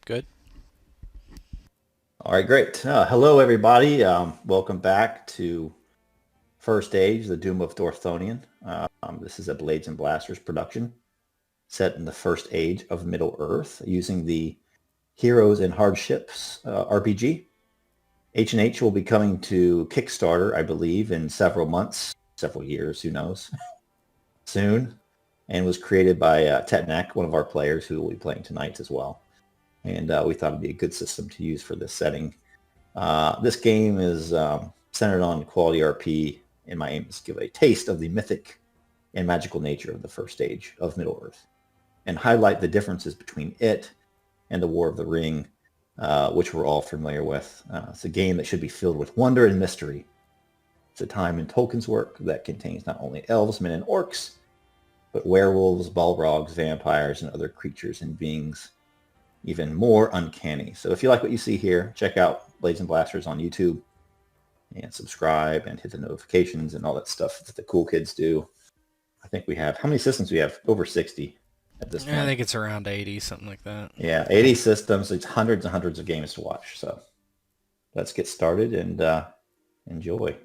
Good. All right, great. Hello, everybody. Welcome back to First Age, the Doom of Dorthonion. This is a Blades and Blasters production set in the First Age of Middle-earth using the Heroes and Hardships RPG. H&H will be coming to Kickstarter, I believe, in several months, several years, who knows, soon, and was created by Tetnak, one of our players who will be playing tonight as well. And we thought it'd be a good system to use for this setting. This game is centered on quality RP, and my aim is to give a taste of the mythic and magical nature of the First Age of Middle-earth, and highlight the differences between it and the War of the Ring, which we're all familiar with. It's a game that should be filled with wonder and mystery. It's a time in Tolkien's work that contains not only elves, men, and orcs, but werewolves, balrogs, vampires, and other creatures and beings even more uncanny. So if you like what you see here, check out Blades and Blasters on YouTube and subscribe and hit the notifications and all that stuff that the cool kids do. I think we have, how many systems do we have? Over 60 at this point. I think it's around 80, something like that. Yeah, 80 systems. It's hundreds and hundreds of games to watch. So let's get started and enjoy.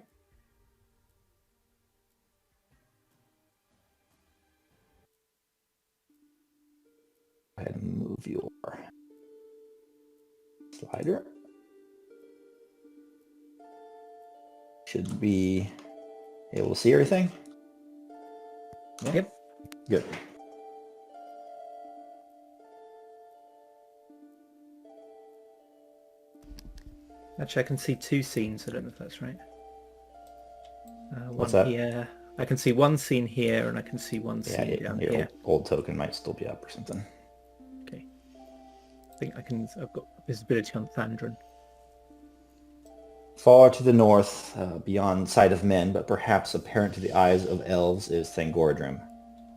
Go ahead and move your slider. Should be able to see everything. Yeah. Yep. Good. Actually, I can see two scenes. I don't know if that's right. What's one that? here. I can see one scene here, and I can see one scene down here. Old token might still be up or something. Okay. I think I can. I've got visibility on Thandran. Far to the north, beyond sight of men, but perhaps apparent to the eyes of elves, is Thangorodrim,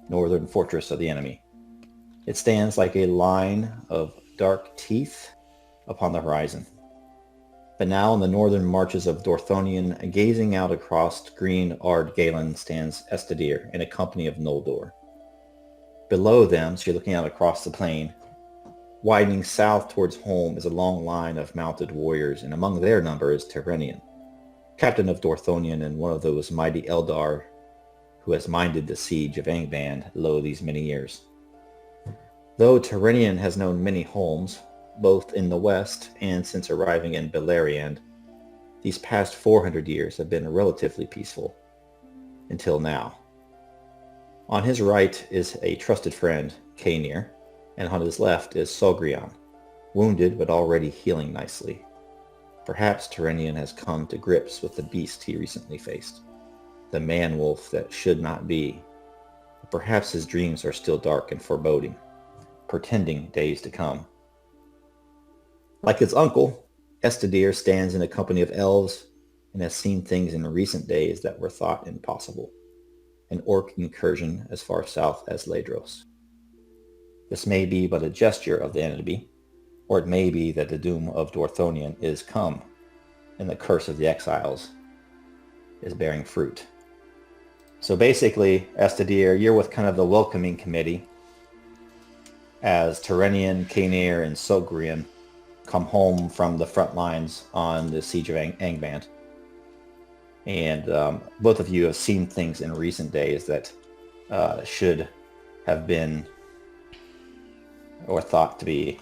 northern fortress of the enemy. It stands like a line of dark teeth upon the horizon. But now in the northern marches of Dorthonion, gazing out across green Ard Galen, stands Estedir in a company of Noldor. Below them, so you're looking out across the plain, widening south towards home is a long line of mounted warriors, and among their number is Terenion, captain of Dorthonion and one of those mighty Eldar who has minded the Siege of Angband lo these many years. Though Terenion has known many homes, both in the west and since arriving in Beleriand, these past 400 years have been relatively peaceful, until now. On his right is a trusted friend, Caenir, and on his left is Solgrion, wounded but already healing nicely. Perhaps Terenion has come to grips with the beast he recently faced, the man-wolf that should not be. But perhaps his dreams are still dark and foreboding, portending days to come. Like his uncle, Estedir stands in a company of elves and has seen things in recent days that were thought impossible. An orc incursion as far south as Maedros. This may be but a gesture of the enemy, or it may be that the doom of Dorthonion is come, and the curse of the exiles is bearing fruit. So basically, Estedir, you're with kind of the welcoming committee as Terenion, Caenir, and Solgrion come home from the front lines on the Siege of Angband. And both of you have seen things in recent days that should have been or thought to be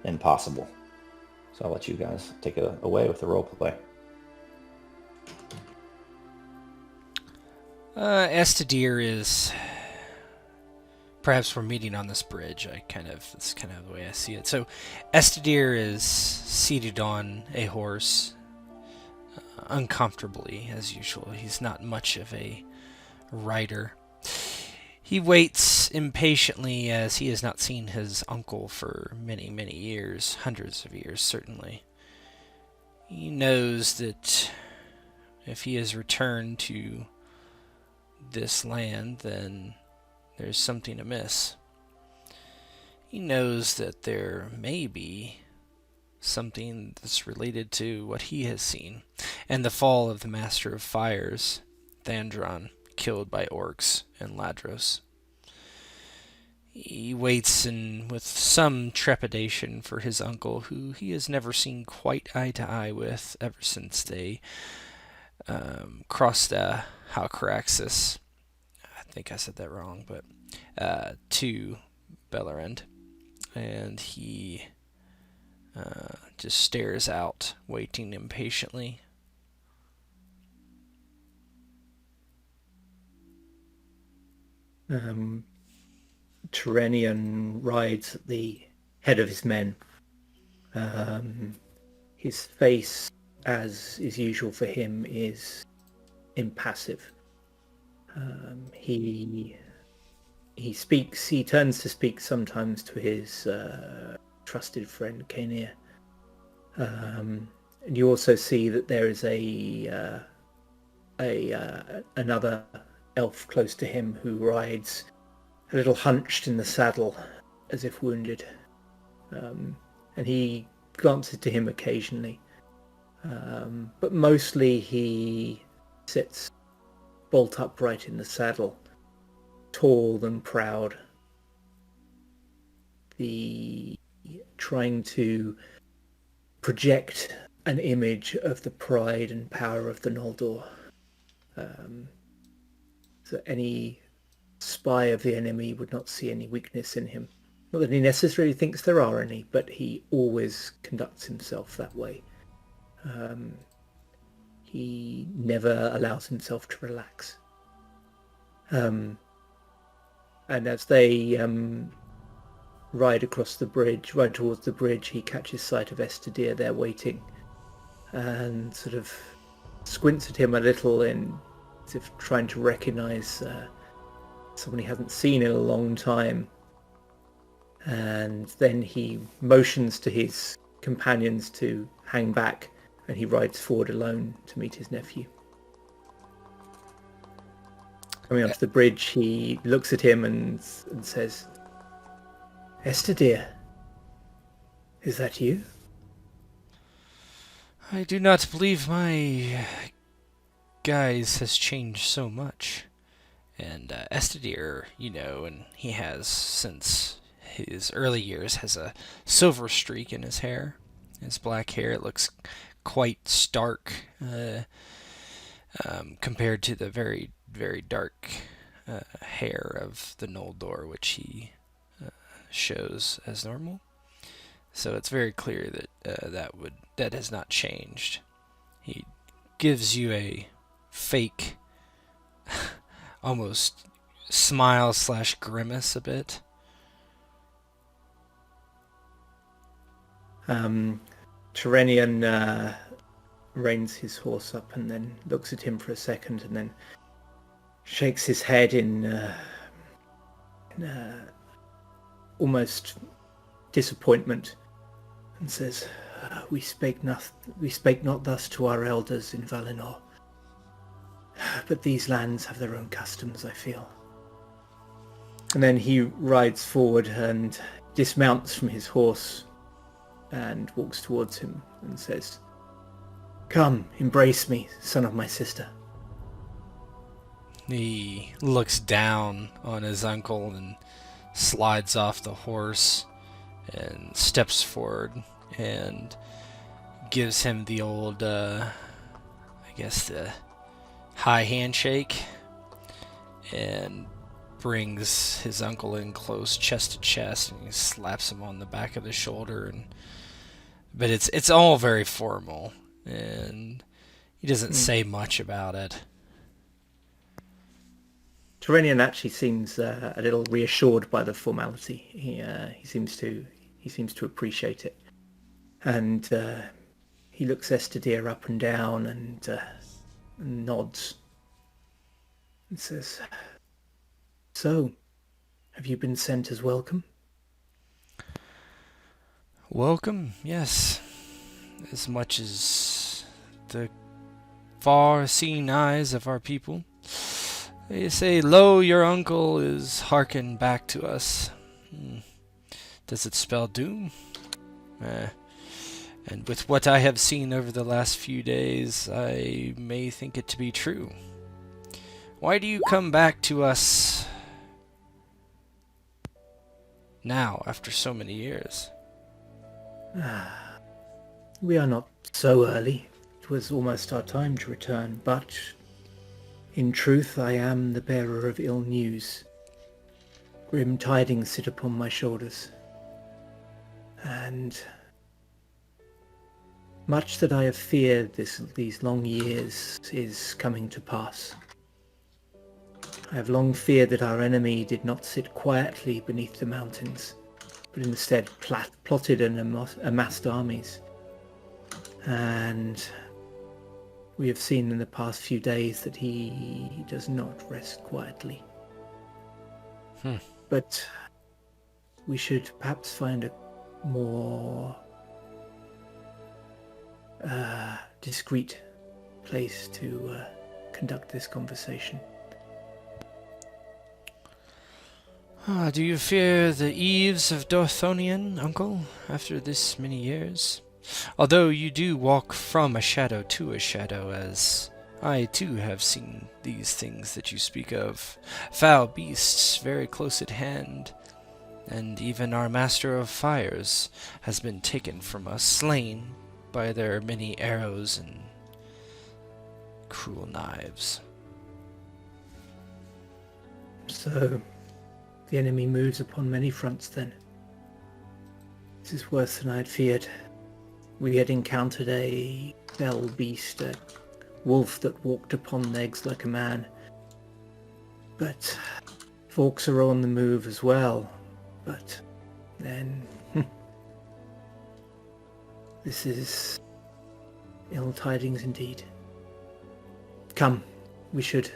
impossible. So I'll let you guys take it away with the role play. Estedir is... Perhaps we're meeting on this bridge. That's kind of the way I see it. So, Estedir is seated on a horse, uncomfortably, as usual. He's not much of a rider. He waits impatiently as he has not seen his uncle for many, many years, hundreds of years, certainly. He knows that if he has returned to this land, then there's something amiss. He knows that there may be something that's related to what he has seen, and the fall of the Master of Fires, Thandran, killed by orcs in Ladros. He waits with some trepidation for his uncle, who he has never seen quite eye to eye with ever since they crossed Halcaraxis. I think I said that wrong, but to Bellerand. And he just stares out, waiting impatiently. Terenion rides at the head of his men. His face, as is usual for him, is impassive. He speaks. He turns to speak sometimes to his trusted friend Kaenir. And you also see that there is another elf close to him who rides a little hunched in the saddle, as if wounded. And he glances to him occasionally. But mostly he sits bolt upright in the saddle, tall and proud, trying to project an image of the pride and power of the Noldor. So any spy of the enemy would not see any weakness in him. Not that he necessarily thinks there are any, but he always conducts himself that way. He never allows himself to relax. And as they ride towards the bridge, he catches sight of Estedir there waiting, and sort of squints at him a little, as if trying to recognize someone he hasn't seen in a long time. And then he motions to his companions to hang back, and he rides forward alone to meet his nephew. Coming up to the bridge, he looks at him and says, "Estedir, is that you?" I do not believe my guise has changed so much. And Estedir, and he has, since his early years, has a silver streak in his hair. His black hair, it looks quite stark compared to the very, very dark hair of the Noldor, which he shows as normal. So it's very clear that that has not changed. He gives you a fake, almost smile/grimace a bit. Terenion reins his horse up and then looks at him for a second and then shakes his head in almost disappointment and says, "We spake not thus to our elders in Valinor. But these lands have their own customs, I feel." And then he rides forward and dismounts from his horse and walks towards him and says, "Come, embrace me, son of my sister." He looks down on his uncle and slides off the horse and steps forward and gives him the old, the high handshake, and brings his uncle in close, chest to chest, and he slaps him on the back of the shoulder. But it's all very formal, and he doesn't say much about it. Terenion actually seems a little reassured by the formality. He seems to appreciate it, and he looks Estedir up and down and nods and says, "So, have you been sent as welcome?" Welcome, yes. As much as the far-seeing eyes of our people. They say, "Lo, your uncle is hearkened back to us." Does it spell doom? And with what I have seen over the last few days, I may think it to be true. Why do you come back to us? now after so many years? We are not so early. It was almost our time to return, but in truth I am the bearer of ill news. Grim tidings sit upon my shoulders, and much that I have feared these long years is coming to pass. I have long feared that our enemy did not sit quietly beneath the mountains, but instead plotted and amassed armies. And we have seen in the past few days that he does not rest quietly. But we should perhaps find a more discreet place to conduct this conversation. Do you fear the eves of Dorthonion, uncle, after this many years? Although you do walk from a shadow to a shadow, as I too have seen these things that you speak of. Foul beasts very close at hand, and even our master of fires has been taken from us, slain by their many arrows and cruel knives. So, the enemy moves upon many fronts then. This is worse than I had feared. We had encountered a fell beast, a wolf that walked upon legs like a man. But orcs are on the move as well. But then this is ill tidings indeed. Come, we should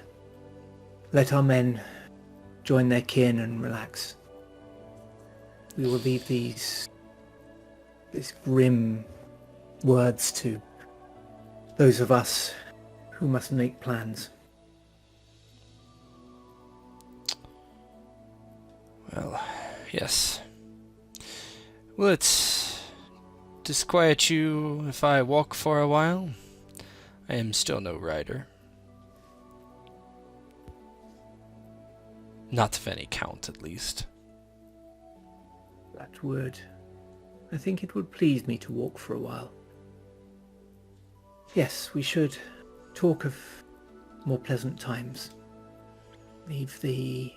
let our men join their kin and relax. We will leave these grim words to those of us who must make plans. Well, yes. Will it disquiet you if I walk for a while? I am still no rider. Not of any count, at least. That would... I think it would please me to walk for a while. Yes, we should talk of more pleasant times. Leave the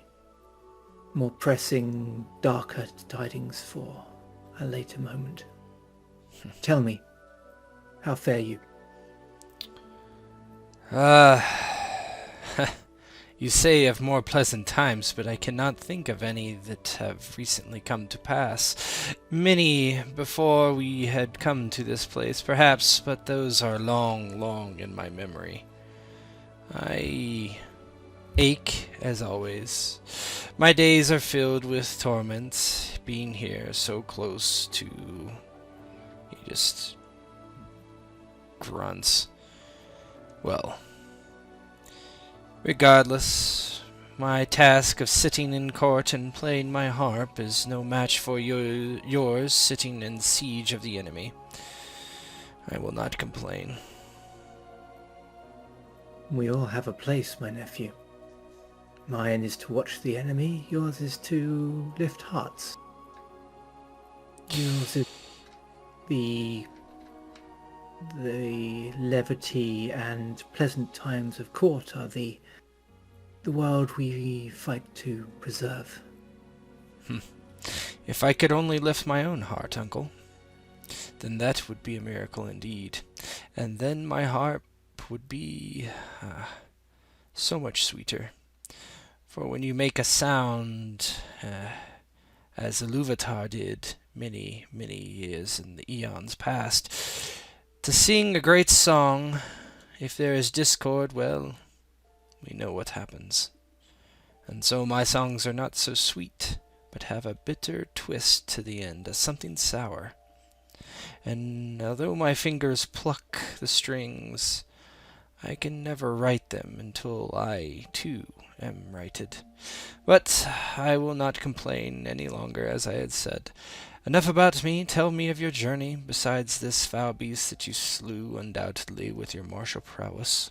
more pressing, darker tidings for a later moment. Tell me, how fare you? You say of more pleasant times, but I cannot think of any that have recently come to pass. Many before we had come to this place, perhaps, but those are long, long in my memory. I ache, as always. My days are filled with torment, being here so close to... He just grunts. Well... Regardless, my task of sitting in court and playing my harp is no match for yours sitting in siege of the enemy. I will not complain. We all have a place, my nephew. Mine is to watch the enemy, yours is to lift hearts. Yours is the levity and pleasant times of court are the world we fight to preserve. If I could only lift my own heart, uncle, then that would be a miracle indeed. And then my harp would be so much sweeter. For when you make a sound, as Iluvatar did many, many years in the eons past, to sing a great song, if there is discord, well, we know what happens. And so my songs are not so sweet, but have a bitter twist to the end, as something sour. And although my fingers pluck the strings, I can never write them until I, too, am righted. But I will not complain any longer, as I had said. Enough about me. Tell me of your journey, besides this foul beast that you slew undoubtedly with your martial prowess.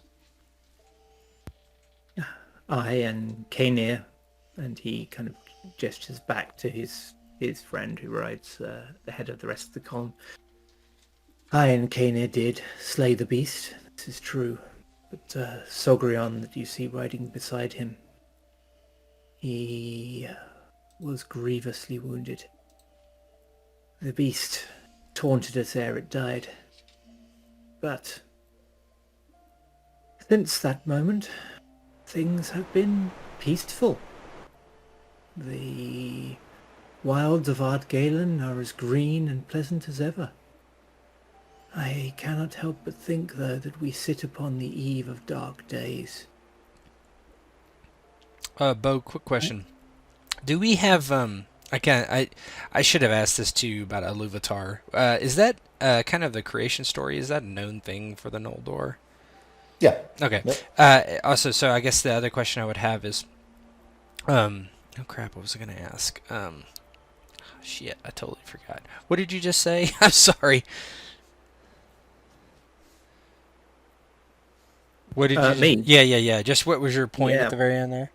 I and Kainir, and he kind of gestures back to his his friend who rides ahead of the rest of the column. I and Kainir did slay the beast, this is true. But Sogrion that you see riding beside him, he was grievously wounded. The beast taunted us ere it died. But since that moment, things have been peaceful. The wilds of Ardgalen are as green and pleasant as ever. I cannot help but think, though, that we sit upon the eve of dark days. Bo, quick question. Do we have I should have asked this to you about Iluvatar. Is that kind of the creation story? Is that a known thing for the Noldor? Yeah. Okay. Yep. Also, so I guess the other question I would have is, oh crap, what was I going to ask? Shit, I totally forgot. What did you just say? I'm sorry. What did you? Me? Yeah. Just what was your point Yeah. at the very end there?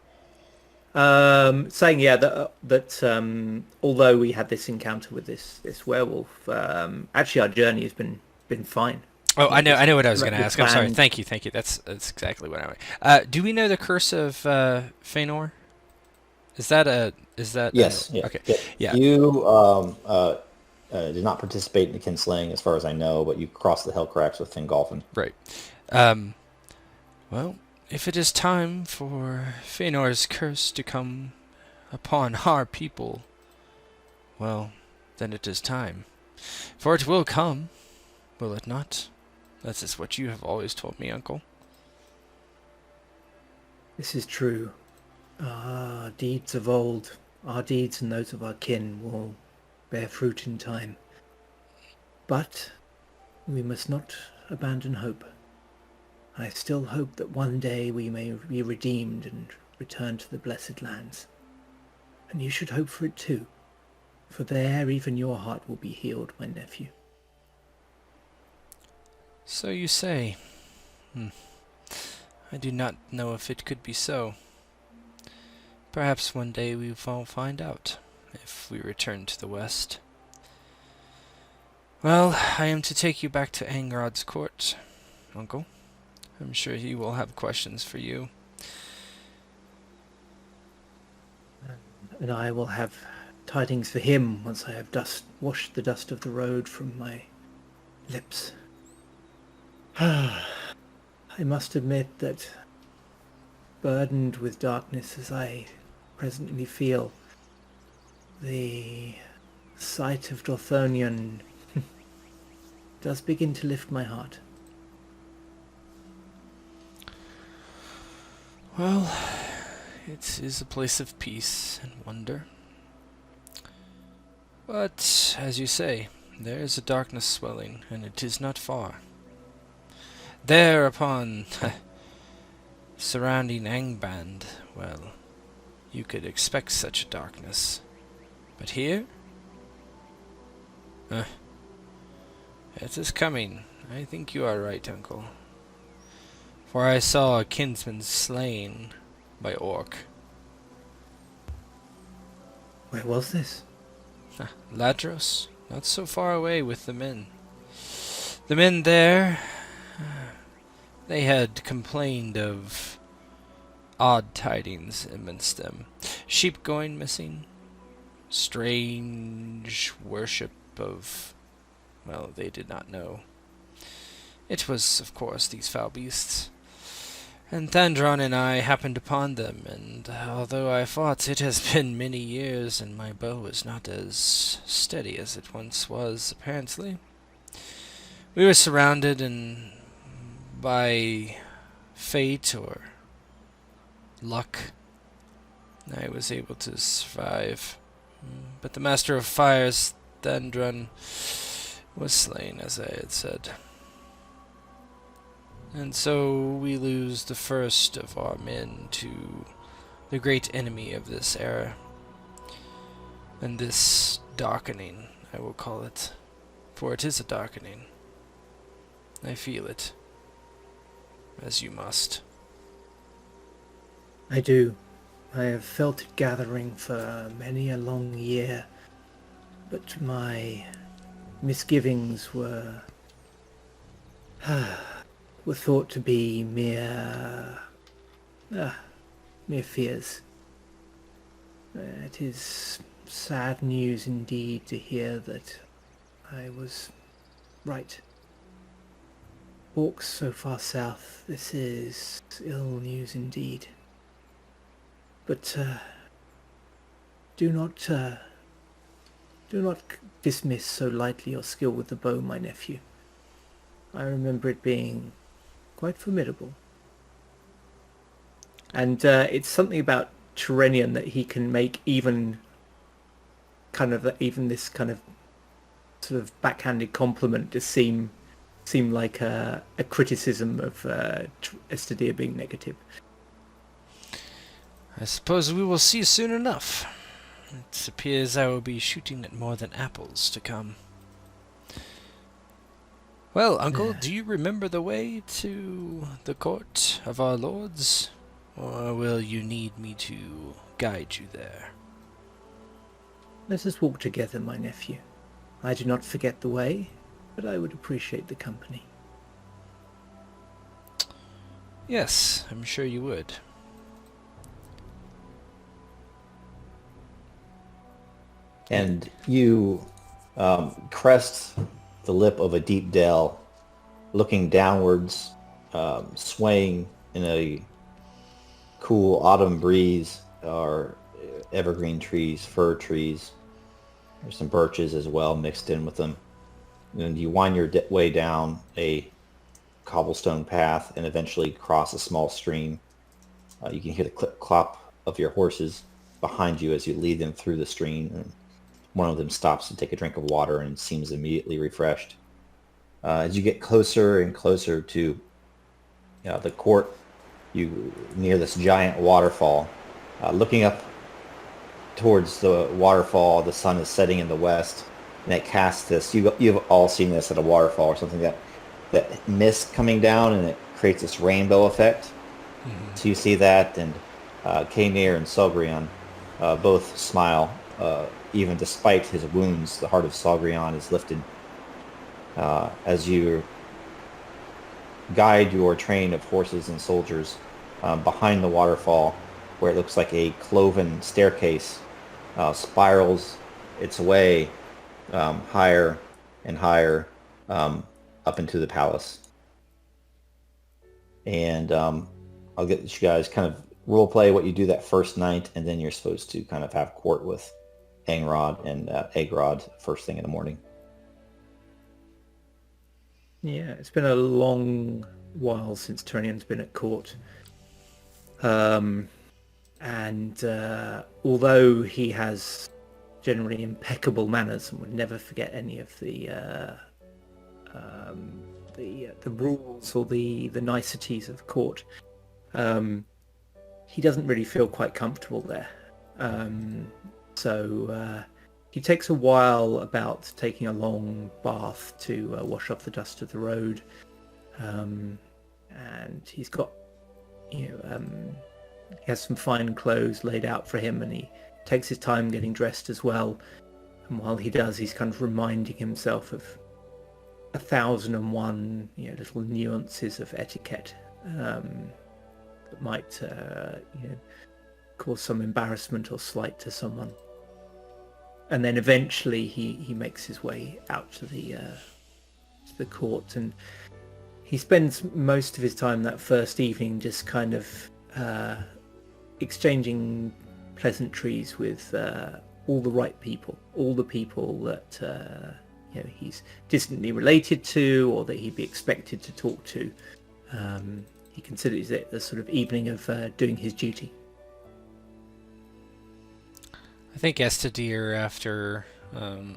Saying that although we had this encounter with this werewolf, actually our journey has been fine. Oh, I know what I was going to the ask. I'm sorry. plan- Thank you. That's exactly what I. Do we know the curse of Fëanor? Is that Yes. Yeah. Okay. Yeah. Yeah. You did not participate in the kinslaying, as far as I know, but you crossed the Hellcracks with Fingolfin. Right. Well, if it is time for Fëanor's curse to come upon our people, well, then it is time. For it will come, will it not? That is what you have always told me, Uncle. This is true. Our deeds of old, our deeds and those of our kin will bear fruit in time. But we must not abandon hope. I still hope that one day we may be redeemed and return to the blessed lands. And you should hope for it too, for there even your heart will be healed, my nephew. So you say. I do not know if it could be so. Perhaps one day we will find out, if we return to the west. Well, I am to take you back to Angrod's court, Uncle. I'm sure he will have questions for you. And I will have tidings for him once I have washed the dust of the road from my lips. I must admit that, burdened with darkness as I presently feel, the sight of Dorthonion does begin to lift my heart. Well, it is a place of peace and wonder. But, as you say, there is a darkness swelling, and it is not far. There upon surrounding Angband, well, you could expect such a darkness. But here? It is coming. I think you are right, Uncle. For I saw a kinsman slain by orc. Where was this? Ladros, not so far away with the men. The men there, they had complained of odd tidings amidst them. Sheep going missing, strange worship of, well, they did not know. It was, of course, these foul beasts. And Thandron and I happened upon them, and although I fought, it has been many years, and my bow is not as steady as it once was, apparently. We were surrounded, and by fate or luck, I was able to survive. But the Master of Fires, Thandron, was slain, as I had said. And so we lose the first of our men to the great enemy of this era. And this darkening, I will call it, for it is a darkening. I feel it, as you must. I do. I have felt it gathering for many a long year, But my misgivings were thought to be mere fears. It is sad news indeed to hear that I was right. Orcs so far south, this is ill news indeed. But do not dismiss so lightly your skill with the bow, my nephew. I remember it being quite formidable. And it's something about Terenion that he can make even this kind of sort of backhanded compliment to seem like a criticism of Estedir being negative. I suppose we will see soon enough. It appears I will be shooting at more than apples to come. Well, Uncle, do you remember the way to the court of our lords? Or will you need me to guide you there? Let us walk together, my nephew. I do not forget the way, but I would appreciate the company. Yes, I'm sure you would. And you crest the lip of a deep dell, looking downwards, swaying in a cool autumn breeze are evergreen trees, fir trees. There's some birches as well mixed in with them. And you wind your way down a cobblestone path and eventually cross a small stream. You can hear the clip-clop of your horses behind you as you lead them through the stream. And one of them stops to take a drink of water and seems immediately refreshed. As you get closer and closer to the court, you near this giant waterfall. Looking up towards the waterfall, the sun is setting in the west, and it casts this. You've all seen this at a waterfall or something, that mist coming down, and it creates this rainbow effect. Mm-hmm. So you see that, and Kaenir and Selgrion both smile. Even despite his wounds, the heart of Selgrion is lifted as you guide your train of horses and soldiers behind the waterfall, where it looks like a cloven staircase spirals its way higher and higher up into the palace. And I'll get you guys kind of role play what you do that first night, and then you're supposed to kind of have court with Angrod and Aegnor first thing in the morning. Yeah, it's been a long while since Terenion's been at court. And although he has generally impeccable manners and would never forget any of the rules or the niceties of court, he doesn't really feel quite comfortable there. So he takes a while about taking a long bath to wash off the dust of the road, and he's got he has some fine clothes laid out for him, and he takes his time getting dressed as well. And while he does, he's kind of reminding himself of 1,001 little nuances of etiquette that might cause some embarrassment or slight to someone. And then eventually he makes his way out to the court, and he spends most of his time that first evening just kind of exchanging pleasantries with all the right people, all the people that he's distantly related to or that he'd be expected to talk to. He considers it the sort of evening of doing his duty. I think Estedir, after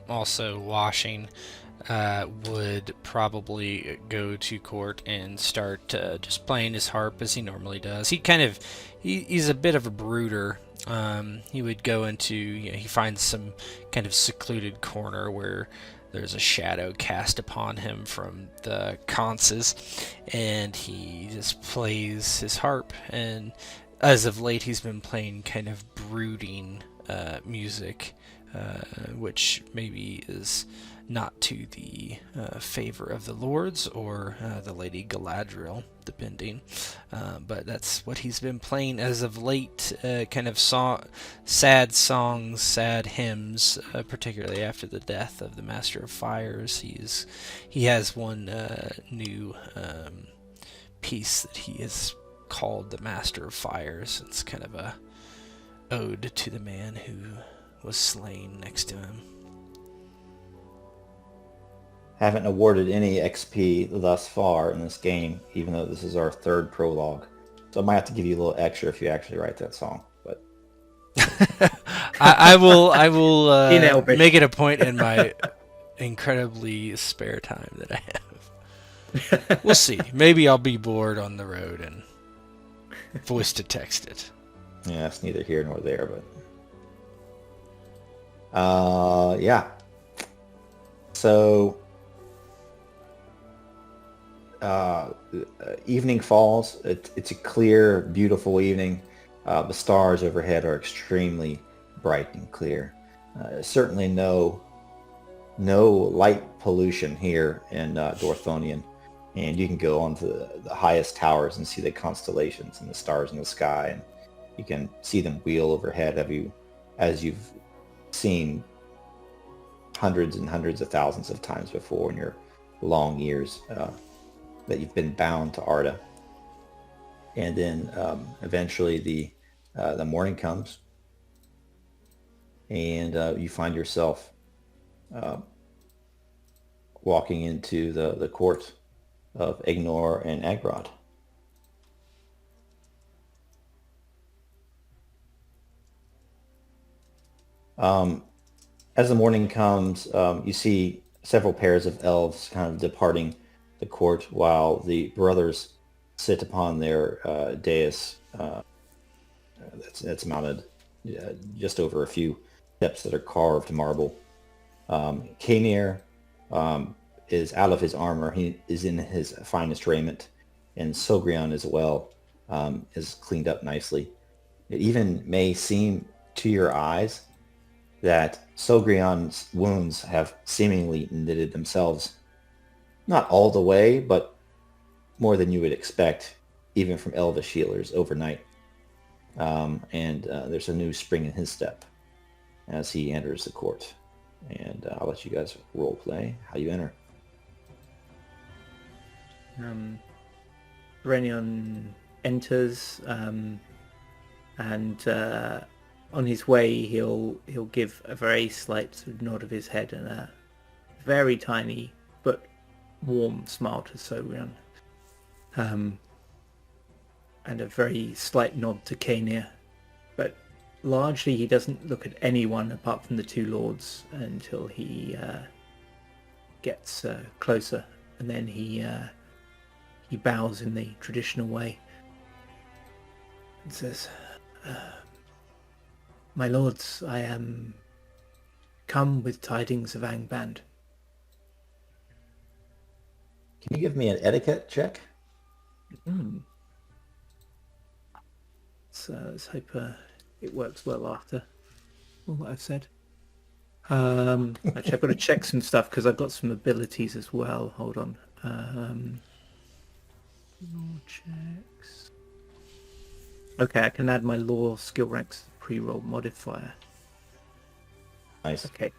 also washing, would probably go to court and start just playing his harp as he normally does. He's a bit of a brooder. He would go into, he finds some kind of secluded corner where there's a shadow cast upon him from the conches, and he just plays his harp. And as of late, he's been playing kind of brooding music, which maybe is not to the favor of the lords or the Lady Galadriel, depending. But that's what he's been playing as of late, kind of sad songs, sad hymns, particularly after the death of the Master of Fires. He has one new piece that he has called the Master of Fires. It's kind of a ode to the man who was slain next to him. Haven't awarded any XP thus far in this game, even though this is our third prologue. So I might have to give you a little extra if you actually write that song. But I will make it a point in my incredibly spare time that I have. We'll see. Maybe I'll be bored on the road and voice to text it. yeah, it's neither here nor there. But yeah. So evening falls. It's a clear, beautiful evening. The stars overhead are extremely bright and clear. Certainly no light pollution here in Dorthonion, and you can go onto the highest towers and see the constellations and the stars in the sky, and you can see them wheel overhead. As you've seen hundreds and hundreds of thousands of times before in your long years that you've been bound to Arda. And then eventually the morning comes, and you find yourself walking into the court of Aegnor and Angrod. As the morning comes, you see several pairs of elves kind of departing the court while the brothers sit upon their dais that's mounted just over a few steps that are carved marble. Kaenir is out of his armor. He is in his finest raiment, and Sogrion as well is cleaned up nicely. It even may seem to your eyes that Sogrion's wounds have seemingly knitted themselves, not all the way, but more than you would expect, even from elvish healers overnight. And there's a new spring in his step as he enters the court. And I'll let you guys role play how you enter. Terenion enters, and on his way he'll give a very slight sort of nod of his head and a very tiny but warm smile to Sogrion, and a very slight nod to Kaenir, but largely he doesn't look at anyone apart from the two lords until he gets closer, and then he bows in the traditional way and says, "My lords, I am come with tidings of Angband." Can you give me an etiquette check? So let's hope it works well after all that I've said. Actually, I've got to check some stuff because I've got some abilities as well. Hold on. Law checks. Okay, I can add my law skill ranks pre-roll modifier. Nice. Okay.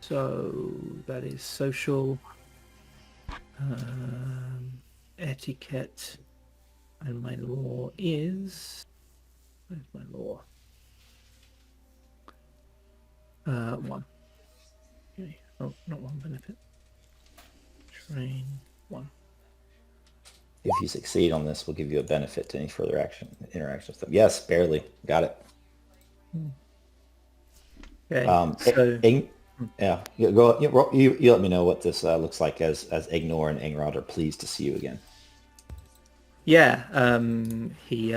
So that is social, etiquette, and my law is... Where's my law? 1. Okay. Oh, not 1 benefit. Train 1. If you succeed on this, we'll give you a benefit to any further interaction with them. Yes, barely. Got it. Okay, yeah, you let me know what this looks like as Aegnor and Angrod are pleased to see you again. Yeah, he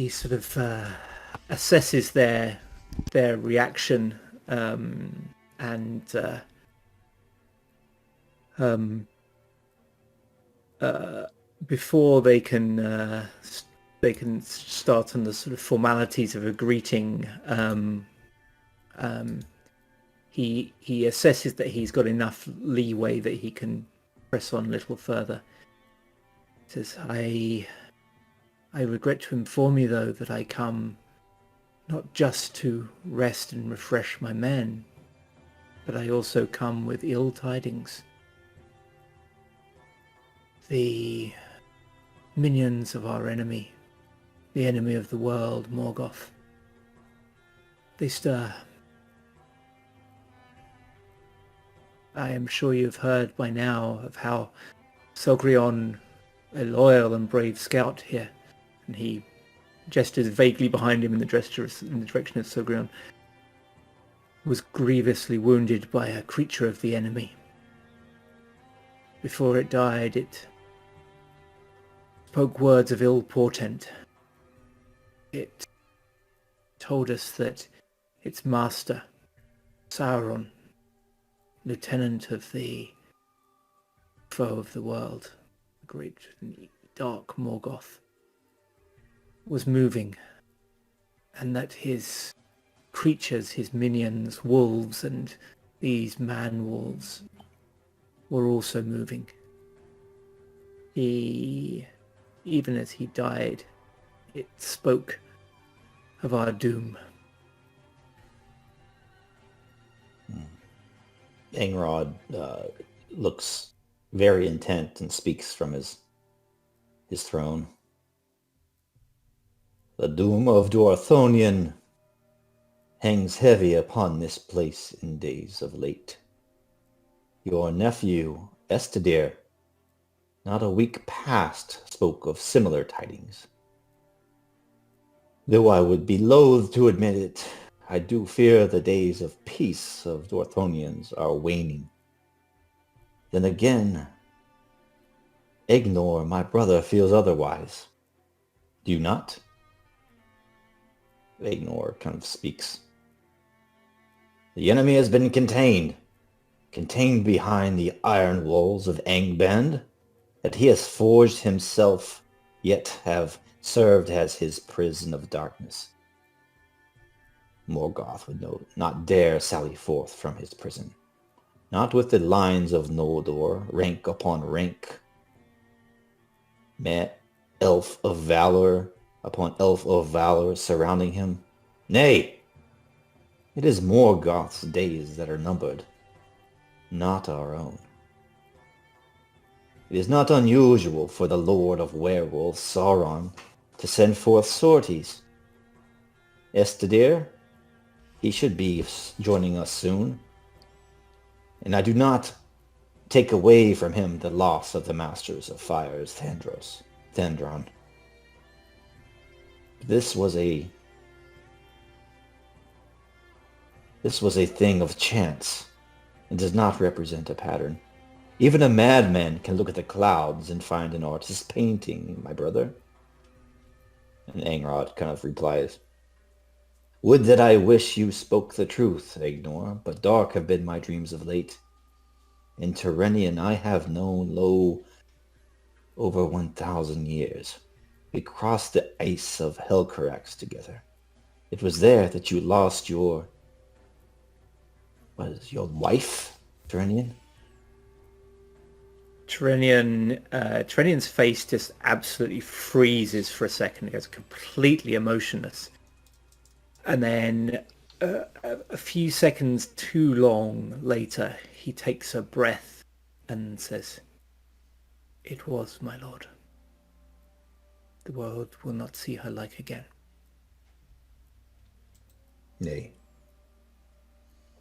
sort of assesses their reaction, and before they can they can start on the sort of formalities of a greeting, he assesses that he's got enough leeway that he can press on a little further. He says, I regret to inform you, though, that I come not just to rest and refresh my men, but I also come with ill tidings. The minions of our enemy, the enemy of the world, Morgoth, they stir. I am sure you've heard by now of how Selgrion, a loyal and brave scout here, and he gestures vaguely behind him in the direction of Selgrion, was grievously wounded by a creature of the enemy. Before it died, it spoke words of ill portent. It told us that its master, Sauron, lieutenant of the foe of the world, the great dark Morgoth, was moving, and that his creatures, his minions, wolves, and these man-wolves were also moving. Even as he died, it spoke of our doom. Angrod looks very intent and speaks from his throne. The doom of Dorthonion hangs heavy upon this place in days of late. Your nephew, Estedir, not a week past, spoke of similar tidings. Though I would be loath to admit it, I do fear the days of peace of Dorthonians are waning. Then again, Aegnor, my brother, feels otherwise. Do you not? Aegnor kind of speaks. The enemy has been contained behind the iron walls of Angband, that he has forged himself, yet have served as his prison of darkness. Morgoth would not dare sally forth from his prison, not with the lines of Noldor, rank upon rank, elf of valor upon elf of valor surrounding him. Nay, it is Morgoth's days that are numbered, not our own. It is not unusual for the Lord of Werewolves, Sauron, to send forth sorties. Estedir, he should be joining us soon, and I do not take away from him the loss of the Masters of Fire's Thandron. This was a thing of chance. It does not represent a pattern. Even a madman can look at the clouds and find an artist's painting, my brother. And Angrod kind of replies, Would that I wish you spoke the truth, Aegnor, but dark have been my dreams of late. In Terenion I have known, lo, over 1,000 years. We crossed the ice of Helcarax together. It was there that you lost your wife, Terenion? Terenion's face just absolutely freezes for a second. It goes completely emotionless. And then a few seconds too long later, he takes a breath and says, It was, my lord. The world will not see her like again. Nay.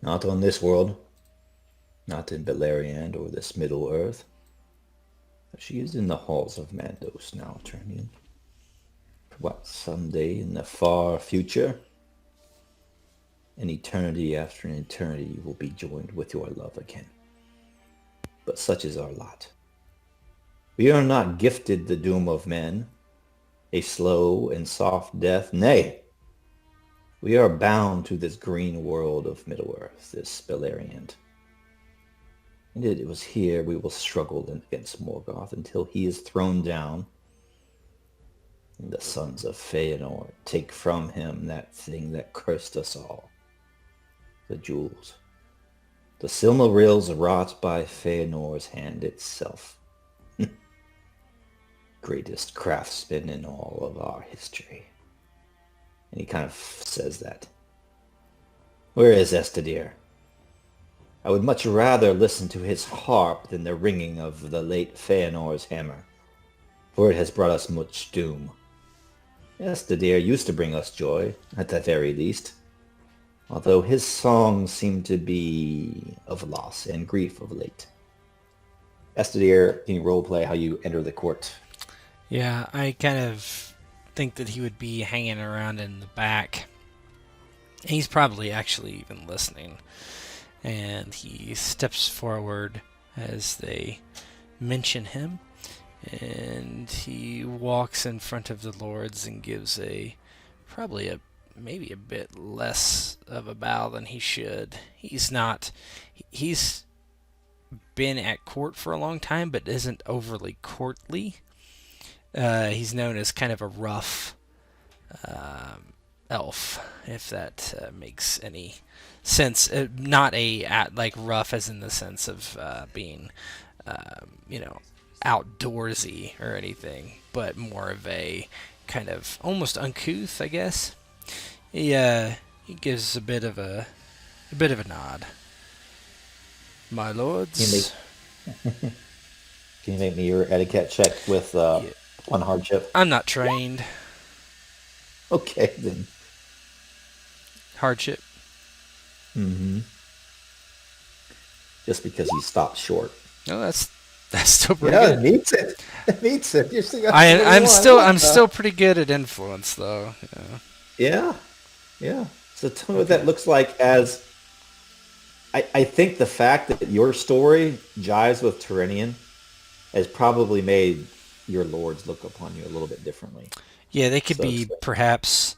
Not on this world. Not in Beleriand or this Middle Earth. She is in the halls of Maedros now, Terenion. What, someday in the far future? An eternity after an eternity you will be joined with your love again. But such is our lot. We are not gifted the doom of men, a slow and soft death. Nay, we are bound to this green world of Middle-earth, this Beleriand. And it was here we will struggle against Morgoth until he is thrown down And the sons of Feanor take from him that thing that cursed us all. The jewels. The Silmarils wrought by Feanor's hand itself. Greatest craftsman in all of our history. And he kind of says that. Where is Estedir? I would much rather listen to his harp than the ringing of the late Feanor's hammer, for it has brought us much doom. Estedir used to bring us joy, at the very least, although his songs seem to be of loss and grief of late. Estedir, can you roleplay how you enter the court? Yeah, I kind of think that he would be hanging around in the back. He's probably actually even listening. And he steps forward as they mention him. And he walks in front of the lords and gives maybe a bit less of a bow than he should. He's been at court for a long time, but isn't overly courtly. He's known as kind of a rough elf, if that makes any sense. Not like rough as in the sense of being, outdoorsy or anything, but more of a kind of almost uncouth, I guess. He gives a bit of a nod. My lords. Can you make me your etiquette check with one hardship? I'm not trained. Okay, then. Hardship. Mm-hmm. Just because you stopped short. No, that's still pretty Yeah, good. it meets it. It meets it. You're still I'm still pretty good at influence, though. Yeah. So tell me what that looks like as... I think the fact that your story jives with Terenion has probably made your lords look upon you a little bit differently. Yeah, they could be perhaps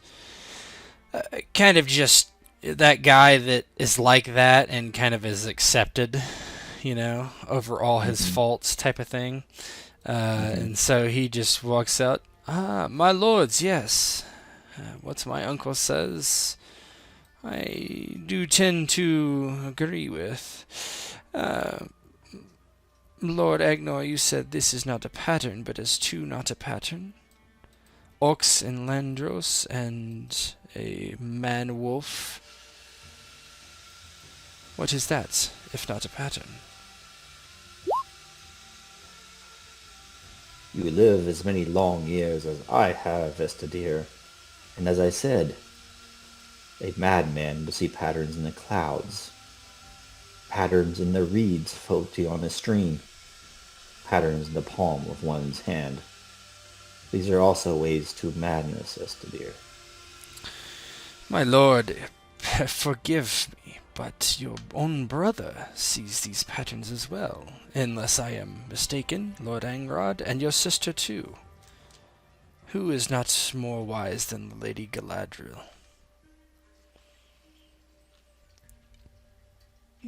kind of just that guy that is like that and kind of is accepted, over all his faults type of thing. And so he just walks out. My lords, yes. What my uncle says, I do tend to agree with. Lord Aegnor, you said this is not a pattern, but is too not a pattern? Orcs and Landros and a man-wolf. What is that, if not a pattern? You live as many long years as I have, Estedir. And as I said, a madman will see patterns in the clouds, patterns in the reeds floating on a stream, patterns in the palm of one's hand. These are also ways to madness, Estedir. My lord, forgive me, but your own brother sees these patterns as well, unless I am mistaken, Lord Angrod, and your sister too. Who is not more wise than the Lady Galadriel?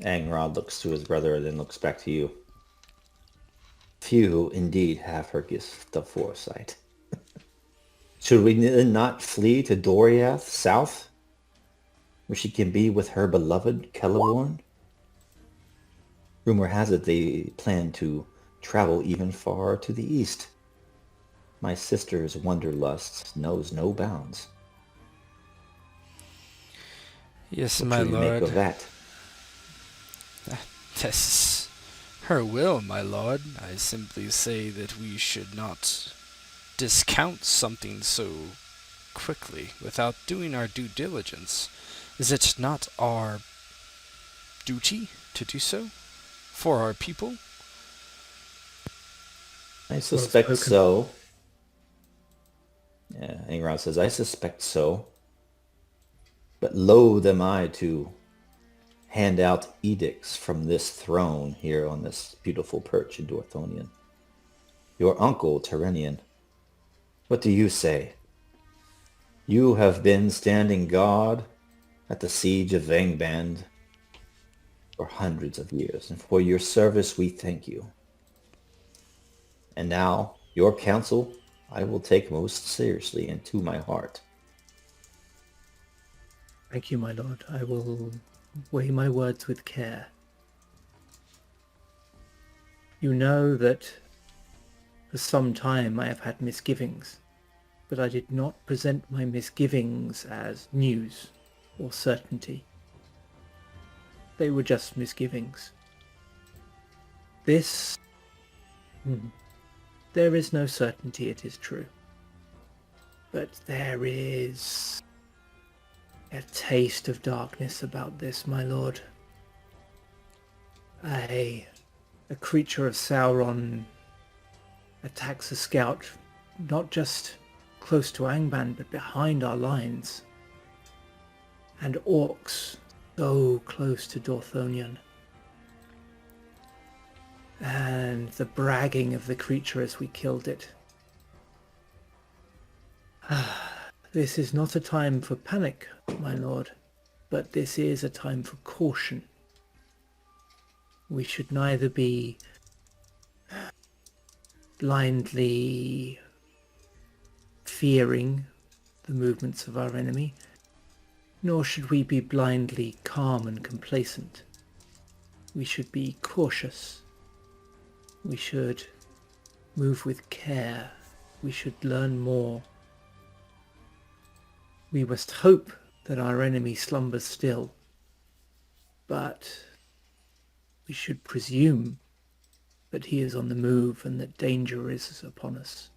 Angrod looks to his brother and then looks back to you. Few indeed have her gift of foresight. Should we then not flee to Doriath south, where she can be with her beloved Celeborn? Rumor has it they plan to travel even far to the east. My sister's wanderlust knows no bounds. Yes, What my should we lord. make of that? This is her will, my lord. I simply say that we should not discount something so quickly without doing our due diligence. Is it not our duty to do so for our people? I suspect so. Yeah, Angrod says, I suspect so. But loath am I to hand out edicts from this throne here on this beautiful perch in Dorthonion. Your uncle, Terenion, what do you say? You have been standing guard at the Siege of Angband for hundreds of years, and for your service we thank you. And now, your counsel I will take most seriously into my heart. Thank you, my lord. I will weigh my words with care. You know that for some time I have had misgivings, but I did not present my misgivings as news or certainty. They were just misgivings. This... There is no certainty, it is true. But there is a taste of darkness about this, my lord. A creature of Sauron attacks a scout, not just close to Angband, but behind our lines. And orcs so close to Dorthonion. And the bragging of the creature as we killed it. This is not a time for panic, my lord, but this is a time for caution. We should neither be blindly fearing the movements of our enemy, nor should we be blindly calm and complacent. We should be cautious. We should move with care. We should learn more. We must hope that our enemy slumbers still, but we should presume that he is on the move and that danger is upon us.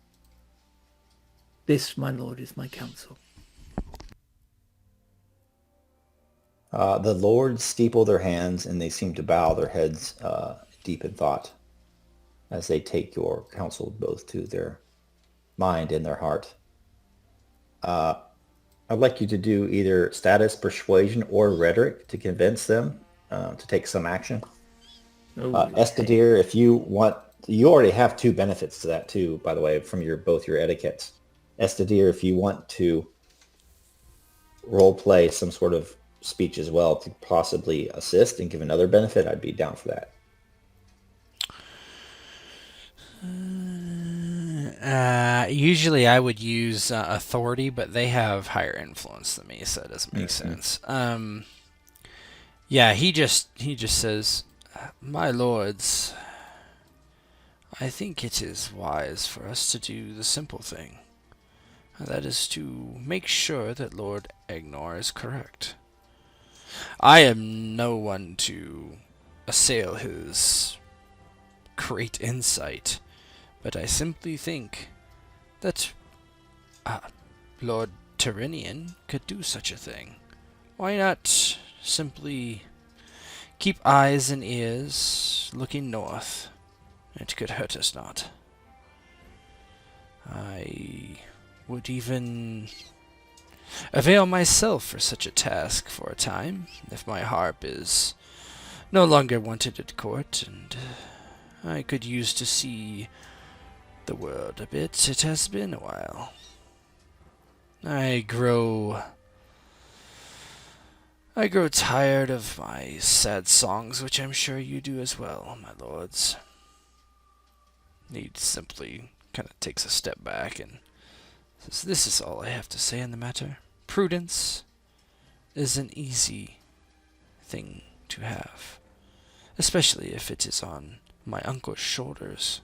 This, my lord, is my counsel. The lords steeple their hands and they seem to bow their heads deep in thought as they take your counsel both to their mind and their heart. I'd like you to do either status, persuasion, or rhetoric to convince them to take some action. Estedir, if you want, you already have 2 benefits to that too, by the way, from both your etiquettes. Estedir, if you want to role play some sort of speech as well to possibly assist and give another benefit, I'd be down for that. Usually I would use authority, but they have higher influence than me, so it doesn't make sense. Yeah, he just says, "My lords, I think it is wise for us to do the simple thing. That is to make sure that Lord Aegnor is correct. I am no one to assail his great insight, but I simply think that Lord Terenion could do such a thing. Why not simply keep eyes and ears looking north? It could hurt us not. I would even avail myself for such a task for a time, if my harp is no longer wanted at court, and I could use to see the world a bit. It has been a while. I grow tired of my sad songs, which I'm sure you do as well, my lords." He simply kind of takes a step back and says, "This is all I have to say on the matter. Prudence is an easy thing to have, especially if it is on my uncle's shoulders."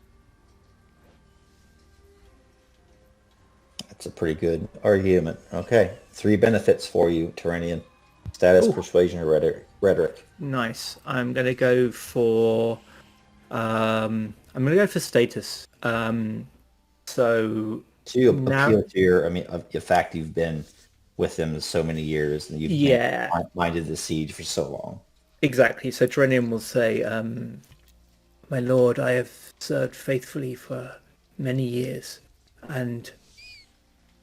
That's a pretty good argument. Okay, 3 benefits for you, Terenion. Status, persuasion, or rhetoric. Nice. I'm going to go for... status. So To appeal to your, of the fact you've been with them so many years and you've minded the siege for so long. Exactly. So Terenion will say, "My lord, I have served faithfully for many years, and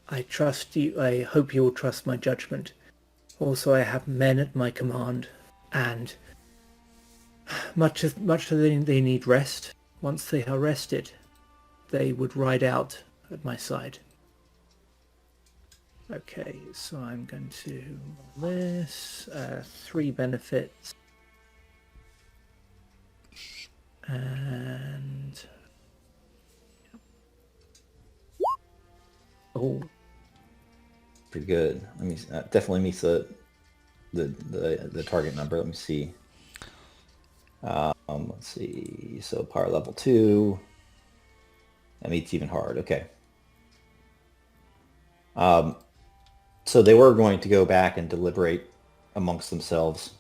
I trust you. I hope you will trust my judgment. Also, I have men at my command, and much as they need rest. Once they are rested, they would ride out at my side." Okay, so I'm going to roll this 3 benefits, and Oh, Pretty good. Let me definitely meets the target number. Let me see. Let's see. So power level 2. That meets even hard. Okay. So they were going to go back and deliberate amongst themselves.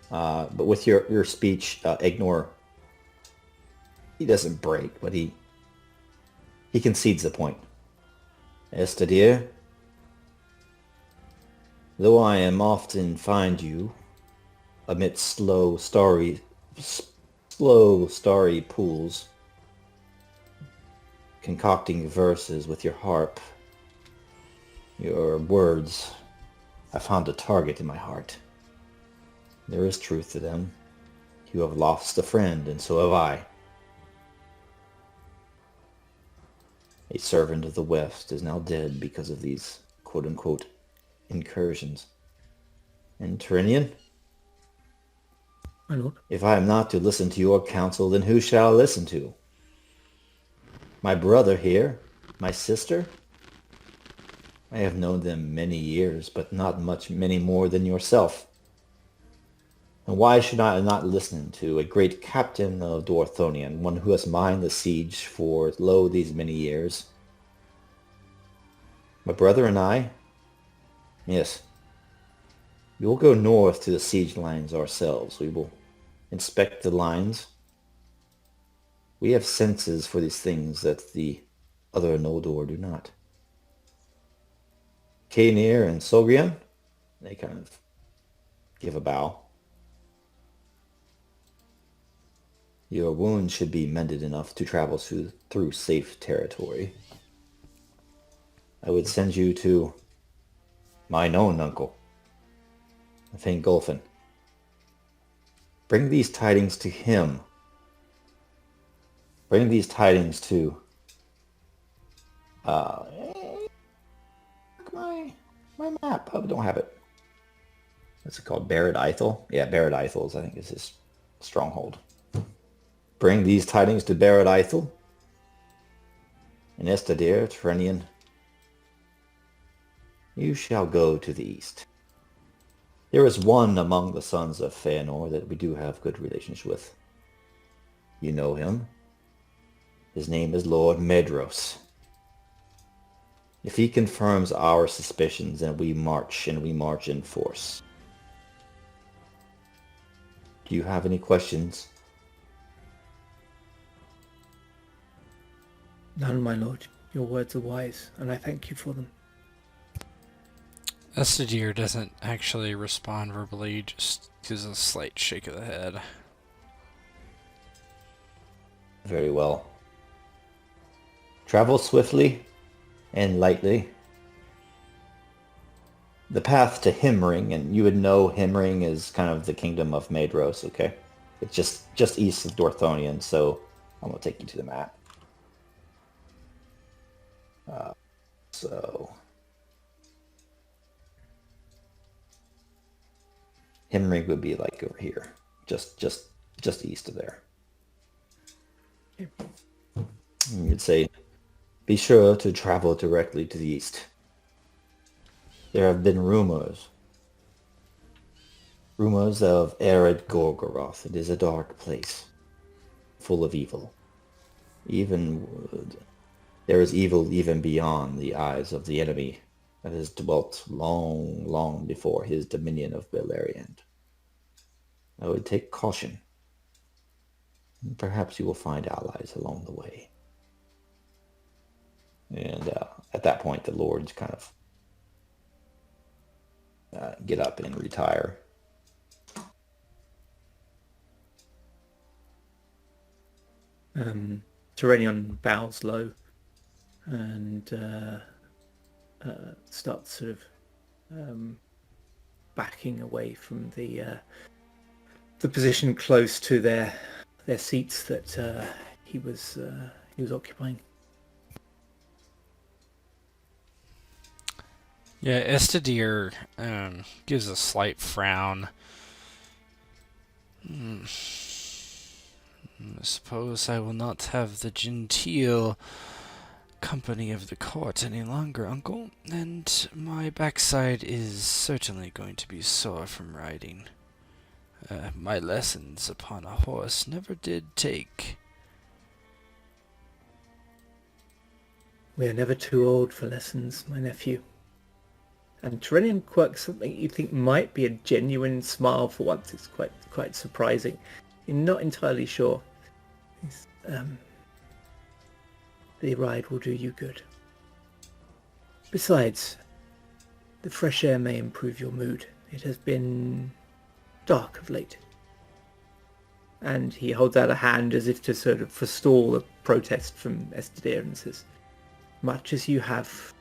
But with your speech, Aegnor, he doesn't break, but he concedes the point. Estedir, though I am often find you amidst slow, starry pools, concocting verses with your harp, your words, I found a target in my heart. There is truth to them. You have lost a friend, and so have I. A servant of the West is now dead because of these quote-unquote incursions. And Terenion? my lord. If I am not to listen to your counsel, then who shall I listen to? My brother here? My sister? I have known them many years, but not many more than yourself. And why should I not listen to a great captain of Dorthonion, one who has mined the siege for lo these many years? My brother and I? Yes. We will go north to the siege lines ourselves. We will inspect the lines. We have senses for these things that the other Noldor do not. Kaenir and Sogrian, they kind of give a bow. Your wound should be mended enough to travel through safe territory. I would send you to mine own uncle, Fingolfin. Bring these tidings to him. Bring these tidings to my map. I don't have it. What's it called? Ered Gorgoroth? Yeah, Ered Gorgoroth, I think, is his stronghold. Bring these tidings to Ered Gorgoroth and Estedir, Terenion. You shall go to the east. There is one among the sons of Feanor that we do have good relations with. You know him. His name is Lord Maedros. If he confirms our suspicions, then we march in force. Do you have any questions? None, my lord. Your words are wise, and I thank you for them. Estedir doesn't actually respond verbally, just gives a slight shake of the head. Very well. Travel swiftly and lightly. The path to Himring, and you would know Himring is kind of the kingdom of Maedros, okay? It's just east of Dorthonion, so I'm going to take you to the map. So Himring would be like over here, just east of there. You'd say, be sure to travel directly to the east. There have been rumors of Ered Gorgoroth. It is a dark place, full of evil. There is evil even beyond the eyes of the enemy that has dwelt long, long before his dominion of Beleriand. I would take caution. Perhaps you will find allies along the way. And at that point, the lords kind of get up and retire. Terenion bows low and starts sort of backing away from the position close to their seats that he was occupying. Yeah, Estedir gives a slight frown. I suppose I will not have the genteel company of the court any longer, uncle, and my backside is certainly going to be sore from riding. My lessons upon a horse never did take. We are never too old for lessons, my nephew. And Terenion quirks something you think might be a genuine smile for once. It's quite surprising. You're not entirely sure. The ride will do you good. Besides, the fresh air may improve your mood. It has been dark of late. And he holds out a hand as if to sort of forestall a protest from Estedir and says, much as you have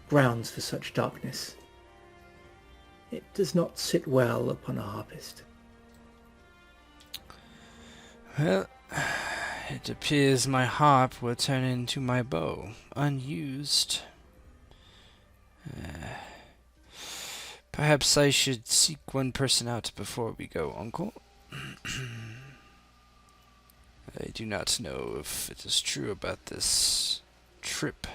grounds for such darkness, it does not sit well upon a harpist. Well, it appears my harp will turn into my bow, unused. Perhaps I should seek one person out before we go, uncle. I do not know if it is true about this trip,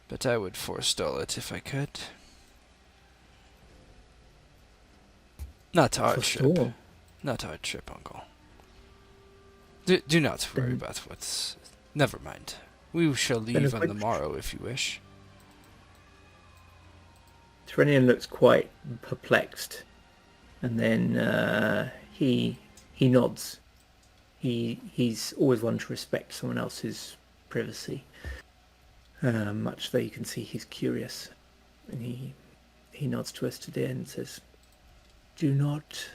but I would forestall it if I could. Not our trip. Not our trip, uncle. Do not worry about what's... Never mind. We shall leave on the morrow if you wish. Terenion looks quite perplexed, and then he nods. He's always one to respect someone else's privacy, much though you can see he's curious. And he nods to Estedir and says, do not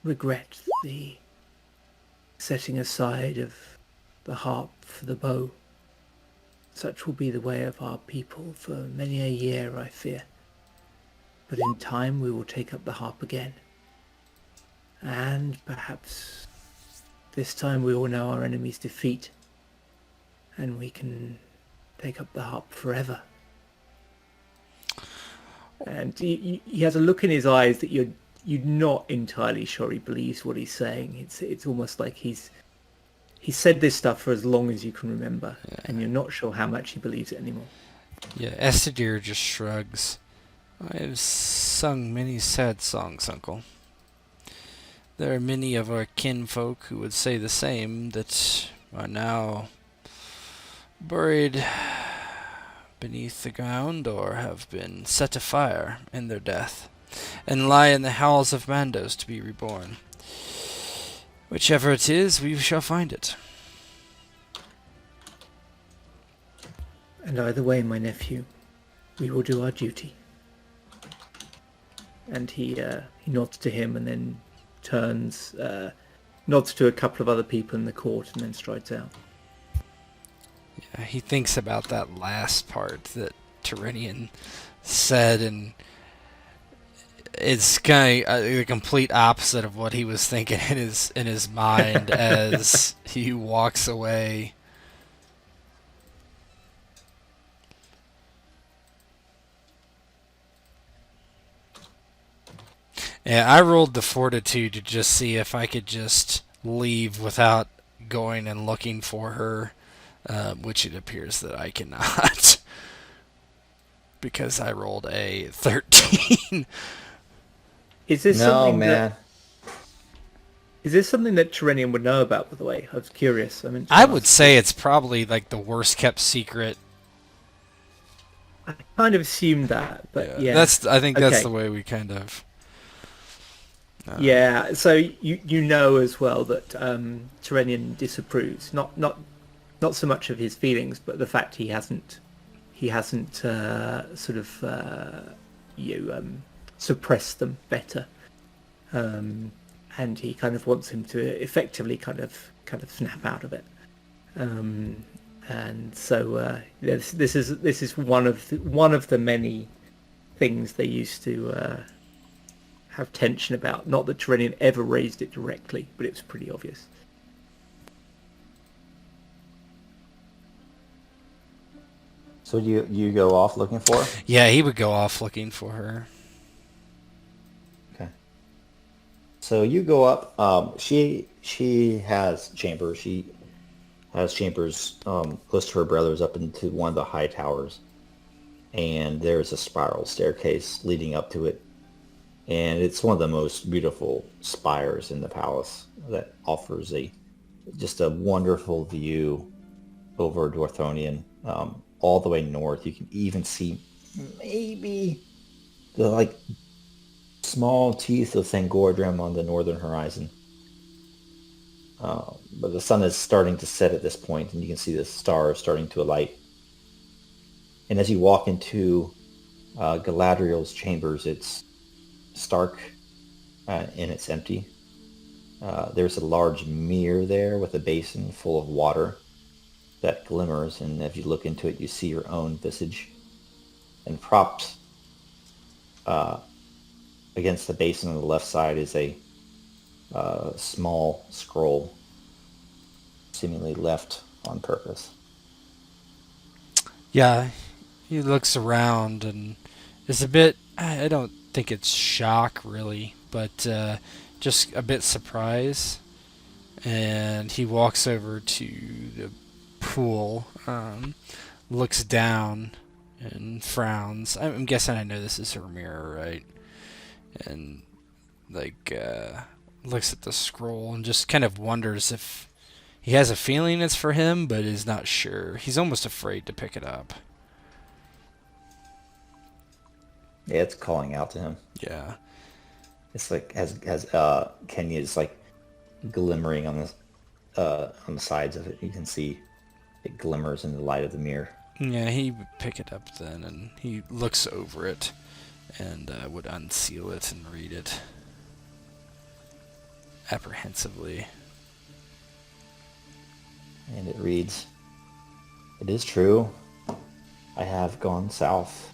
regret the setting aside of the harp for the bow. Such will be the way of our people for many a year, I fear. But in time we will take up the harp again. And perhaps this time we will know our enemy's defeat, and we can take up the harp forever. And he has a look in his eyes that you're not entirely sure he believes what he's saying. It's almost like he's said this stuff for as long as you can remember, and you're not sure how much he believes it anymore. Yeah, Estedir just shrugs. I have sung many sad songs, uncle. There are many of our kinfolk who would say the same, that are now buried beneath the ground or have been set afire in their death, and lie in the halls of Maedros to be reborn. Whichever it is, we shall find it. And either way, my nephew, we will do our duty. And he nods to him and then turns, nods to a couple of other people in the court and then strides out. Yeah, he thinks about that last part that Terenion said, and it's kind of the complete opposite of what he was thinking in his mind as he walks away. Yeah, I rolled the fortitude to just see if I could just leave without going and looking for her, which it appears that I cannot. Because I rolled a 13. Is this something man. Is this something that Terenion would know about, by the way? I was curious. I would say it's probably like the worst kept secret. I kind of assumed that, but yeah. I think that's Okay. the way we kind of... Yeah, so you know as well that Terenion disapproves, not so much of his feelings, but the fact he hasn't suppressed them better, and he kind of wants him to effectively kind of snap out of it, and so this is one of the many things they used to have tension about. Not that Terenion ever raised it directly, but it was pretty obvious. So you go off looking for her? Yeah, he would go off looking for her. Okay. So you go up. She has chambers. She has chambers close to her brothers up into one of the high towers. And there's a spiral staircase leading up to it. And it's one of the most beautiful spires in the palace that offers just a wonderful view over Dorthonion. All the way north. You can even see maybe the small teeth of Thangordrim on the northern horizon. But the sun is starting to set at this point, and you can see the stars starting to alight. And as you walk into Galadriel's chambers, it's stark and it's empty. There's a large mirror there with a basin full of water that glimmers, and if you look into it, you see your own visage. And propped against the basin on the left side is a small scroll, seemingly left on purpose. Yeah, he looks around and is a bit, I don't think it's shock really, but just a bit surprised. And he walks over to the pool, looks down and frowns. I'm guessing I know this is her mirror, right? And looks at the scroll and just kind of wonders if he has a feeling it's for him, but is not sure. He's almost afraid to pick it up. Yeah, it's calling out to him. Yeah. It's as Kenya's glimmering on the sides of it. You can see it glimmers in the light of the mirror. Yeah, he would pick it up then, and he looks over it and would unseal it and read it apprehensively. And it reads, "It is true. I have gone south.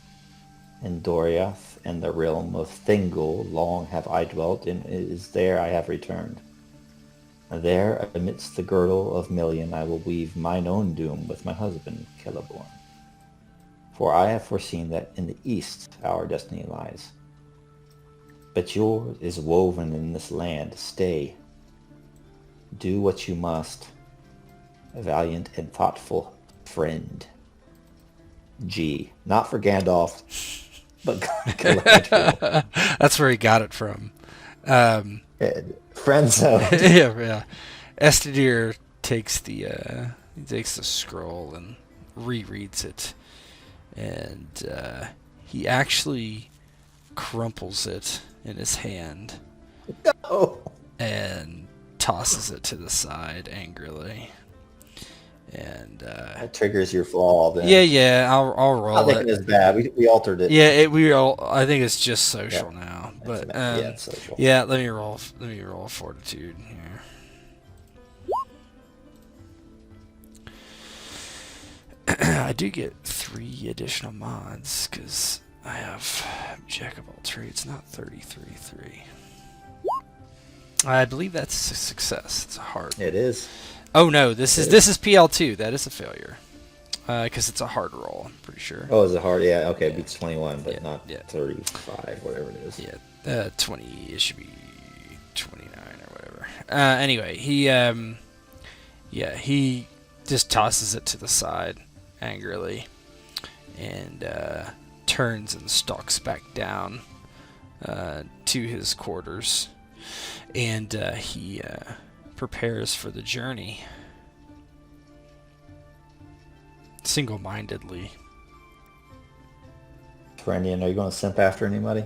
In Doriath and the realm of Thingol long have I dwelt, and it is there I have returned. There, amidst the girdle of Million, I will weave mine own doom with my husband, Celeborn. For I have foreseen that in the east our destiny lies. But yours is woven in this land. Stay. Do what you must. A valiant and thoughtful friend. G. Not for Gandalf, but Galadriel." That's where he got it from. Friend zone. yeah. Estedir takes the scroll and rereads it, and he actually crumples it in his hand and tosses it to the side angrily. And that triggers your flaw. Then. Yeah. I'll roll I think it. it's bad. We altered it. Yeah, I think it's just social now. But it's social. Yeah, let me roll fortitude here. I do get 3 additional mods because I have Jack of all trades, not 33-3. I believe that's a success. It's a hard. It is. Oh no, this is PL2. That is a failure. Because it's a hard roll, I'm pretty sure. Oh, is it hard? Yeah, okay, it beats 21, but not 35, whatever it is. Yeah, 20, it should be 29 or whatever. Anyway, he just tosses it to the side angrily and turns and stalks back down to his quarters. And he prepares for the journey. Single-mindedly. Terenion, are you going to simp after anybody?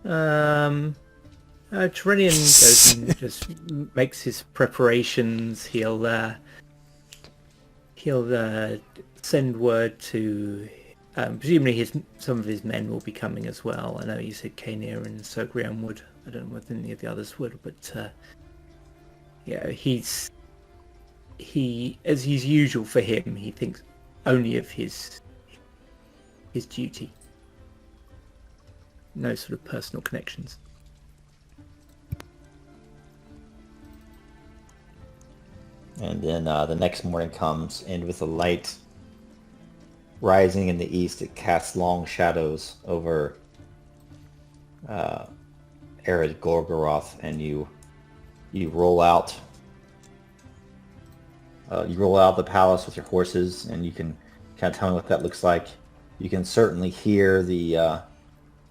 Terenion goes and just makes his preparations. He'll send word to presumably some of his men will be coming as well. I know you said Kainir and Sogrian would. I don't know whether any of the others would, but he, as is usual for him, he thinks only of his duty. No sort of personal connections. And then the next morning comes, and with the light rising in the east, it casts long shadows over Ered Gorgoroth, and you roll out You roll out of the palace with your horses, and you can kind of tell me what that looks like. You can certainly hear the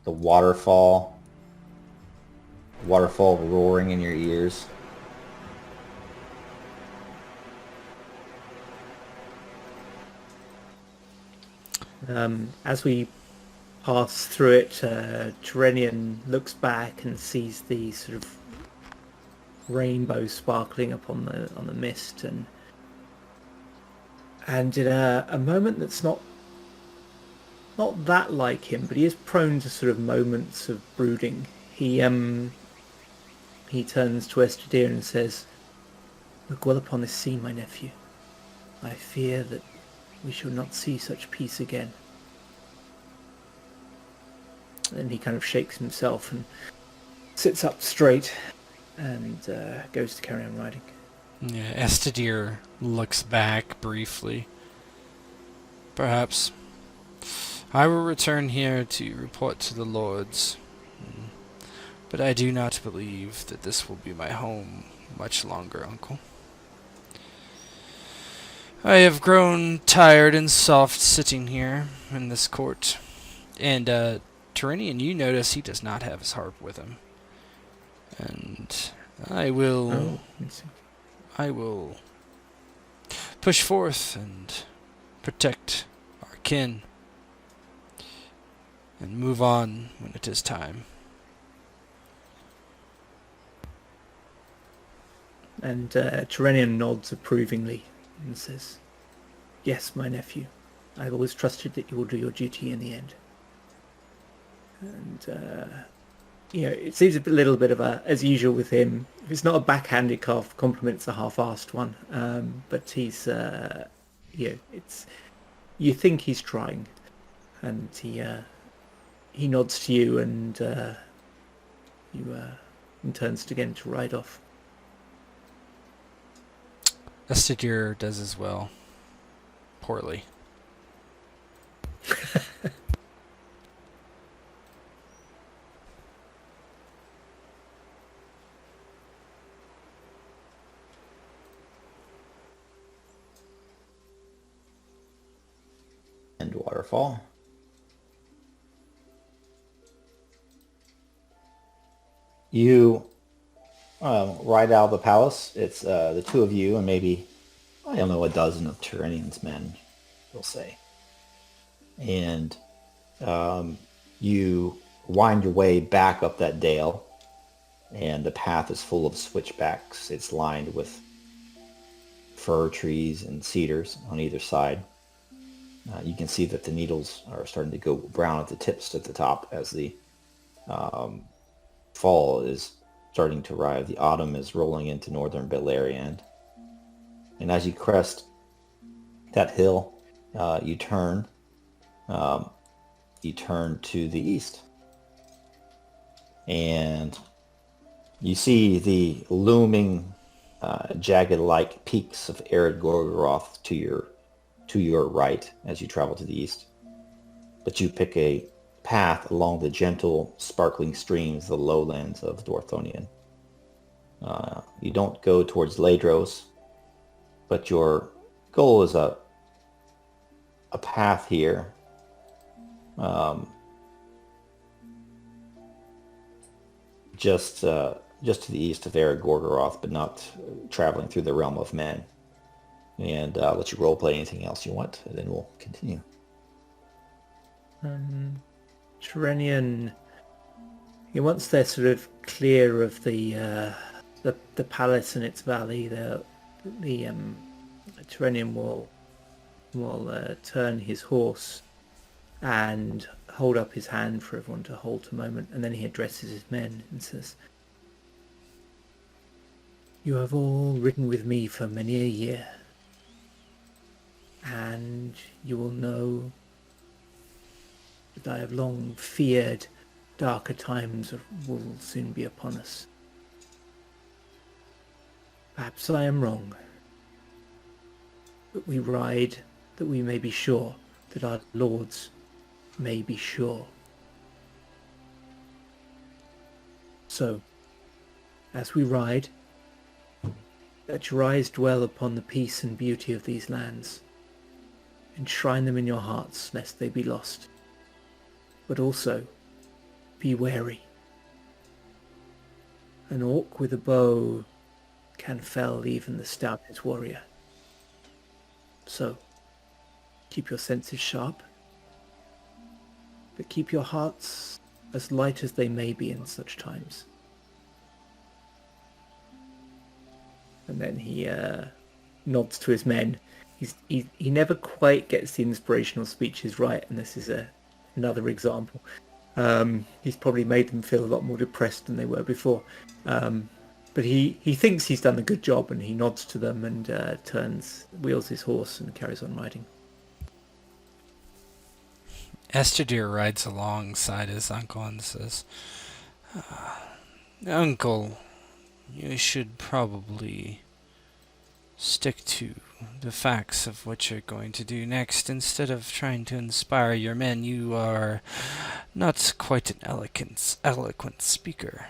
waterfall roaring in your ears. As we pass through it, Terenion looks back and sees the sort of rainbow sparkling up on the mist, and in a moment that's not that like him, but he is prone to sort of moments of brooding. He turns to Estedir and says, "Look well upon this scene, my nephew. I fear that we shall not see such peace again." Then he kind of shakes himself and sits up straight and goes to carry on riding. Yeah, Estedir looks back briefly. Perhaps I will return here to report to the lords, but I do not believe that this will be my home much longer, uncle. I have grown tired and soft sitting here in this court. And, Terenion, you notice he does not have his harp with him. And I will push forth and protect our kin and move on when it is time. And Terenion nods approvingly and says, "Yes, my nephew. I've always trusted that you will do your duty in the end." And it seems a little bit of as usual with him. If it's not a backhanded compliment, it's a half-assed one. But he's, it's, you think he's trying, and he nods to you, and and turns again to ride off. Estedir does as well. Poorly. And waterfall. You ride out of the palace. It's the two of you and maybe, I don't know, a dozen of Terenion's men, we'll say. And you wind your way back up that dale, and the path is full of switchbacks. It's lined with fir trees and cedars on either side. You can see that the needles are starting to go brown at the tips at the top as the fall is starting to arrive. The autumn is rolling into northern Beleriand. And as you crest that hill, you turn to the east. And you see the looming, jagged-like peaks of Ered Gorgoroth to your right as you travel to the east. But you pick a path along the gentle, sparkling streams of the lowlands of Dorthonion. You don't go towards Maedros, but your goal is a path here. Just to the east of Ered Gorgoroth, but not traveling through the realm of men. And I'll let you roleplay anything else you want, and then we'll continue. Terenion, once they're sort of clear of the palace and its valley, the Terenion will turn his horse and hold up his hand for everyone to halt a moment, and then he addresses his men and says, "You have all ridden with me for many a year, and you will know that I have long feared darker times will soon be upon us. Perhaps I am wrong, but we ride that we may be sure, that our lords may be sure. So, as we ride, Let your eyes dwell upon the peace and beauty of these lands. Enshrine them in your hearts, lest they be lost. But also, be wary. An orc with a bow can fell even the stoutest warrior. So, keep your senses sharp, but keep your hearts as light as they may be in such times. And then he nods to his men. He never quite gets the inspirational speeches right, and this is another example. He's probably made them feel a lot more depressed than they were before. But he thinks he's done a good job, and he nods to them and wheels his horse and carries on riding. Estedir rides alongside his uncle and says, Uncle, you should probably stick to the facts of what you're going to do next instead of trying to inspire your men. You are not quite an eloquent speaker.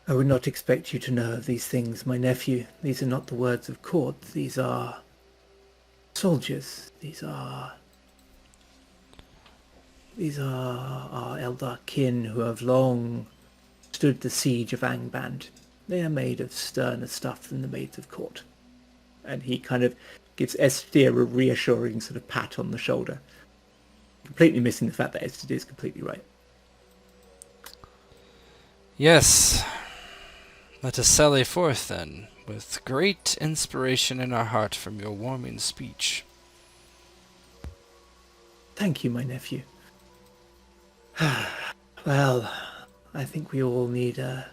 I would not expect you to know of these things, my nephew. These are not the words of court. These are soldiers. These are our Eldar kin who have long stood the Siege of Angband. They are made of sterner stuff than the maids of court. And he kind of gives Estedir a reassuring sort of pat on the shoulder, completely missing the fact that Estedir is completely right. Yes, let us sally forth then, with great inspiration in our heart from your warming speech. Thank you, my nephew. Well, I think we all need a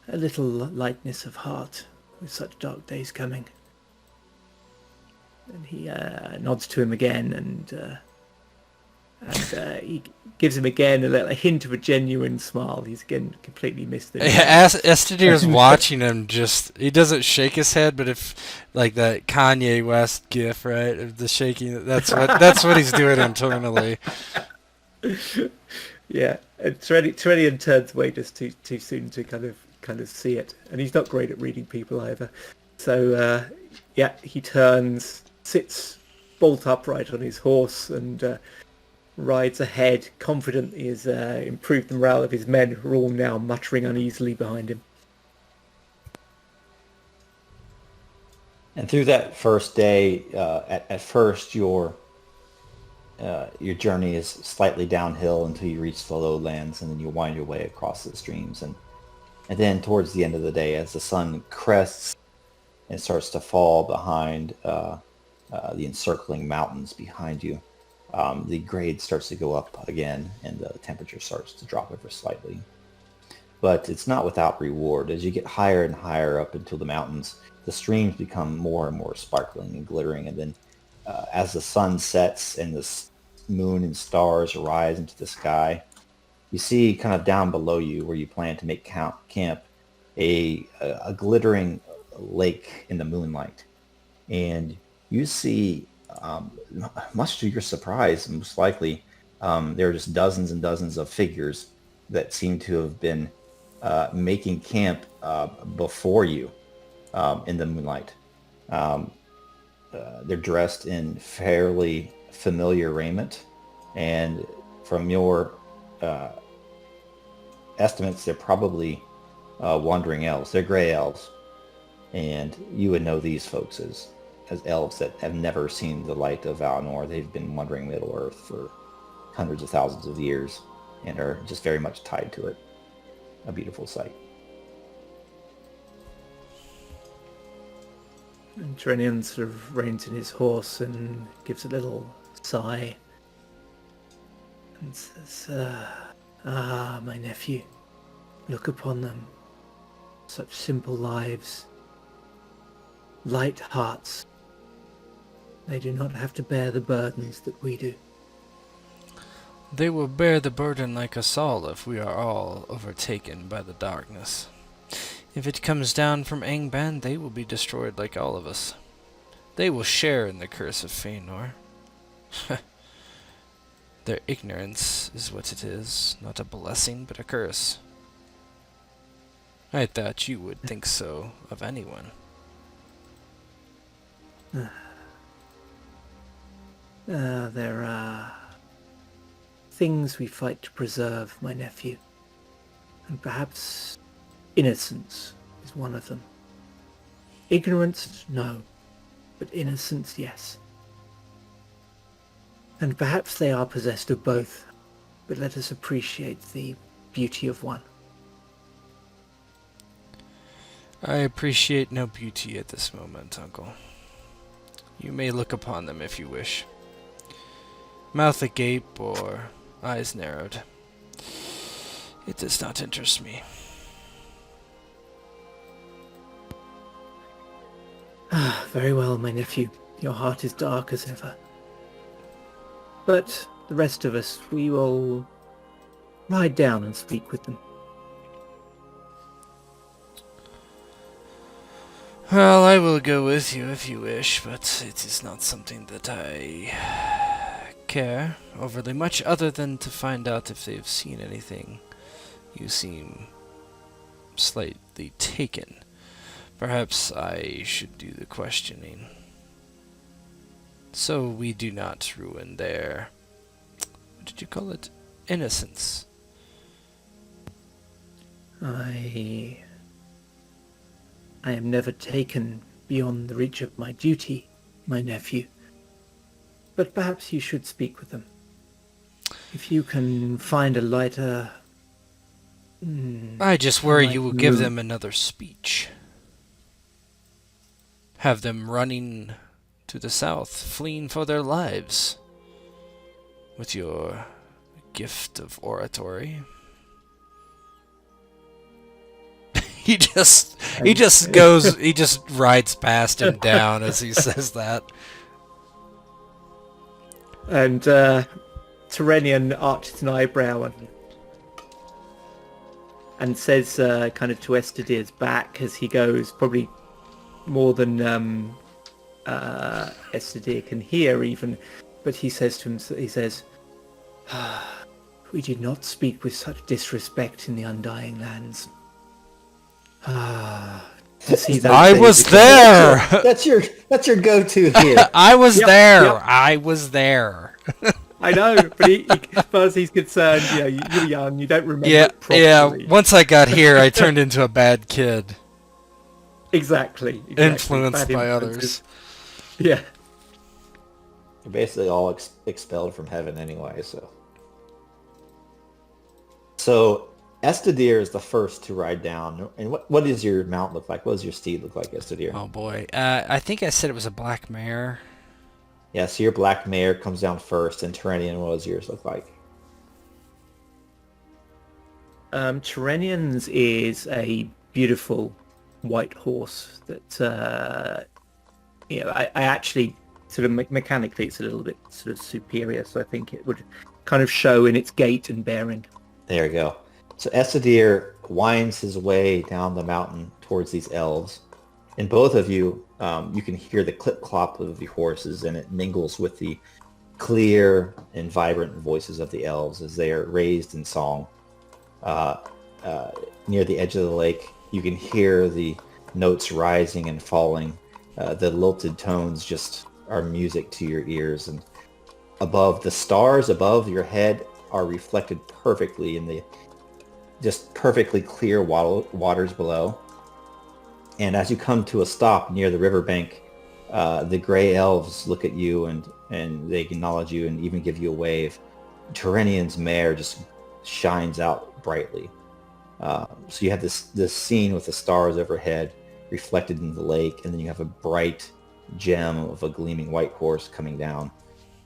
little lightness of heart with such dark days coming. And he nods to him again, and he gives him again a hint of a genuine smile. He's again completely missed it. Estedir's watching him. He doesn't shake his head, but if like that Kanye West gif, right, of the shaking, that's what he's doing internally. Yeah, and Terenion turns away just too soon to kind of see it, and he's not great at reading people either. So he turns, sits bolt upright on his horse, and rides ahead, confident he has improved the morale of his men, who are all now muttering uneasily behind him. And through that first day, at first your journey is slightly downhill until you reach the lowlands, and then you wind your way across the streams. And then towards the end of the day, as the sun crests and starts to fall behind the encircling mountains behind you, the grade starts to go up again, and the temperature starts to drop ever slightly. But it's not without reward. As you get higher and higher up into the mountains, the streams become more and more sparkling and glittering. And then as the sun sets and the moon and stars rise into the sky, you see kind of down below you, where you plan to make camp, a glittering lake in the moonlight. And you see, much to your surprise, most likely, there are just dozens and dozens of figures that seem to have been making camp before you in the moonlight. They're dressed in fairly familiar raiment, and from your estimates, they're probably wandering elves. They're gray elves, and you would know these folks as elves that have never seen the light of Valinor. They've been wandering Middle-earth for hundreds of thousands of years and are just very much tied to it. A beautiful sight. And Terenion sort of reins in his horse and gives a little sigh and says, my nephew, look upon them. Such simple lives, light hearts. They do not have to bear the burdens that we do. They will bear the burden like us all if we are all overtaken by the darkness. If it comes down from Angband, they will be destroyed like all of us. They will share in the curse of Fëanor. Their ignorance is what it is, not a blessing but a curse. I thought you would think so of anyone. There are things we fight to preserve, my nephew. And perhaps innocence is one of them. Ignorance, no. But innocence, yes. And perhaps they are possessed of both. But let us appreciate the beauty of one. I appreciate no beauty at this moment, Uncle. You may look upon them if you wish. Mouth agape or eyes narrowed. It does not interest me. Ah, very well, my nephew. Your heart is dark as ever. But the rest of us, we will ride down and speak with them. Well, I will go with you if you wish, but it is not something that I care overly much, other than to find out if they've seen anything. You seem slightly taken. Perhaps I should do the questioning, so we do not ruin their, what did you call it, innocence. I am never taken beyond the reach of my duty, my nephew. But perhaps you should speak with them. If you can find a lighter... I just worry light you will give mood. them another speech. Have them running to the south, fleeing for their lives. With your gift of oratory. He just rides past him down as he says that. And Terenion arches an eyebrow and says kind of to Estedir's back as he goes, probably more than Estedir can hear even, but he says to him, we did not speak with such disrespect in the Undying Lands. To see those I days was again. there! That's your go-to here. I was Yep, there! yep. I was there! I know, but as far as he's concerned, you're young, you don't remember Yeah, it properly. yeah. Once I got here, I turned into a bad kid. Exactly. Influenced Bad by influences. others. Yeah. You're basically all expelled from heaven anyway, so. So, Estedir is the first to ride down. And what does your mount look like? What does your steed look like, Estedir? Oh boy. I think I said it was a black mare. Yeah, so your black mare comes down first, and Terenion, what does yours look like? Terenion's is a beautiful white horse that, I actually sort of mechanically it's a little bit sort of superior, so I think it would kind of show in its gait and bearing. There you go. So Estedir winds his way down the mountain towards these elves. And both of you, you can hear the clip-clop of the horses, and it mingles with the clear and vibrant voices of the elves as they are raised in song. Near the edge of the lake, you can hear the notes rising and falling. The lilted tones just are music to your ears. And above, the stars above your head are reflected perfectly in the just perfectly clear waters below. And as you come to a stop near the riverbank, the gray elves look at you and they acknowledge you and even give you a wave. Terenion's mare just shines out brightly. So you have this scene with the stars overhead reflected in the lake, and then you have a bright gem of a gleaming white horse coming down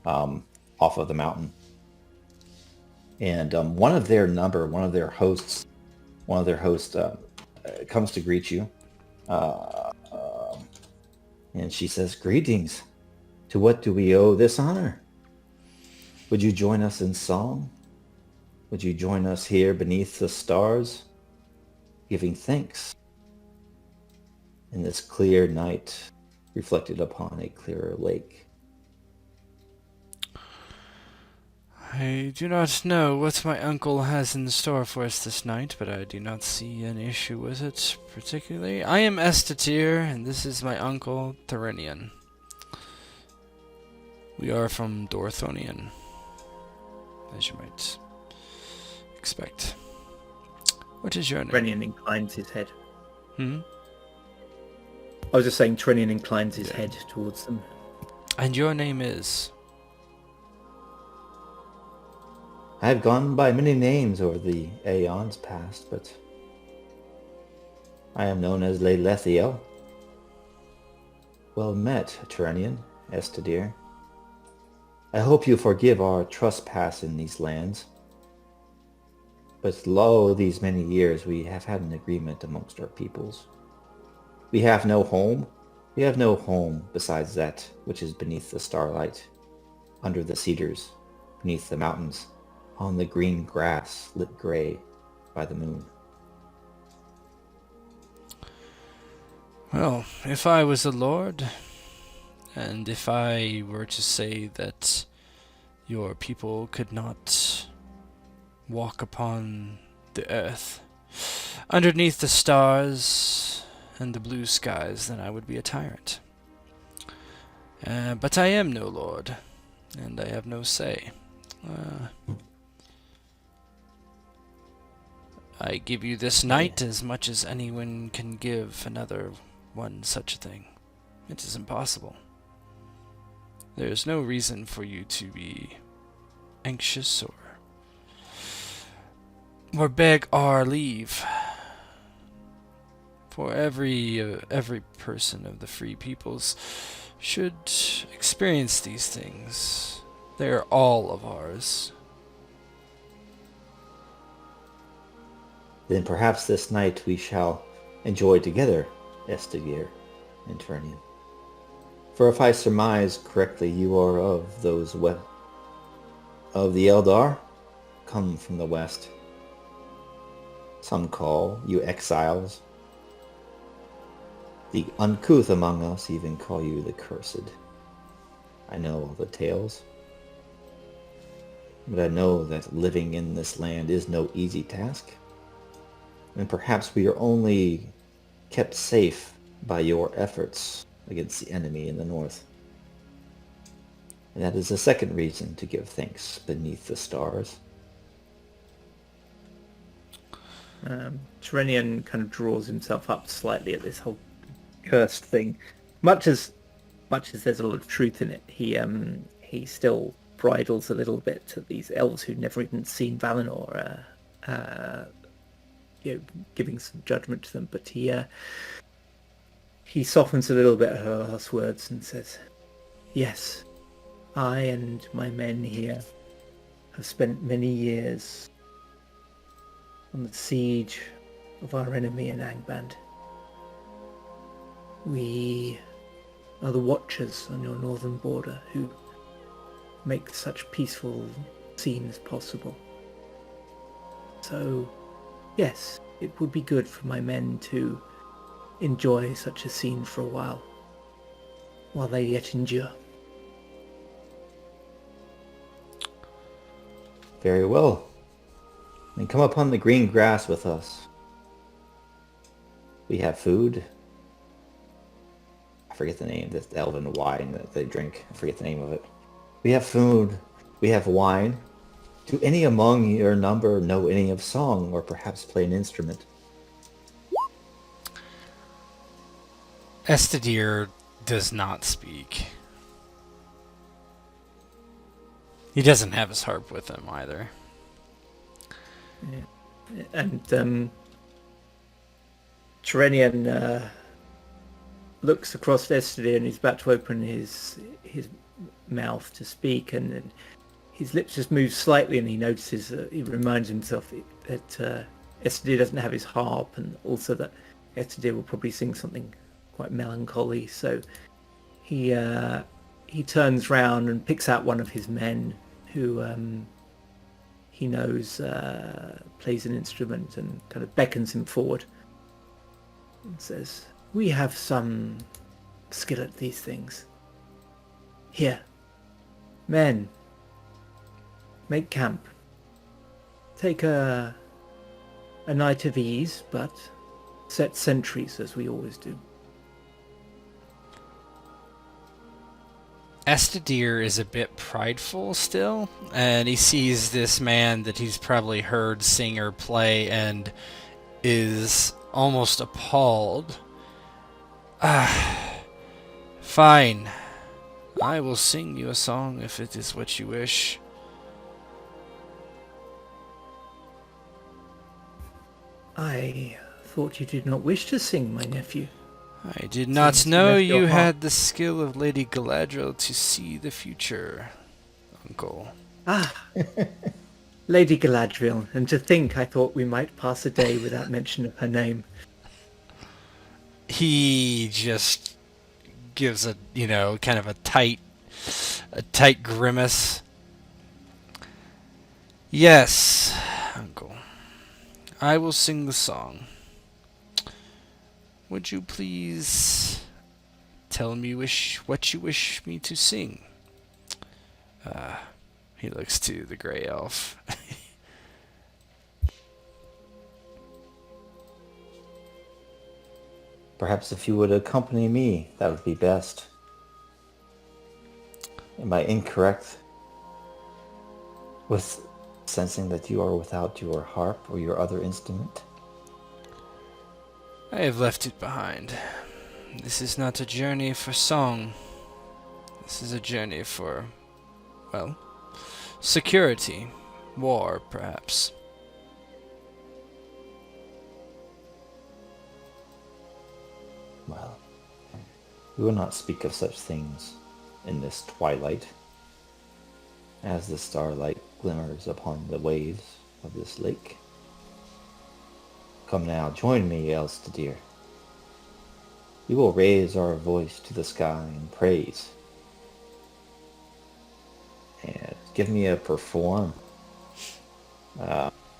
off of the mountain. And one of their hosts comes to greet you. And she says, "Greetings. To what do we owe this honor? Would you join us in song? Would you join us here beneath the stars, giving thanks in this clear night reflected upon a clearer lake?" I do not know what my uncle has in store for us this night, but I do not see an issue with it particularly. I am Estedir, and this is my uncle, Terenion. We are from Dorthonion, as you might expect. What is your name? Terenion inclines his head. Hmm? I was just saying Terenion inclines his head towards them. And your name is? I have gone by many names over the aeons past, but I am known as Lethiel. Well met, Terenion, Estedir. I hope you forgive our trespass in these lands. But lo, these many years we have had an agreement amongst our peoples. We have no home. We have no home besides that which is beneath the starlight, under the cedars, beneath the mountains, on the green grass lit gray by the moon. Well, if I was a lord, and if I were to say that your people could not walk upon the earth, underneath the stars and the blue skies, then I would be a tyrant. But I am no lord, and I have no say. I give you this night as much as anyone can give another one such a thing. It is impossible. There is no reason for you to be anxious or beg our leave. For every person of the free peoples should experience these things. They are all of ours. Then perhaps this night we shall enjoy together, Estedir and Terenion. For if I surmise correctly, you are of those of the Eldar, come from the west. Some call you exiles. The uncouth among us even call you the cursed. I know all the tales. But I know that living in this land is no easy task. And perhaps we are only kept safe by your efforts against the enemy in the north. And that is the second reason to give thanks beneath the stars. Terenion kind of draws himself up slightly at this whole cursed thing. Much as there's a lot of truth in it, he still bridles a little bit to these elves who've never even seen Valinor, giving some judgment to them. But he softens a little bit at her last words and says, "Yes, I and my men here have spent many years on the siege of our enemy in Angband. We are the watchers on your northern border who make such peaceful scenes possible. So, yes, it would be good for my men to enjoy such a scene for a while they yet endure." Very well. Then come upon the green grass with us. We have food. I forget the name, this elven wine that they drink. I forget the name of it. We have food. We have wine. Do any among your number know any of song, or perhaps play an instrument? Estedir does not speak. He doesn't have his harp with him either. Yeah. And Terenion looks across Estedir and he's about to open his mouth to speak, and then his lips just move slightly, and he notices he reminds himself that Estedir doesn't have his harp, and also that Estedir will probably sing something quite melancholy. So he turns round and picks out one of his men who he knows plays an instrument, and kind of beckons him forward and says, "We have some skill at these things. Here, men, make camp. Take a night of ease, but set sentries as we always do. Estedir is a bit prideful still, and he sees this man that he's probably heard sing or play and is almost appalled. Fine. I will sing you a song if it is what you wish. I thought you did not wish to sing, my nephew. I did not Seems to know lift your you heart. had the skill of Lady Galadriel to see the future, Uncle. Ah, Lady Galadriel, and to think I thought we might pass a day without mention of her name. He just gives a, kind of a tight grimace. Yes, Uncle. I will sing the song. Would you please tell me what you wish me to sing? He looks to the gray elf. Perhaps if you would accompany me, that would be best. Am I incorrect with sensing that you are without your harp or your other instrument? I have left it behind. This is not a journey for song. This is a journey for, well, security. War, perhaps. Well, we will not speak of such things in this twilight, as the starlight glimmers upon the waves of this lake. Come now, join me, Estedir. We will raise our voice to the sky in praise. And give me a perform.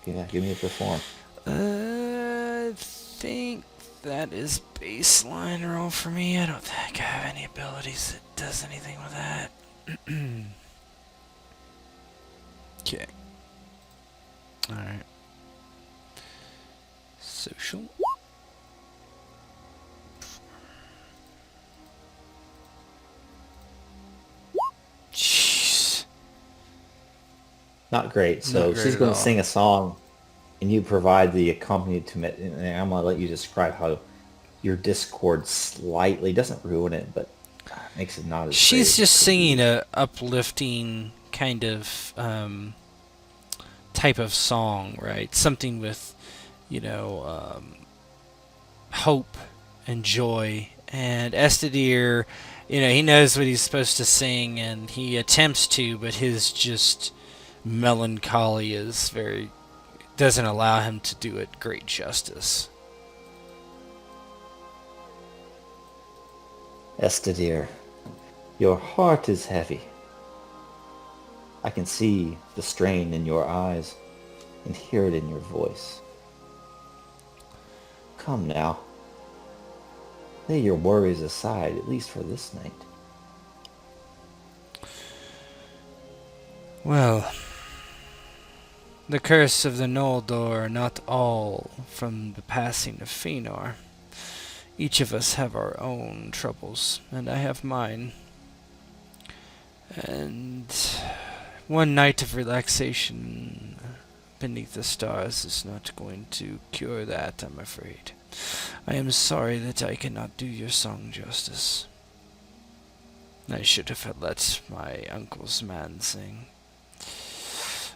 Give me a perform. I think that is baseline roll for me. I don't think I have any abilities that does anything with that. Okay. Alright. Social. Jeez. Not great. So Not great she's at going all. to sing a song, and you provide the accompaniment. And I'm going to let you describe how your Discord slightly doesn't ruin it, but makes it not as. She's great as just it could singing be. a uplifting kind of type of song, right? Something with, hope and joy. And Estedir, he knows what he's supposed to sing, and he attempts to, but his just melancholy is doesn't allow him to do it great justice. Estedir, your heart is heavy. I can see the strain in your eyes and hear it in your voice. Come now. Lay your worries aside, at least for this night. Well, the curse of the Noldor are not all from the passing of Fëanor. Each of us have our own troubles, and I have mine. And one night of relaxation beneath the stars is not going to cure that, I'm afraid. I am sorry that I cannot do your song justice. I should have let my uncle's man sing.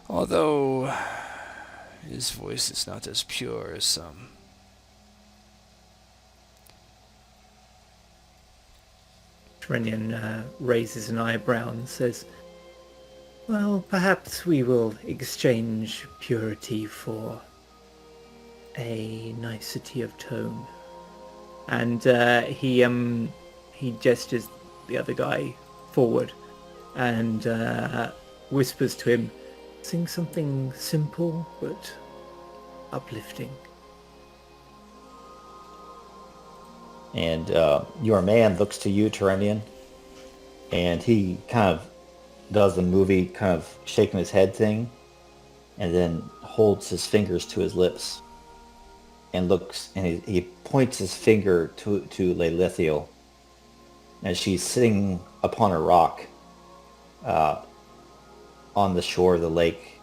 Although his voice is not as pure as some. Terenion raises an eyebrow and says, well, perhaps we will exchange purity for a nicety of tone. And he gestures the other guy forward and whispers to him, sing something simple but uplifting. And your man looks to you, Terenion, and he kind of does the movie kind of shaking his head thing, and then holds his fingers to his lips and looks, and he points his finger to Leilithiel as she's sitting upon a rock on the shore of the lake.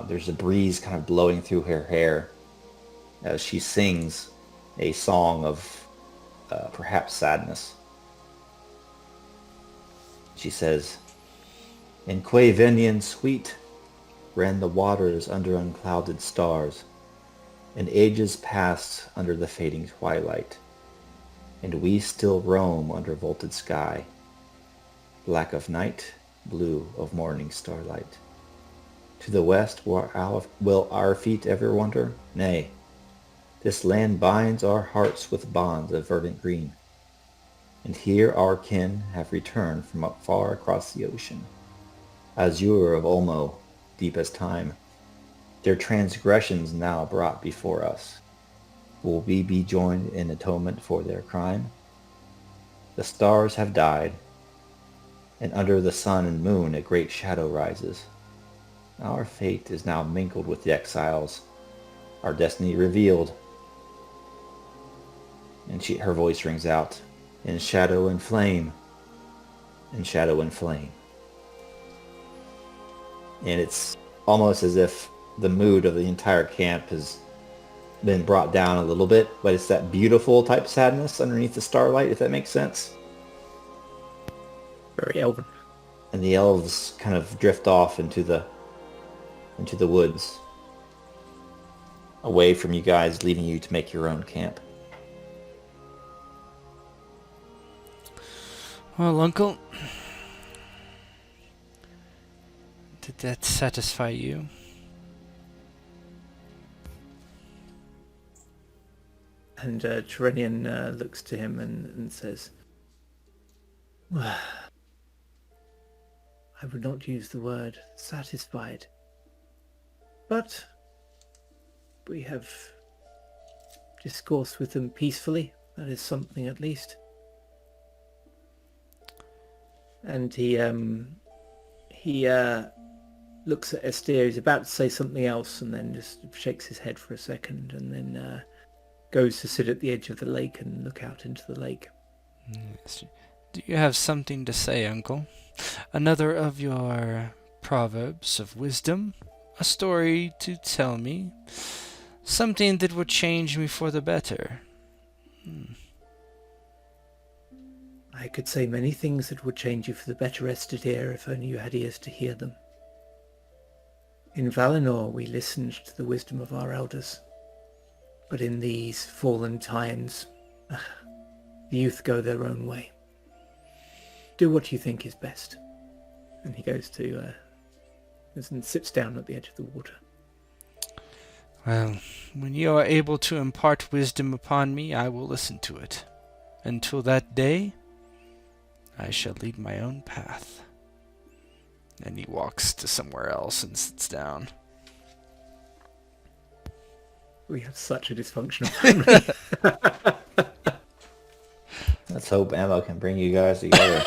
There's a breeze kind of blowing through her hair as she sings a song of perhaps sadness. She says, "In quae Venian sweet ran the waters under unclouded stars, and ages passed under the fading twilight, and we still roam under vaulted sky, black of night, blue of morning starlight. To the west will our feet ever wander? Nay, this land binds our hearts with bonds of verdant green, and here our kin have returned from up far across the ocean, azure of Olmo, deep as time, their transgressions now brought before us. Will we be joined in atonement for their crime? The stars have died, and under the sun and moon a great shadow rises. Our fate is now mingled with the exiles, our destiny revealed." And her voice rings out, "In shadow and flame, in shadow and flame." And it's almost as if the mood of the entire camp has been brought down a little bit, but it's that beautiful type sadness underneath the starlight, if that makes sense. Very elven. And the elves kind of drift off into the woods, away from you guys, leaving you to make your own camp. Well, Uncle, did that satisfy you? And Terenion looks to him and says, "I would not use the word satisfied, but we have discoursed with them peacefully. That is something at least." And he looks at Estedir. He's about to say something else, and then just shakes his head for a second, and then goes to sit at the edge of the lake and look out into the lake. Yes. Do you have something to say, Uncle? Another of your proverbs of wisdom? A story to tell me? Something that would change me for the better? I could say many things that would change you for the better, Estedir, if only you had ears to hear them. In Valinor we listened to the wisdom of our elders, but in these fallen times, the youth go their own way. Do what you think is best. And he goes to and sits down at the edge of the water. Well, when you are able to impart wisdom upon me, I will listen to it. Until that day, I shall lead my own path. And he walks to somewhere else and sits down. We have such a dysfunctional family. Let's hope Emma can bring you guys together.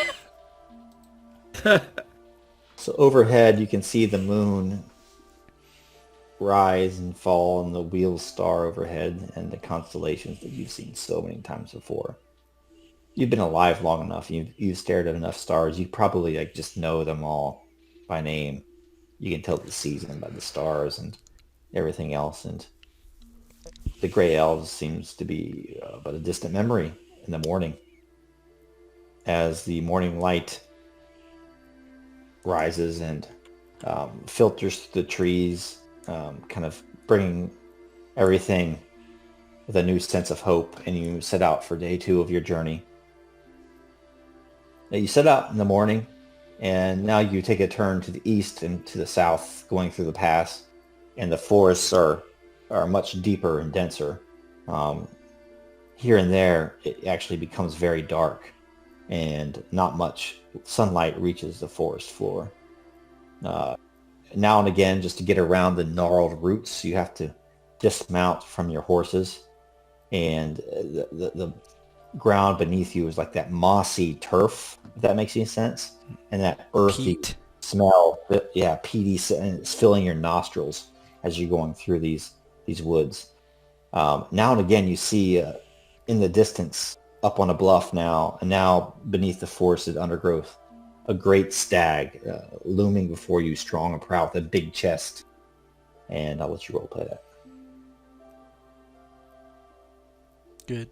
So overhead, you can see the moon rise and fall, and the wheel star overhead, and the constellations that you've seen so many times before. You've been alive long enough. You've stared at enough stars. You probably just know them all by name. You can tell the season by the stars and everything else. And the gray elves seems to be but a distant memory in the morning, as the morning light rises and filters through the trees, kind of bringing everything with a new sense of hope. And you set out for day 2 of your journey. Now you set out in the morning, and now you take a turn to the east and to the south, going through the pass, and the forests are much deeper and denser. Here and there, it actually becomes very dark, and not much sunlight reaches the forest floor. Now and again, just to get around the gnarled roots, you have to dismount from your horses, and the ground beneath you is like that mossy turf, if that makes any sense, and that earthy Peat. smell, peaty, and it's filling your nostrils as you're going through these woods. Now and again, you see in the distance, up on a bluff now, and now beneath the forested undergrowth, a great stag looming before you, strong and proud, with a big chest. And I'll let you roleplay that. Good.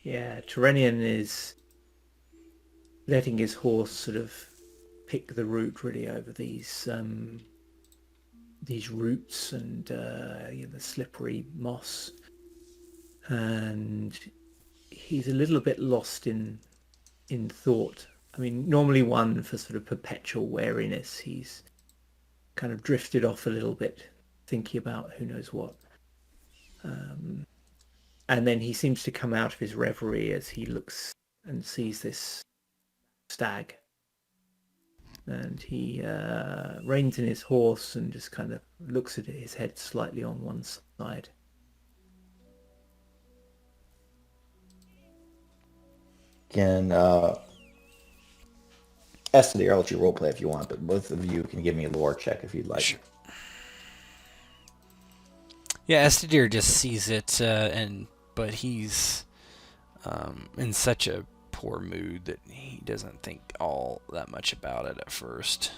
Terenion is letting his horse sort of pick the route really over these roots and the slippery moss, and he's a little bit lost in thought. I mean, normally one for sort of perpetual wariness, he's kind of drifted off a little bit, thinking about who knows what. And then he seems to come out of his reverie as he looks and sees this stag. And he reins in his horse and just kind of looks at it, his head slightly on one side. Can Estedir, I'll let you roleplay if you want, but both of you can give me a lore check if you'd like. Sure. Yeah, Estedir just sees it, but he's in such a poor mood that he doesn't think all that much about it at first.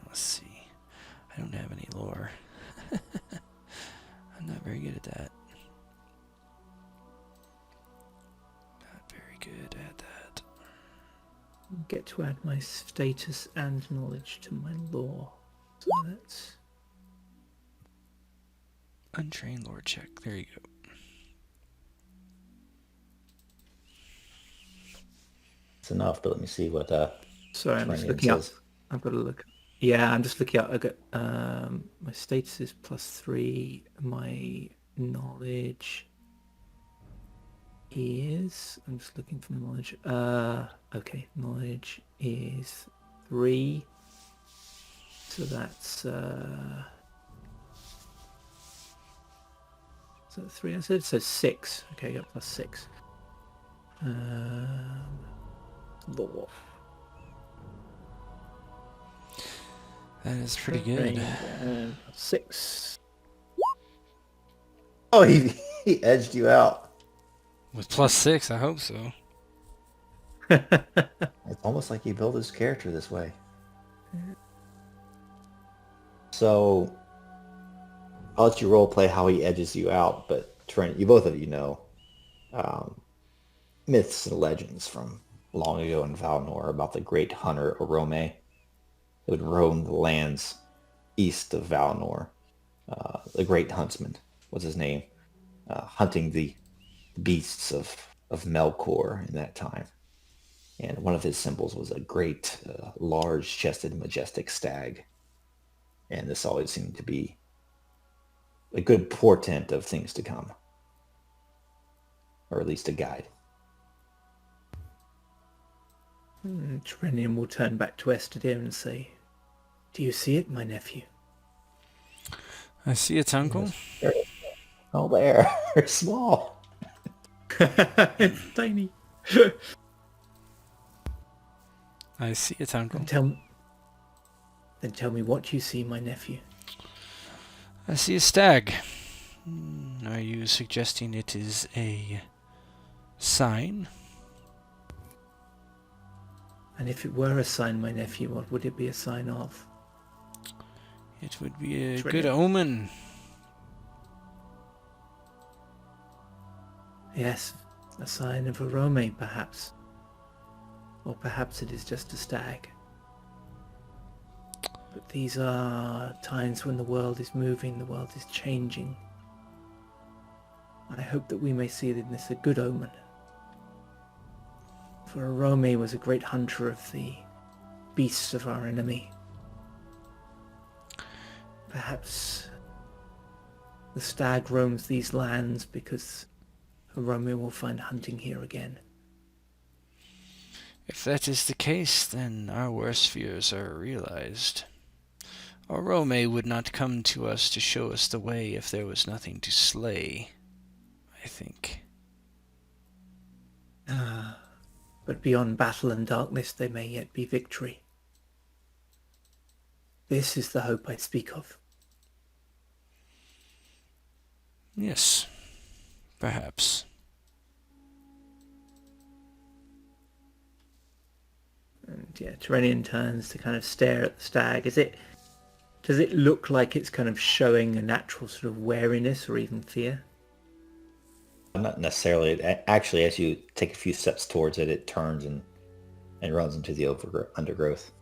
Let's see. I don't have any lore. I'm not very good at that. Not very good at that. Get to add my status and knowledge to my lore. So that's Untrained lore check. There you go. It's enough, but let me see what sorry, I'm just Terenion looking up. says. I've got to look. Yeah, I'm just looking up. I got my status is +3. My knowledge is. I'm just looking for knowledge. Okay, knowledge is 3. So that's so 3. I said so 6. Okay, I got +6. Lore. That is pretty good. 6. Oh, he edged you out. With +6, I hope so. It's almost like he built his character this way. So, I'll let you roleplay how he edges you out, but Terenion, you both of you know myths and legends from long ago in Valinor about the great hunter Orome who would roam the lands east of Valinor. The great huntsman was his name, hunting the beasts of Melkor in that time. And one of his symbols was a great, large-chested, majestic stag. And this always seemed to be a good portent of things to come. Or at least a guide. Terenion will turn back to Estedir and say, "Do you see it, my nephew?" I see it, uncle. Oh, there. They're small. It's tiny. I see it, uncle. Then tell me what you see, my nephew. I see a stag. Are you suggesting it is a sign? And if it were a sign, my nephew, what would it be a sign of? It would be a Terenion. good omen. Yes, a sign of Orome, perhaps. Or perhaps it is just a stag. But these are times when the world is moving, the world is changing. I hope that we may see in this a good omen. For Orome was a great hunter of the beasts of our enemy. Perhaps the stag roams these lands because Orome will find hunting here again. If that is the case, then our worst fears are realized. Orome would not come to us to show us the way if there was nothing to slay, I think. but beyond battle and darkness there may yet be victory. This is the hope I speak of. Yes, perhaps. And yeah, Terenion turns to kind of stare at the stag. Does it look like it's kind of showing a natural sort of wariness or even fear? Not necessarily. Actually, as you take a few steps towards it, it turns and runs into the undergrowth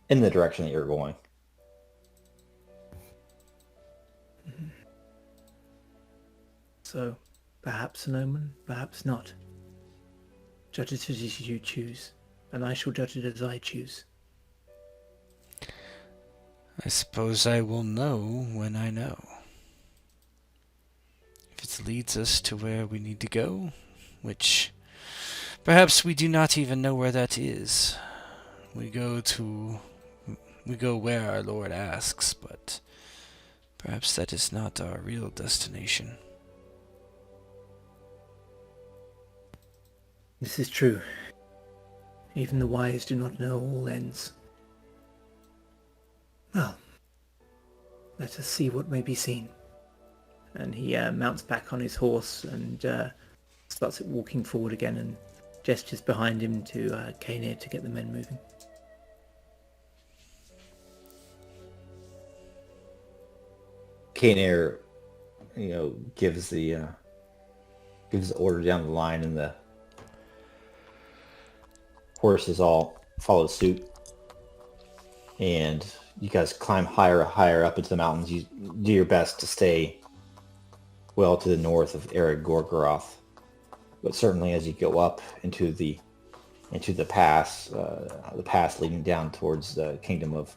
in the direction that you're going. So, perhaps an omen, perhaps not. Judge it as you choose, and I shall judge it as I choose. I suppose I will know when I know. If it leads us to where we need to go, which perhaps we do not even know where that is. We go where our Lord asks, but perhaps that is not our real destination. This is true. Even the wise do not know all ends. Well, let us see what may be seen. And he mounts back on his horse and starts walking forward again and gestures behind him to Kaenir to get the men moving. Kaenir, gives the order down the line, and the horses all follow suit. And you guys climb higher up into the mountains. You do your best to stay well to the north of Ered Gorgoroth, but certainly as you go up into the pass leading down towards the kingdom of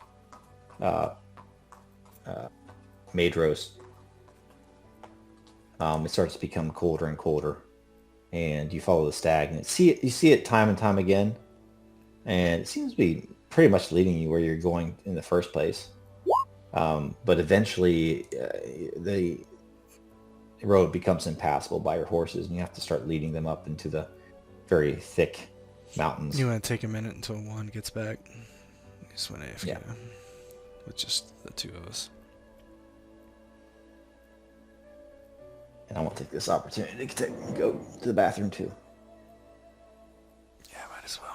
Maedros, it starts to become colder and colder, and you follow the stag, and you see it time and time again, and it seems to be pretty much leading you where you're going in the first place. But eventually, the road becomes impassable by your horses, and you have to start leading them up into the very thick mountains. You want to take a minute until Juan gets back? Just went AFK. Yeah. With just the two of us. And I want to take this opportunity to go to the bathroom too. Yeah, might as well.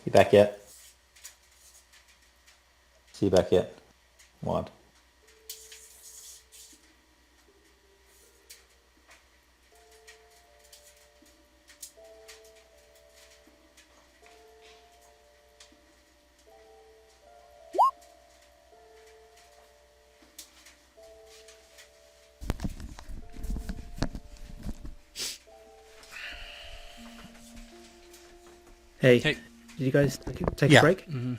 You back yet? See you back yet? What? Hey, Hey. did you guys take Yeah. a break? Mhm.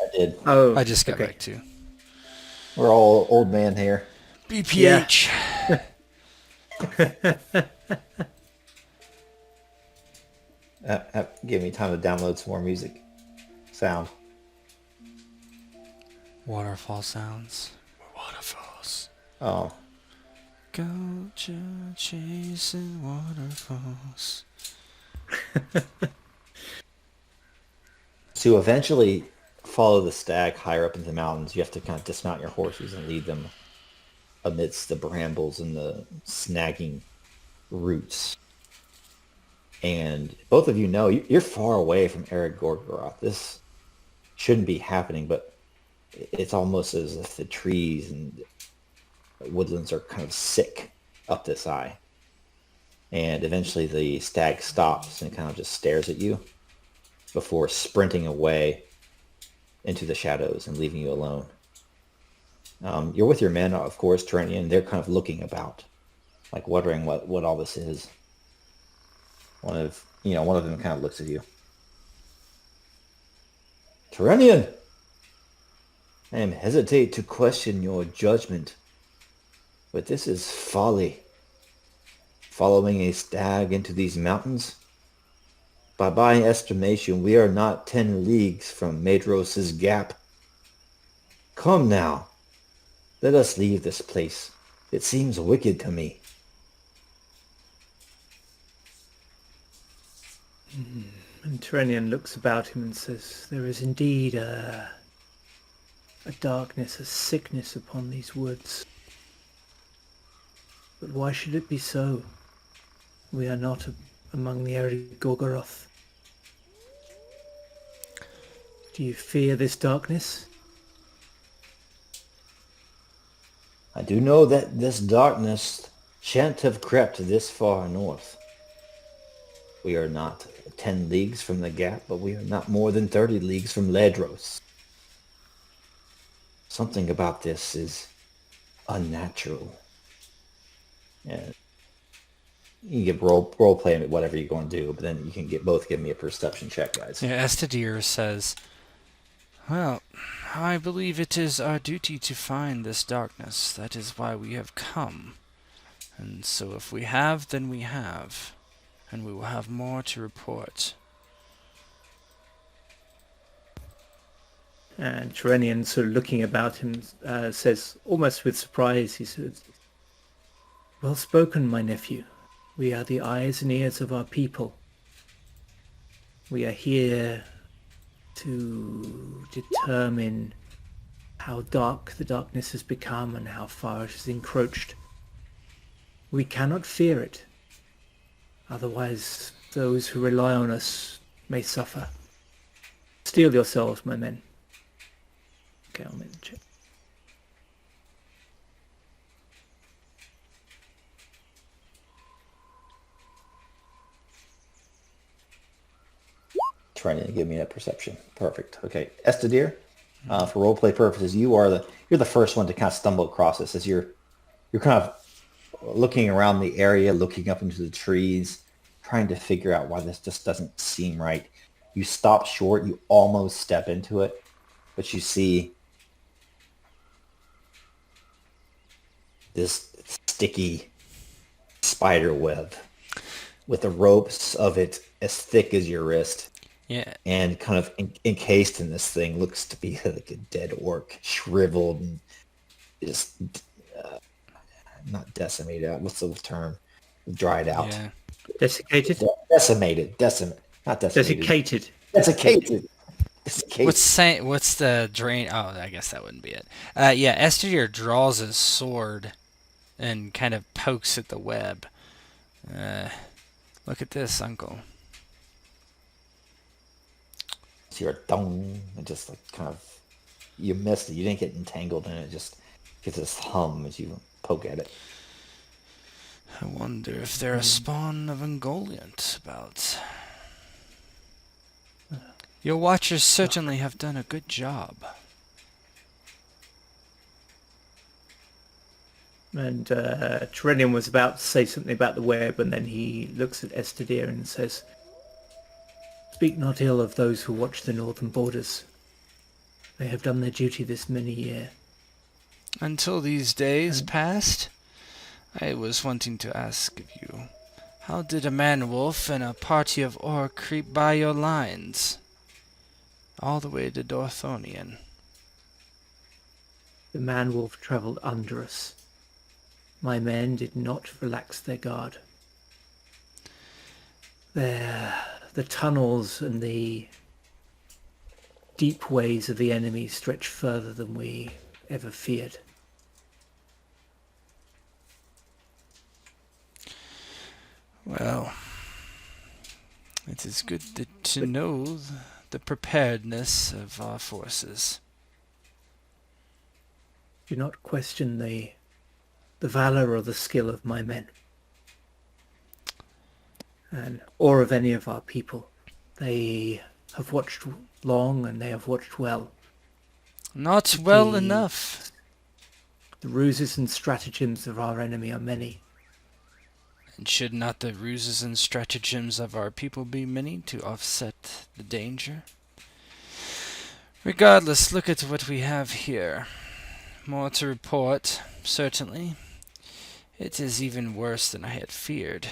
I did. Oh, I just got okay. back too. We're all old man here. BPH. Give me time to download some more music. Sound. Waterfall sounds. Waterfalls. Oh. Go chasing waterfalls. To eventually follow the stag higher up into the mountains, you have to kind of dismount your horses and lead them amidst the brambles and the snagging roots. And both of you know you're far away from Ered Gorgoroth. This shouldn't be happening, but it's almost as if the trees and woodlands are kind of sick up this high. And eventually the stag stops and kind of just stares at you before sprinting away into the shadows and leaving you alone. You're with your men, of course, Terenion. They're kind of looking about, like wondering what all this is. One of them kind of looks at you. Terenion! I am hesitate to question your judgment, but this is folly. Following a stag into these mountains? By my estimation, we are not 10 leagues from Maedros' gap. Come now. Let us leave this place. It seems wicked to me. And Terenion looks about him and says, "There is indeed a darkness, a sickness upon these woods. But why should it be so? We are not among the Ered Gorgoroth. Do you fear this darkness?" I do know that this darkness shan't have crept this far north. We are not 10 leagues from the gap, but we are not more than 30 leagues from Ledros. Something about this is unnatural. And you can get role playing it, whatever you're going to do, but then you can both give me a perception check, guys. Yeah, Estedir says, "Well, I believe it is our duty to find this darkness. That is why we have come. And so if we have, then we have. And we will have more to report." And Terenion, sort of looking about him, says, almost with surprise, he says, "Well spoken, my nephew. We are the eyes and ears of our people. We are here to determine how dark the darkness has become and how far it has encroached. We cannot fear it. Otherwise, those who rely on us may suffer. Steel yourselves, my men." Okay, I'll make the check. Trying to give me that perception. Perfect. Okay, Estedir, for roleplay purposes, you're the first one to kind of stumble across this as you're kind of looking around the area, looking up into the trees, trying to figure out why this just doesn't seem right. You stop short. You almost step into it, but you see this sticky spider web with the ropes of it as thick as your wrist. Yeah. And kind of encased in this thing looks to be like a dead orc, shriveled and just not decimated. What's the term? Dried out. Yeah. Desiccated? Decimated. Not decimated. Desiccated. Desiccated. Desiccated. What's the drain? Oh, I guess that wouldn't be it. Yeah, Estedir draws his sword and kind of pokes at the web. Look at this, Uncle. So you're dong, and just like kind of, you missed it. You didn't get entangled in it. Just gets this hum as you poke at it. I wonder if they're a spawn of Ungoliant about. Your watchers certainly have done a good job. And Terenion was about to say something about the web, and then he looks at Estedir and says, Speak not ill of those who watch the northern borders. They have done their duty this many year. Until these days passed, I was wanting to ask of you, how did a man-wolf and a party of orc creep by your lines? All the way to Dorthonion. The man-wolf travelled under us. My men did not relax their guard. The tunnels and the deep ways of the enemy stretch further than we ever feared. Well, it is good to know the preparedness of our forces. Do not question the valor or the skill of my men, or of any of our people. They have watched long and they have watched well. Not well enough. The ruses and stratagems of our enemy are many. And should not the ruses and stratagems of our people be many to offset the danger? Regardless, look at what we have here. More to report, certainly. It is even worse than I had feared.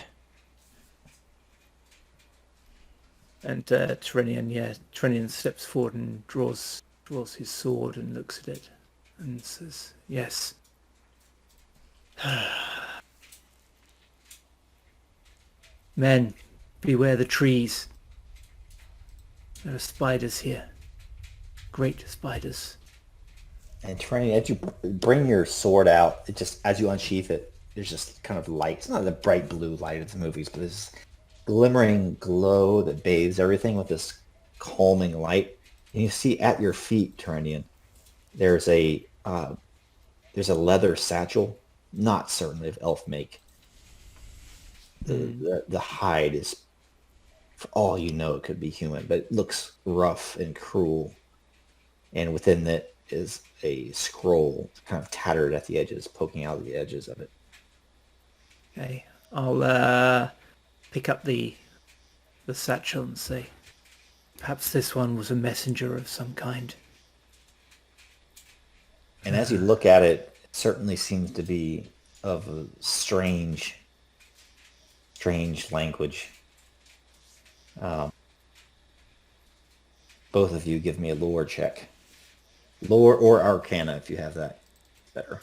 And Terenion steps forward and draws his sword and looks at it and says, yes. Men, beware the trees. There are spiders here. Great spiders. And Terenion, as you bring your sword out, it just, as you unsheath it, there's just kind of light. It's not the bright blue light of the movies, but this glimmering glow that bathes everything with this calming light. And you see at your feet, Terenion, there's a leather satchel, not certainly of elf make. The hide is, for all you know, it could be human, but it looks rough and cruel. And within it is a scroll, kind of tattered at the edges, poking out the edges of it. Okay, I'll pick up the satchel and say, perhaps this one was a messenger of some kind. And as you look at it, it certainly seems to be of a strange language. Both of you give me a lore check. Lore or Arcana, if you have that. Better.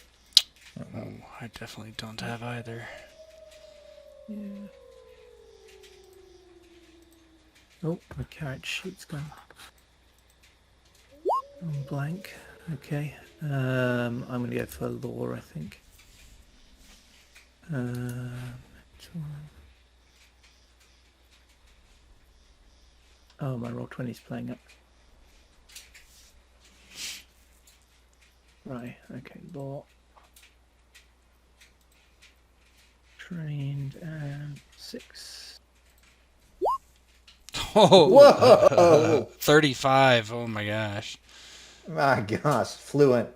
Oh, I definitely don't have either. Yeah. Oh, my character sheet's gone blank. Okay. I'm going to go for lore, I think. Oh, my Roll20's playing up. Right, okay, lore. Trained and 6. Oh, Whoa! 35. Oh my gosh. My gosh, fluent.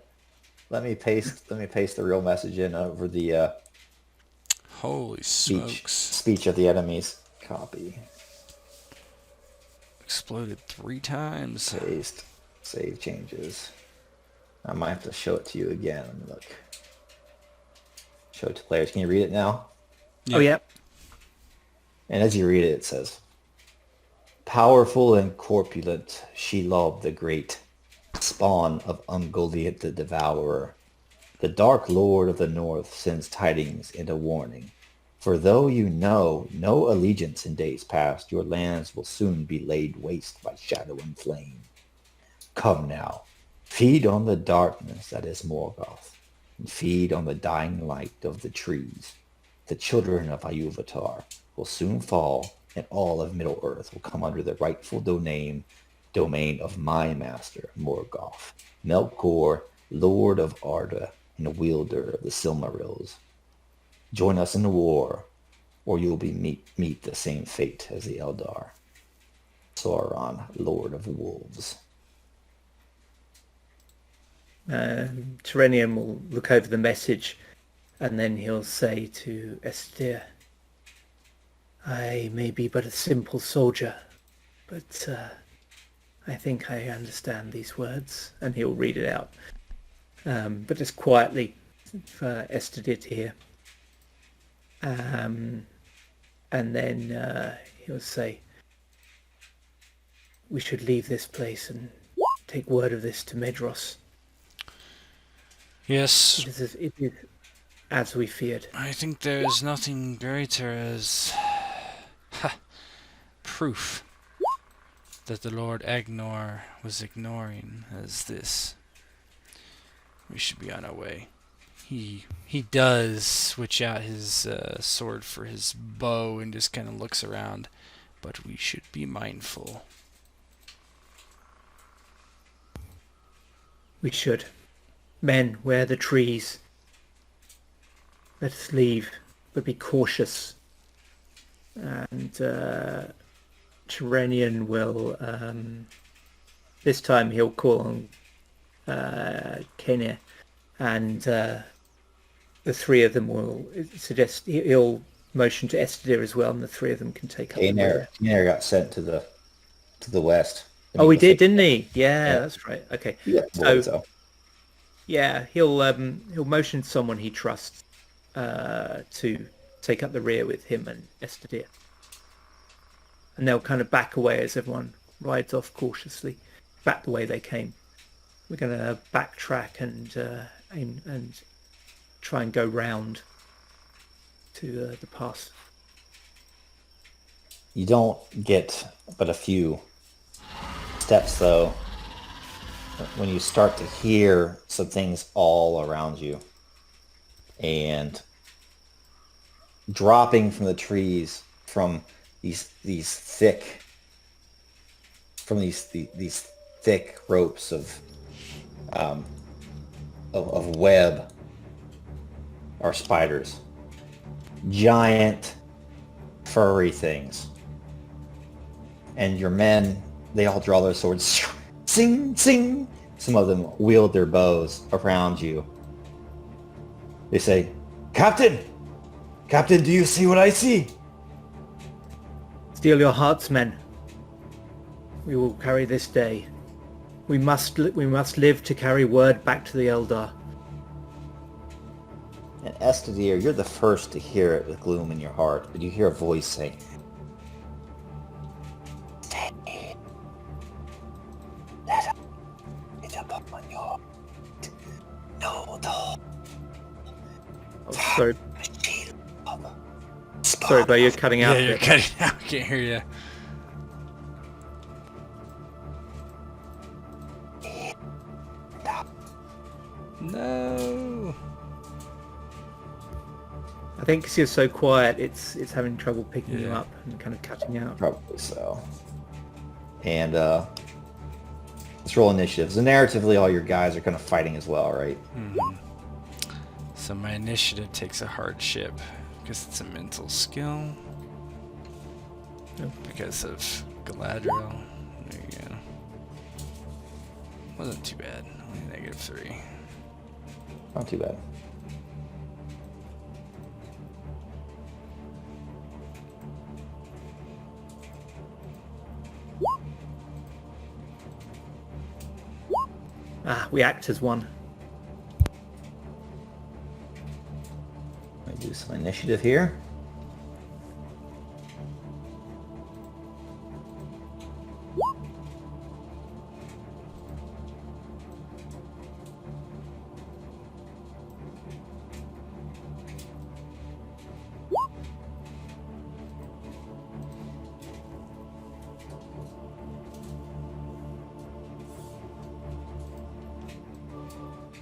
Let me paste the real message in over the Holy smokes. speech of the enemies. Copy. Exploded 3 times. Paste. Save changes. I might have to show it to you again. Let me look. Show it to players. Can you read it now? Yeah. Oh, yeah. And as you read it, it says, powerful and corpulent, Shelob the Great, spawn of Ungoliant the Devourer. The Dark Lord of the North sends tidings and a warning. For though you know no allegiance in days past, your lands will soon be laid waste by shadow and flame. Come now, feed on the darkness that is Morgoth, and feed on the dying light of the trees. The children of Iluvatar will soon fall, and all of Middle-earth will come under the rightful domain of my master, Morgoth, Melkor, Lord of Arda, and wielder of the Silmarils. Join us in the war, or you'll meet the same fate as the Eldar. Sauron, Lord of Wolves. Terenion will look over the message and then he'll say to Estedir, I may be but a simple soldier, but I think I understand these words. And he'll read it out. But just quietly for Estedir to hear. And then he'll say, we should leave this place and take word of this to Maedros. Yes. It is as we feared. I think there is nothing greater as proof that the Lord Aegnor was ignoring as this. We should be on our way. He does switch out his sword for his bow and just kind of looks around, but we should be mindful. We should. Men, where the trees? Let us leave, but be cautious. And Terenion will... this time he'll call on Kenir, and the three of them will suggest... He'll motion to Estedir as well, and the three of them can take up the rear. Kenir got sent to the west. Oh, he did, didn't he? Yeah, that's right. Okay. Yeah, So, yeah, he'll motion someone he trusts to take up the rear with him and Estedir. And they'll kind of back away as everyone rides off cautiously, back the way they came. We're going to backtrack and try and go round to the pass. You don't get but a few steps, though, when you start to hear some things all around you. And dropping from the trees from these thick ropes of web are spiders. Giant furry things. And your men, they all draw their swords. Sing, sing. Some of them wield their bows around you. They say, Captain! Captain, do you see what I see? Steel your hearts, men. We will carry this day. We must live to carry word back to the Eldar. And Estedir, you're the first to hear it with gloom in your heart, but you hear a voice say, Stay. Let it upon your no door. Oh, sorry. Sorry, but you're cutting out. Yeah, you're cutting out. I can't hear you. No. I think because you're so quiet, it's having trouble picking you up and kind of cutting out. Probably so. And let's roll initiatives. And narratively, all your guys are kind of fighting as well, right? Mm-hmm. So my initiative takes a hardship because it's a mental skill. Because of Galadriel. There you go. Wasn't too bad. Only -3. Not too bad. We act as one. Let me do some initiative here.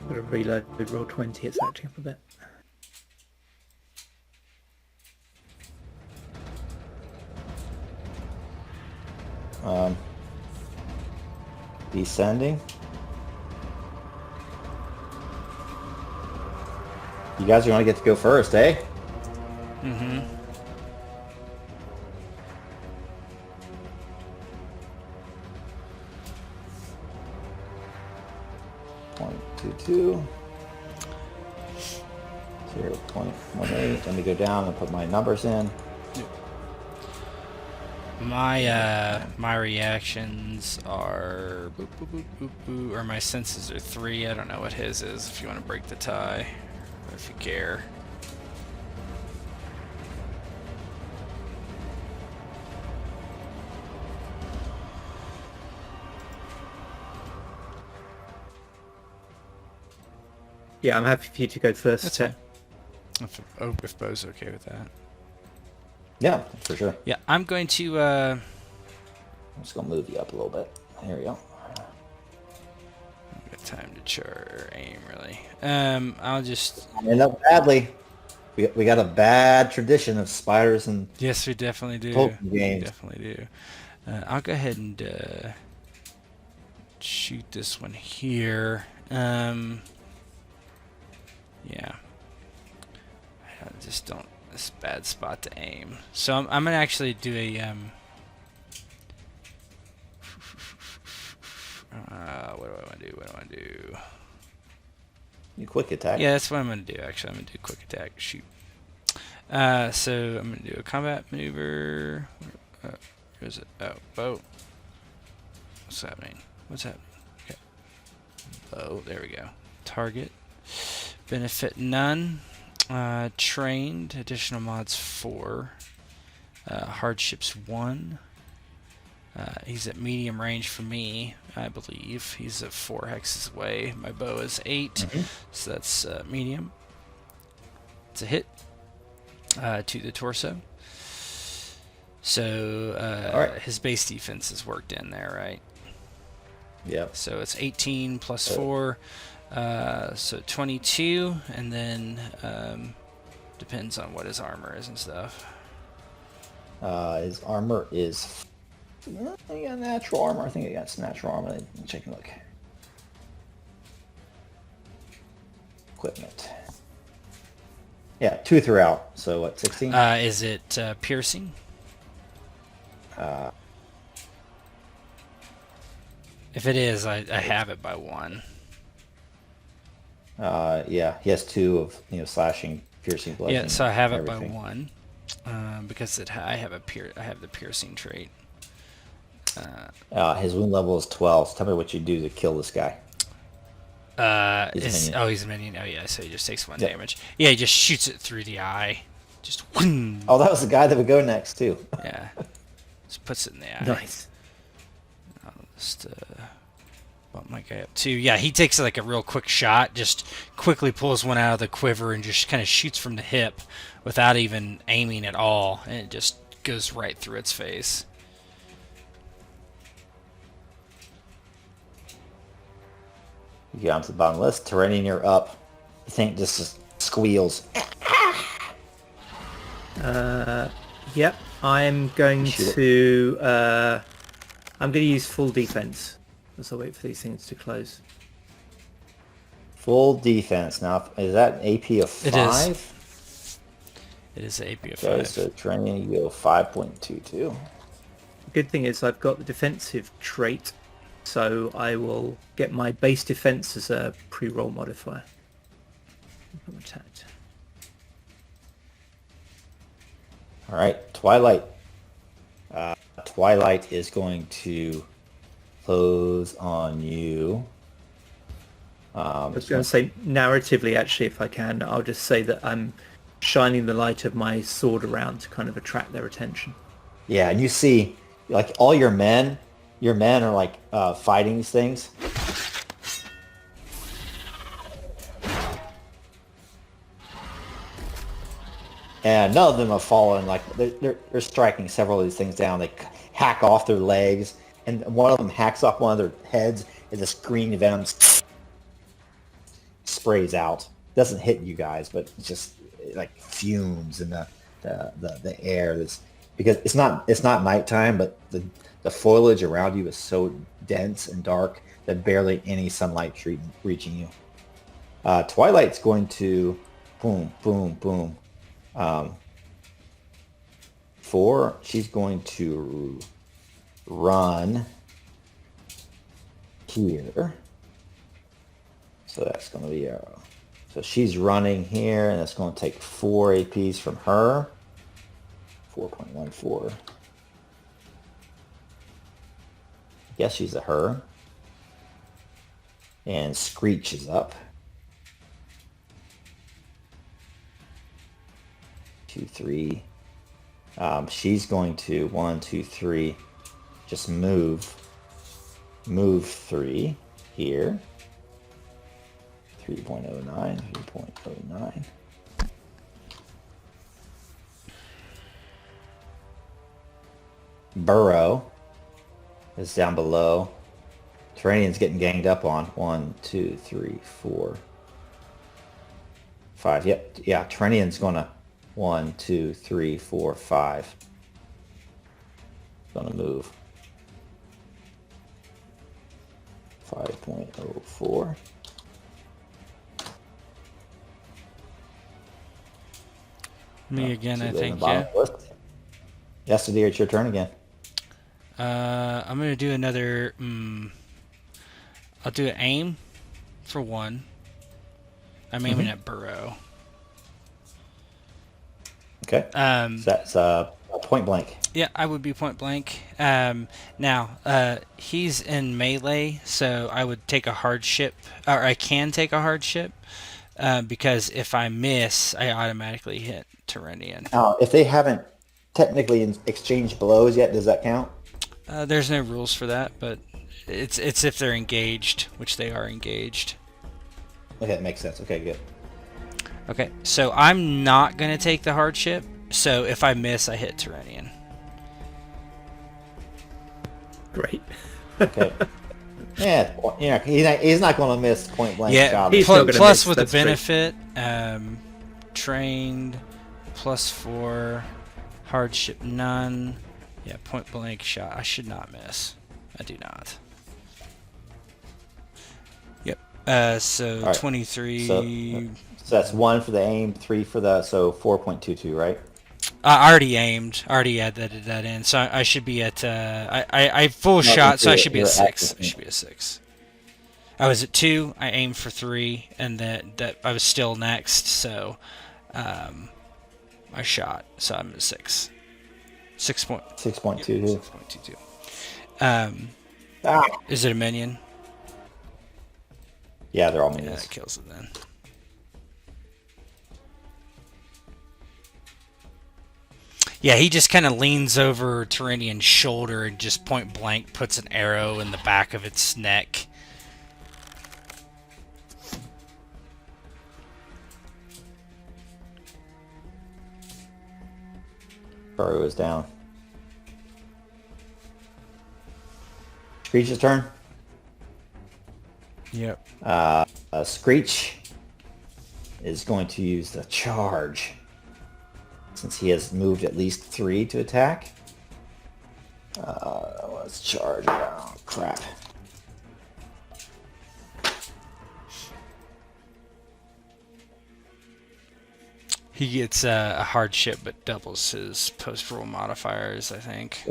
Got to reload roll 20, it's acting up a bit. Descending. You guys are going to get to go first, eh? Mm-hmm. .22 0.18. Let me go down and put my numbers in. My reactions are boop, boop, boop, boop, boop, or my senses are 3. I don't know what his is. If you want to break the tie, or if you care. Yeah, I'm happy for you to go first. That's fine. If Bo's okay with that. Yeah, for sure. Yeah, I'm going to. I'm just gonna move you up a little bit. Here we go. Got time to char aim really. I'll just. End up badly. We got a bad tradition of spiders and Yes, we definitely do. Tolkien games. We definitely do. I'll go ahead and shoot this one here. Yeah. I just don't. It's a bad spot to aim. So I'm gonna actually do a what do I want to do? What do I want to do? you quick attack. Yeah, that's what I'm gonna do. Actually, I'm gonna do a quick attack. Shoot. So I'm gonna do a combat maneuver. Where is it? Oh, bow. What's happening? What's happening? Okay. Bow. There we go. Target. Benefit none. Trained. Additional mods 4. Hardships 1. He's at medium range for me, I believe. He's at 4 hexes away. My bow is 8, so that's medium. It's a hit to the torso. So Alright. his base defense is worked in there, right? Yep. So it's 18 plus 4, so 22, and then depends on what his armor is and stuff. His armor is. He got natural armor. I think he got some natural armor. Let me check and look. Equipment. Yeah, 2 throughout. So what? 16. Is it piercing? If it is, I have it by 1. Yeah, he has 2 of slashing, piercing, bludgeoning. Yeah, so I have it by everything. 1 because I have the piercing trait. His wound level is 12. So tell me what you do to kill this guy. He's a minion. Oh yeah, so he just takes 1 damage. Yeah, he just shoots it through the eye. Just whoosh. Oh, that was the guy that would go next too. Yeah, just puts it in the eye. Nice. I'll just bump my guy up too. Yeah, he takes like a real quick shot. Just quickly pulls one out of the quiver and just kind of shoots from the hip without even aiming at all, and it just goes right through its face. You get onto the bottom list. Terenion, you're up. You think this is squeals. Yep. I'm going Shoot to. I'm going to use full defense as I wait for these things to close. Full defense. Now, is that an AP of 5? It is. It is the AP of 5. Okay, so Terenion, you go 5.22. The good thing is I've got the defensive trait, so I will get my base defense as a pre-roll modifier. I'm attacked. All right, Twilight. Twilight is going to close on you. I was going to say, narratively, actually, if I can, I'll just say that I'm shining the light of my sword around to kind of attract their attention. Yeah, and you see, like, all your men are, like, fighting these things. And none of them have fallen. Like, they're striking several of these things down. They hack off their legs, and one of them hacks off one of their heads, and this green venom sprays out. Doesn't hit you guys, but it's just like fumes in the air. Because it's not nighttime, but the foliage around you is so dense and dark that barely any sunlight reaching you. Twilight's going to boom, boom, boom. 4, she's going to run here. So that's going to be so she's running here, and it's going to take 4 APs from her. 4.14. Guess she's a her. And Screech is up. 2, 3. She's going to 1, 2, 3. Just move 3 here. 3.09, 3.09. Burrow is down below. Terenion's getting ganged up on. 1, 2, 3, 4, 5. Yep. Yeah, Terenion's gonna 1, 2, 3, 4, 5. Gonna move. 5.04. Me again, I So think, yeah. Estedir, it's your turn again. I'm going to do another... I'll do an aim for 1. I'm aiming at Burrow. Okay. So that's point blank. Yeah, I would be point blank. Now, he's in melee, so I would take a hardship, or I can take a hardship, because if I miss, I automatically hit Terenion. If they haven't technically exchanged blows yet, does that count? There's no rules for that, but it's if they're engaged, which they are engaged. Okay, that makes sense. Okay, good. Okay, so I'm not going to take the hardship, so if I miss, I hit Terenion. Great. Okay. Yeah, he's not going to miss point blank. Yeah, He's not gonna plus miss, with the that's true. benefit, trained, +4, hardship none. Yeah, point blank shot. I should not miss. I do not. Yep. So right. 23. So that's 1 for the aim, 3 for the, so 4.22, right? I already aimed. Already added that in. So I should be at. I full shot, so I should be at 6. I should be at 6. I was at 2. I aimed for 3, and that I was still next. So, I shot. So I'm at 6. 6.22. 6.22. Is it a minion? Yeah, they're all Yeah, minions. that kills it then. Yeah, he just kind of leans over Terenion's shoulder and just point blank puts an arrow in the back of its neck. Burrow is down. Screech's turn. Yep. Screech is going to use the charge. Since he has moved at least 3 to attack. Let's charge. Oh, crap. He gets a hardship, but doubles his post-roll modifiers, I think.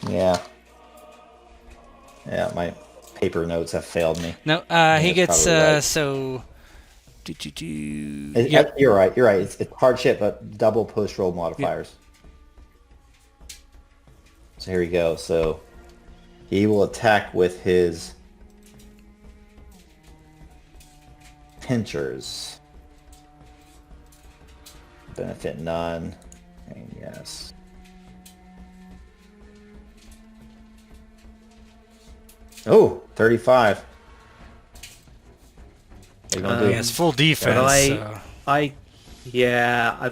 Yeah. Yeah, my paper notes have failed me. No, he gets, right. so... Yep. You're right. It's hardship, but double post-roll modifiers. Yep. So here we go. So he will attack with his pinchers. Benefit none. And yes. Oh, 35. He has full defense. I've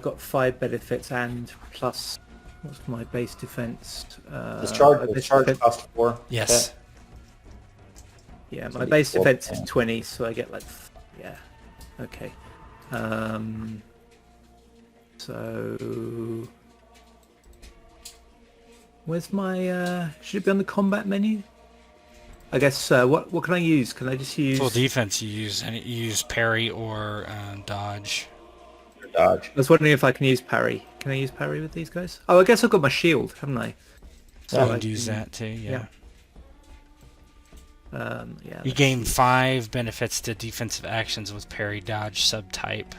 got 5 benefits and plus, what's my base defense? This charge cost 4. Yes. Okay. Yeah, my base defense is 20, so I get like, yeah, okay. So, where's my? Should it be on the combat menu? I guess, what can I use? Can I just use... Full defense, you use parry or dodge. Dodge. I was wondering if I can use parry. Can I use parry with these guys? Oh, I guess I've got my shield, haven't I? So I can use that too, yeah. You gain 5 benefits to defensive actions with parry dodge subtype.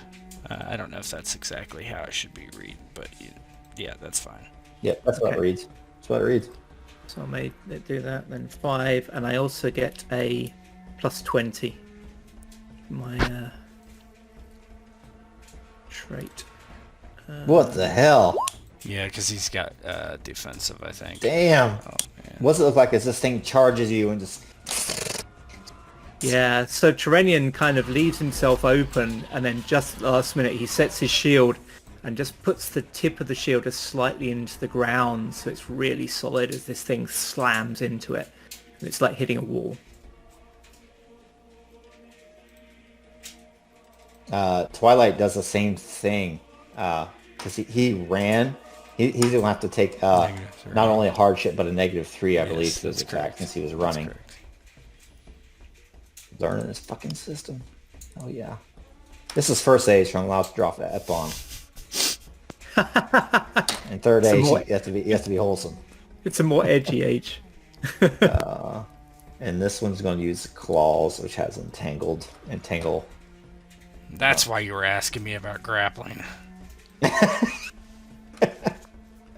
I don't know if that's exactly how it should be read, but yeah, that's fine. Yeah, that's what it Okay. reads. That's what it reads. So I made it do that. Then 5, and I also get a plus 20. My trait. What the hell? Yeah, because he's got defensive, I think. Damn. Oh, man. What's it look like as this thing charges you and just... Yeah, so Terenion kind of leaves himself open, and then just last minute he sets his shield and just puts the tip of the shield just slightly into the ground, so it's really solid as this thing slams into it. And it's like hitting a wall. Twilight does the same thing. Because he ran. He's going to have to take not only a hardship, but a -3, I believe, to his attack since he was running. Learning this fucking system. Oh yeah. This is first age, so I'm allowed to drop that F-bomb. And third age, you have to be wholesome. It's a more edgy age. And this one's going to use claws, which has entangle. That's why you were asking me about grappling. I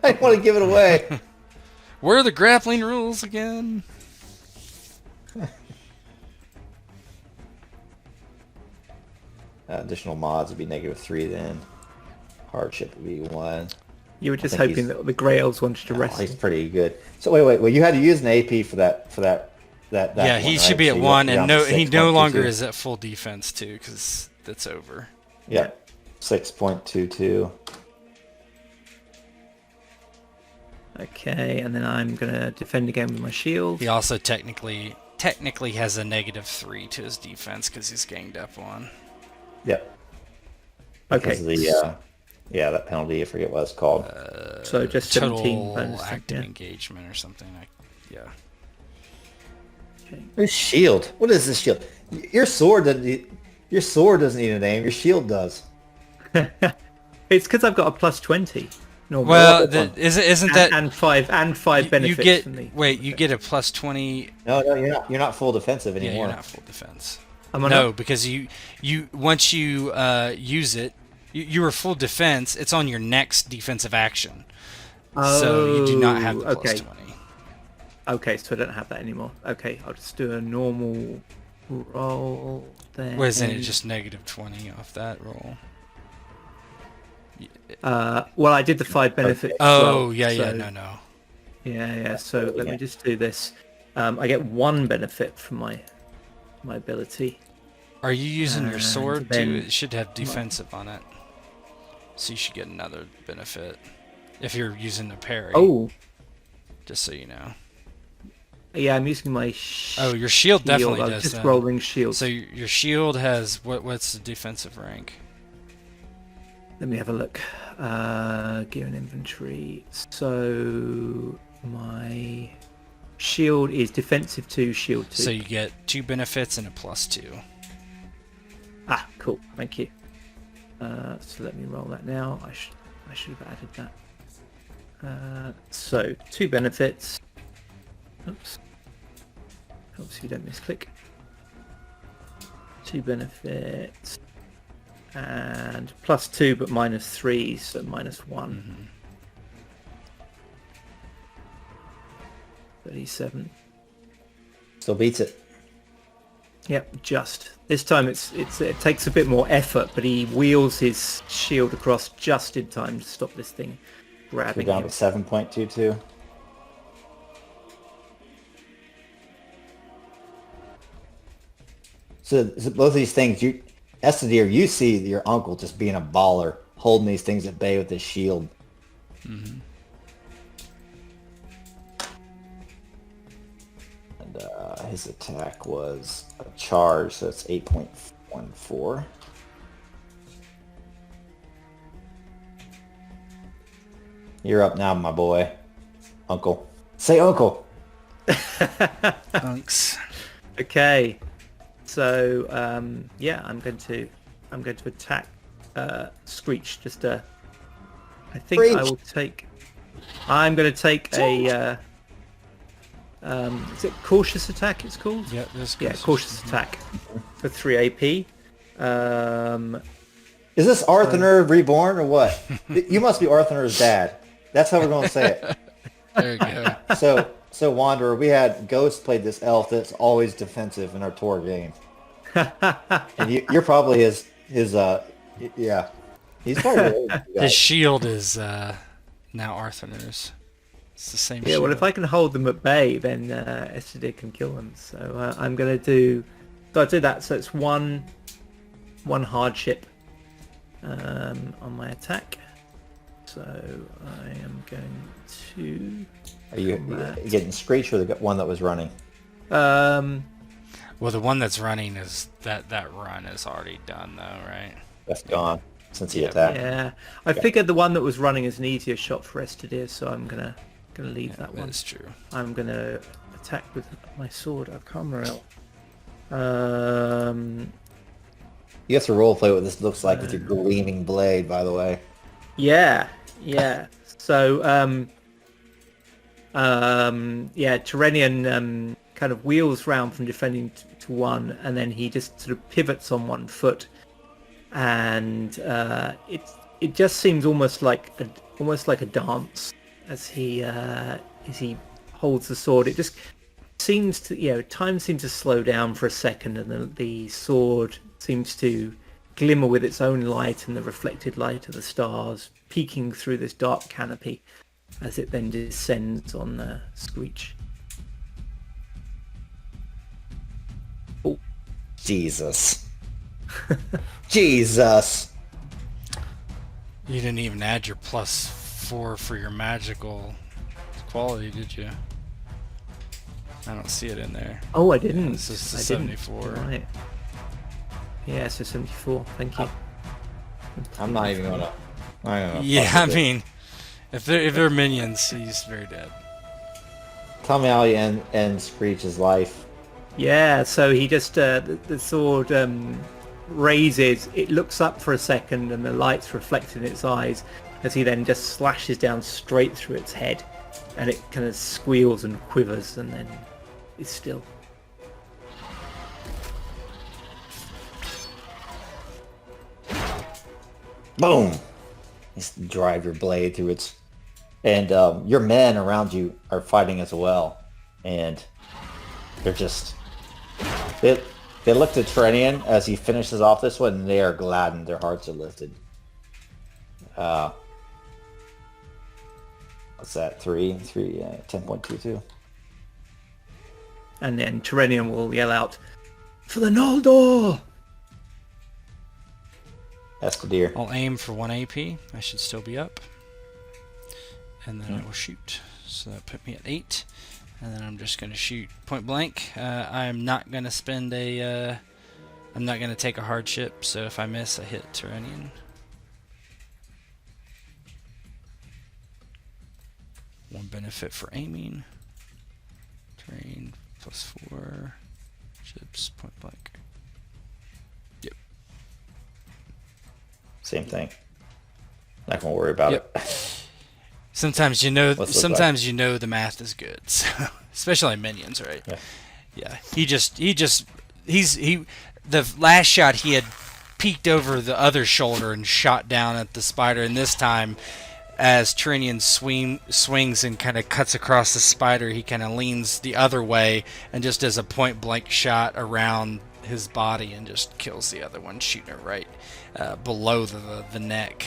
don't want to give it away. Where are the grappling rules again? Additional mods would be -3 then. Hardship would be 1. You were just think hoping that the Grey Elves wanted to Oh, rest he's him. pretty good. So wait. Well, you had to use an AP for that. Yeah, he one, should right? be So at you 1, have to and be down to he no 6.22. longer is at full defense too, because that's over. Yeah, 6.22. Okay, and then I'm gonna defend again with my shield. He also technically has a -3 to his defense because he's ganged up on. Yep. Okay. Because of the that penalty, I forget what it's called. So just 17 Total bonus. active Yeah. engagement or something. Yeah. Okay. This shield. What is this shield? Your sword doesn't need a name. Your shield does. It's because I've got a plus 20. Normally. Well, isn't that and five benefits you get? from the... Wait, you get a +20. No, you're not full defensive Yeah, anymore. you're not full defense. No, because you once you use it, you were full defense. It's on your next defensive action, so you do not have the okay. +20. Okay, so I don't have that anymore. Okay, I'll just do a normal roll then. Well, isn't it just -20 off that roll? Well, I did the 5 benefits. Oh, well, yeah, so, no. Yeah. So let me just do this. I get 1 benefit from my ability. Are you using your sword then- too? It should have defensive on it, so you should get another benefit if you're using a parry. Oh, Just so you know. yeah, I'm using my Oh, your shield definitely I'm does. just then. rolling shield. So your shield has what's the defensive rank? Let me have a look. Gear and inventory. So my shield is defensive 2, shield 2. So you get 2 benefits and a +2. Ah, cool. Thank you. So let me roll that now. I should have added that. So 2 benefits. Oops. Helps you don't misclick. 2 benefits. And +2, but -3, so -1. 37. Still beats it. Yep, just. This time it takes a bit more effort, but he wheels his shield across just in time to stop this thing We're grabbing down him. to 7.22. So both of these things, Estedir, you see your uncle just being a baller, holding these things at bay with his shield. Mm-hmm. And his attack was a charge, so it's 8.14. You're up now, my boy. Uncle. Say uncle. Unks. Okay, so yeah, I'm going to attack Screech. I think I will take. I'm going to take a. Is it cautious attack? It's called. Yeah, there's Cautious attack for 3 AP. Is this Arthur Reborn or what? You must be Arthur's dad. That's how we're going to say it. There you go. So Wanderer, we had Ghost played this elf that's always defensive in our tour game, and you're probably yeah, he's probably really good guy. His shield is now Arthur's. It's the same Yeah, shield. well, if I can hold them at bay, then Estedir can kill them. So I'm going to do... So I do that, so it's one hardship on my attack. So I am going to... Are you getting Screech or the one that was running? Um, Well, the one that's running is that run is already done though, right? That's gone since he attacked. yeah, I figured the one that was running is an easier shot for Estedir, so I'm gonna leave that one. That's true. I'm gonna attack with my sword, Arcamarel. You have to roleplay what this looks like with your gleaming blade, by the way. Yeah. So, Terenion kind of wheels round from defending to one, and then he just sort of pivots on one foot, and it just seems almost like a dance as he holds the sword. It just seems to, time seems to slow down for a second, and the sword seems to glimmer with its own light and the reflected light of the stars peeking through this dark canopy as it then descends on Screech. Oh, Jesus. Jesus. You didn't even add your +4 for your magical quality, did you? I don't see it in there. Oh, I didn't. This is the I 74. Didn't. Right. Yeah, so 74. Thank you. I'm not even gonna. Yeah, I mean, if they're minions, he's very dead. Tell me how he ends Screech's life. Yeah, so he just the sword raises. It looks up for a second, and the light's reflected in its eyes as he then just slashes down straight through its head, and it kind of squeals and quivers, and then is still. Boom! Just drive your blade through its... And your men around you are fighting as well. And they're just... They look to Terenion as he finishes off this one, and they are gladdened. Their hearts are lifted. What's that? 10.22. And then Terenion will yell out, "For the Noldor!" Estedir. I'll aim for 1 AP. I should still be up. And then I will shoot. So that put me at 8. And then I'm just going to shoot point blank. I'm not going to spend I'm not going to take a hardship. So if I miss, I hit Terenion. One benefit for aiming. Terrain +4. Chips point blank. Yep. Same thing. Not gonna worry about it. Sometimes you know. What's Sometimes you know the math is good, so, especially minions, right? Yeah. The last shot he had peeked over the other shoulder and shot down at the spider, and this time, as Terenion swings and kind of cuts across the spider, he kind of leans the other way and just does a point blank shot around his body and just kills the other one, shooting it right below the neck.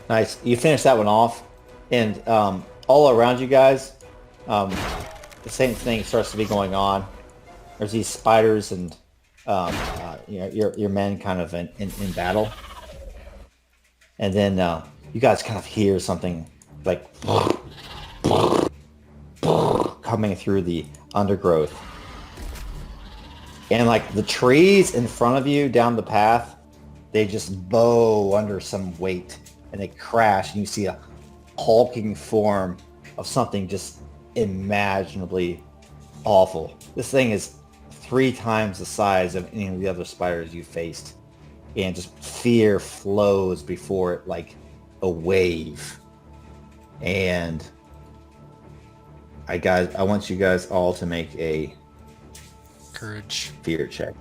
Nice. You finish that one off, and all around you guys, the same thing starts to be going on. There's these spiders and your men kind of in battle, and then you guys kind of hear something like coming through the undergrowth, and like the trees in front of you down the path, they just bow under some weight. And they crash, and you see a hulking form of something just imaginably awful. This thing is 3 times the size of any of the other spiders you faced, and just fear flows before it like a wave. And I want you guys all to make a Courage. fear check.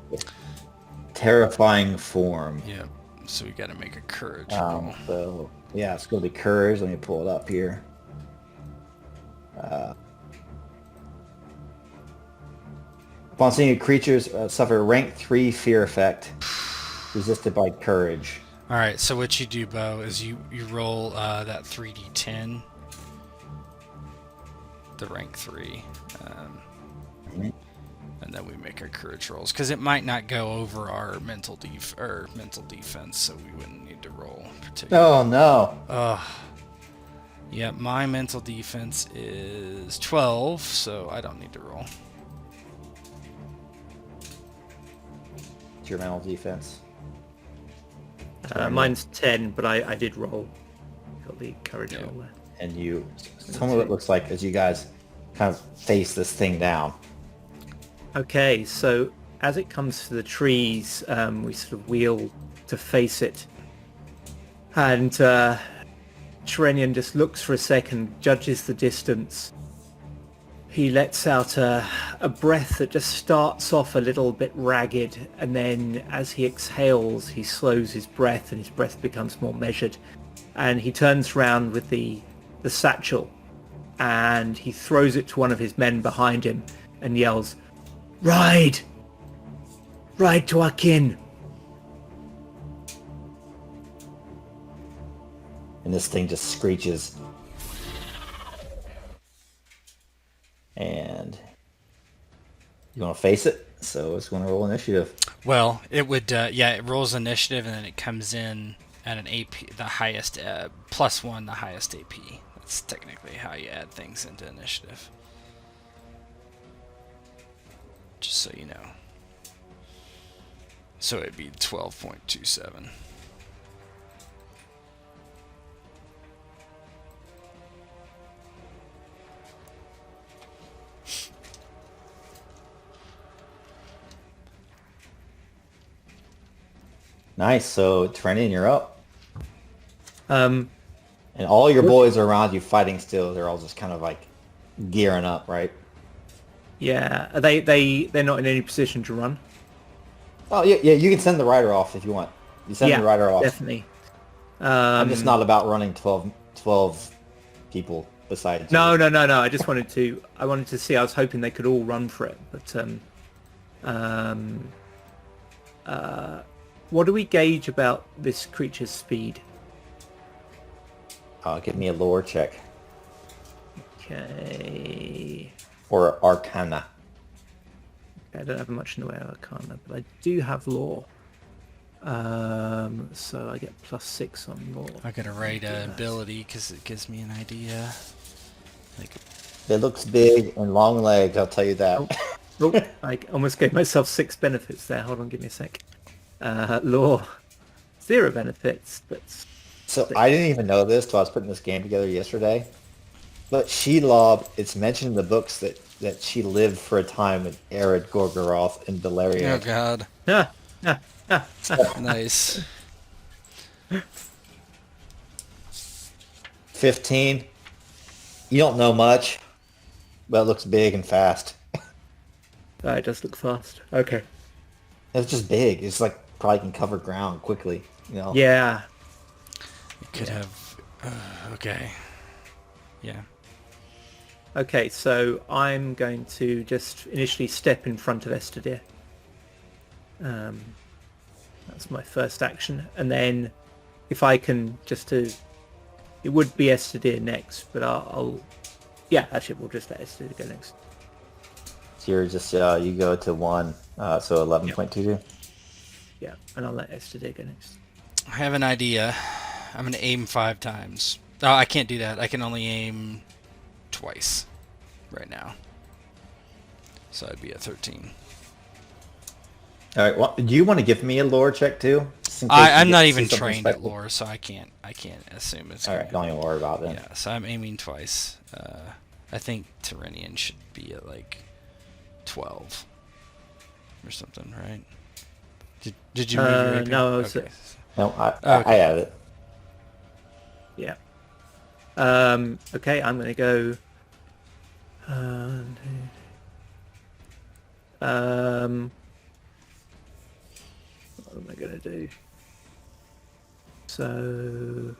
Terrifying form. Yeah. So we got to make a courage roll. So yeah, it's going to be courage. Let me pull it up here. Upon seeing creatures suffer rank 3 fear effect, resisted by courage. All right. So what you do, Bo, is you roll that 3d10, the rank 3, and then we make our courage rolls because it might not go over our mental defense, so we wouldn't need to roll particularly. Oh no! Yeah, my mental defense is 12, so I don't need to roll. It's your mental defense. Mine's 10, but I did roll. Got the courage roll there. And you, some of it looks like as you guys kind of face this thing down. Okay, so as it comes to the trees, we sort of wheel to face it. And Terenion just looks for a second, judges the distance. He lets out a breath that just starts off a little bit ragged, and then as he exhales, he slows his breath and his breath becomes more measured. And he turns around with the satchel, and he throws it to one of his men behind him and yells, "Ride! Ride to our kin!" And this thing just screeches. And you want to face it, so it's going to roll initiative. Well, it would, it rolls initiative, and then it comes in at an AP, the highest, +1, the highest AP. That's technically how you add things into initiative. Just so you know. So it'd be 12.27. Nice. So Terenion, you're up. Um, And all your boys are around you fighting still. They're all just kind of like gearing up, right? yeah, are they're not in any position to run. Oh yeah, yeah. You can send the rider off if you want. You send the rider off. Definitely. I'm just not about running 12 people beside you. No. I just wanted to see. I was hoping they could all run for it, but what do we gauge about this creature's speed? Give me a lore check Okay. or Arcana. I don't have much in the way of Arcana, but I do have lore. So I get +6 on lore. I got a right ability because it gives me an idea. Like, It looks big and long legs. I'll tell you that. Oh, I almost gave myself 6 benefits there. Hold on, give me a sec. Lore, 0 benefits, but So I didn't even know this till I was putting this game together yesterday. But Shelob, it's mentioned in the books that she lived for a time with Ered Gorgoroth in Delaria. oh god. Nice. 15. You don't know much, but it looks big and fast. it does look fast. Okay. It's just big. It's like probably can cover ground quickly. You know. Yeah. You could have. Okay. Yeah. Okay, so I'm going to just initially step in front of Estedir. That's my first action, and then if I can it would be Estedir next, but actually we'll just let Estedir go next. So you're just you go to 1, so 11.22. Yeah, and I'll let Estedir go next. I have an idea. I'm going to aim 5 times. Oh, I can't do that. I can only aim twice right now. So I'd be at 13. All right. Well, do you want to give me a lore check too? I'm not even trained at lore, so I can't assume it's. All right. Don't even worry about it. Yeah. So I'm aiming twice. I think Terenion should be at like 12 or something, right? Did you move your AP? No, I was okay. No, I have it. Yeah. Okay, I'm going to go. What am I going to do? So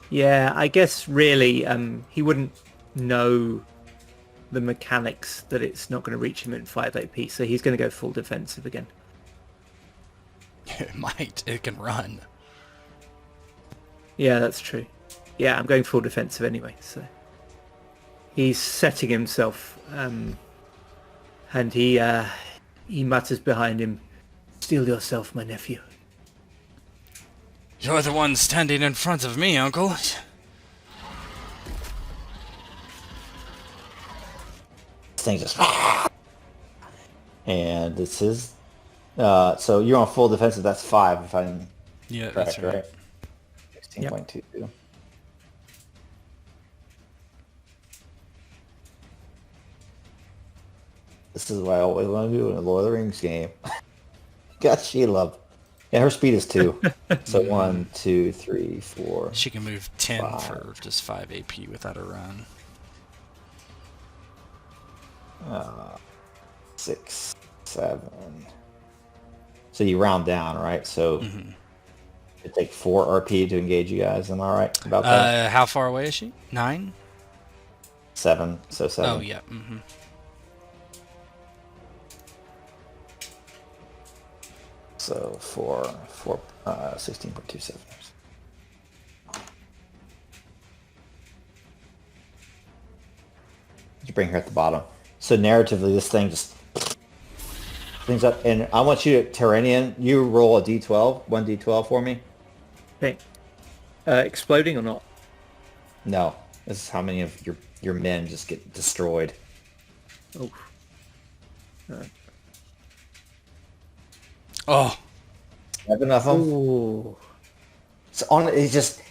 yeah, I guess really he wouldn't know the mechanics that it's not going to reach him in 5 AP, so he's going to go full defensive again. It might. It can run. Yeah, that's true. Yeah, I'm going full defensive anyway, so he's setting himself, and he mutters behind him, "Steel yourself, my nephew." You're the one standing in front of me, Uncle. This thing just... And this is... so you're on full defensive, that's 5 if I'm Yeah, correct, that's right. 16.2. Yep. This is what I always want to do in a Lord of the Rings game. Got Sheila. Yeah, her speed is 2. So 1, 2, 3, 4. She can move 10 5. for just 5 AP without a run. 6, 7. So you round down, right? So it take 4 RP to engage you guys. Am I right about that? How far away is she? 9? 7. So 7. Oh, yeah. So 4, 16.27. You bring her at the bottom. So narratively, this thing just things up. And I want you to, Terenion, you roll a d12, 1d12 for me. Okay. Exploding or not? No. This is how many of your men just get destroyed. Oh. Oh. 7 of them. Ooh. So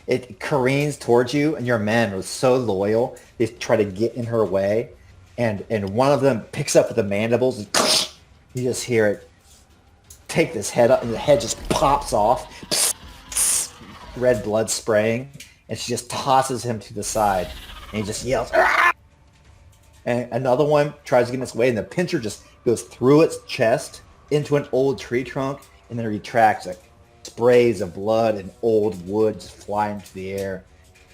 it careens towards you, and your men was so loyal. They try to get in her way, and one of them picks up the mandibles, and you just hear it take this head up, and the head just pops off, red blood spraying, and she just tosses him to the side, and he just yells. "Ah!" And another one tries to get in its way, and the pincher just goes through its chest into an old tree trunk, and then retracts. Like sprays of blood and old wood just fly into the air,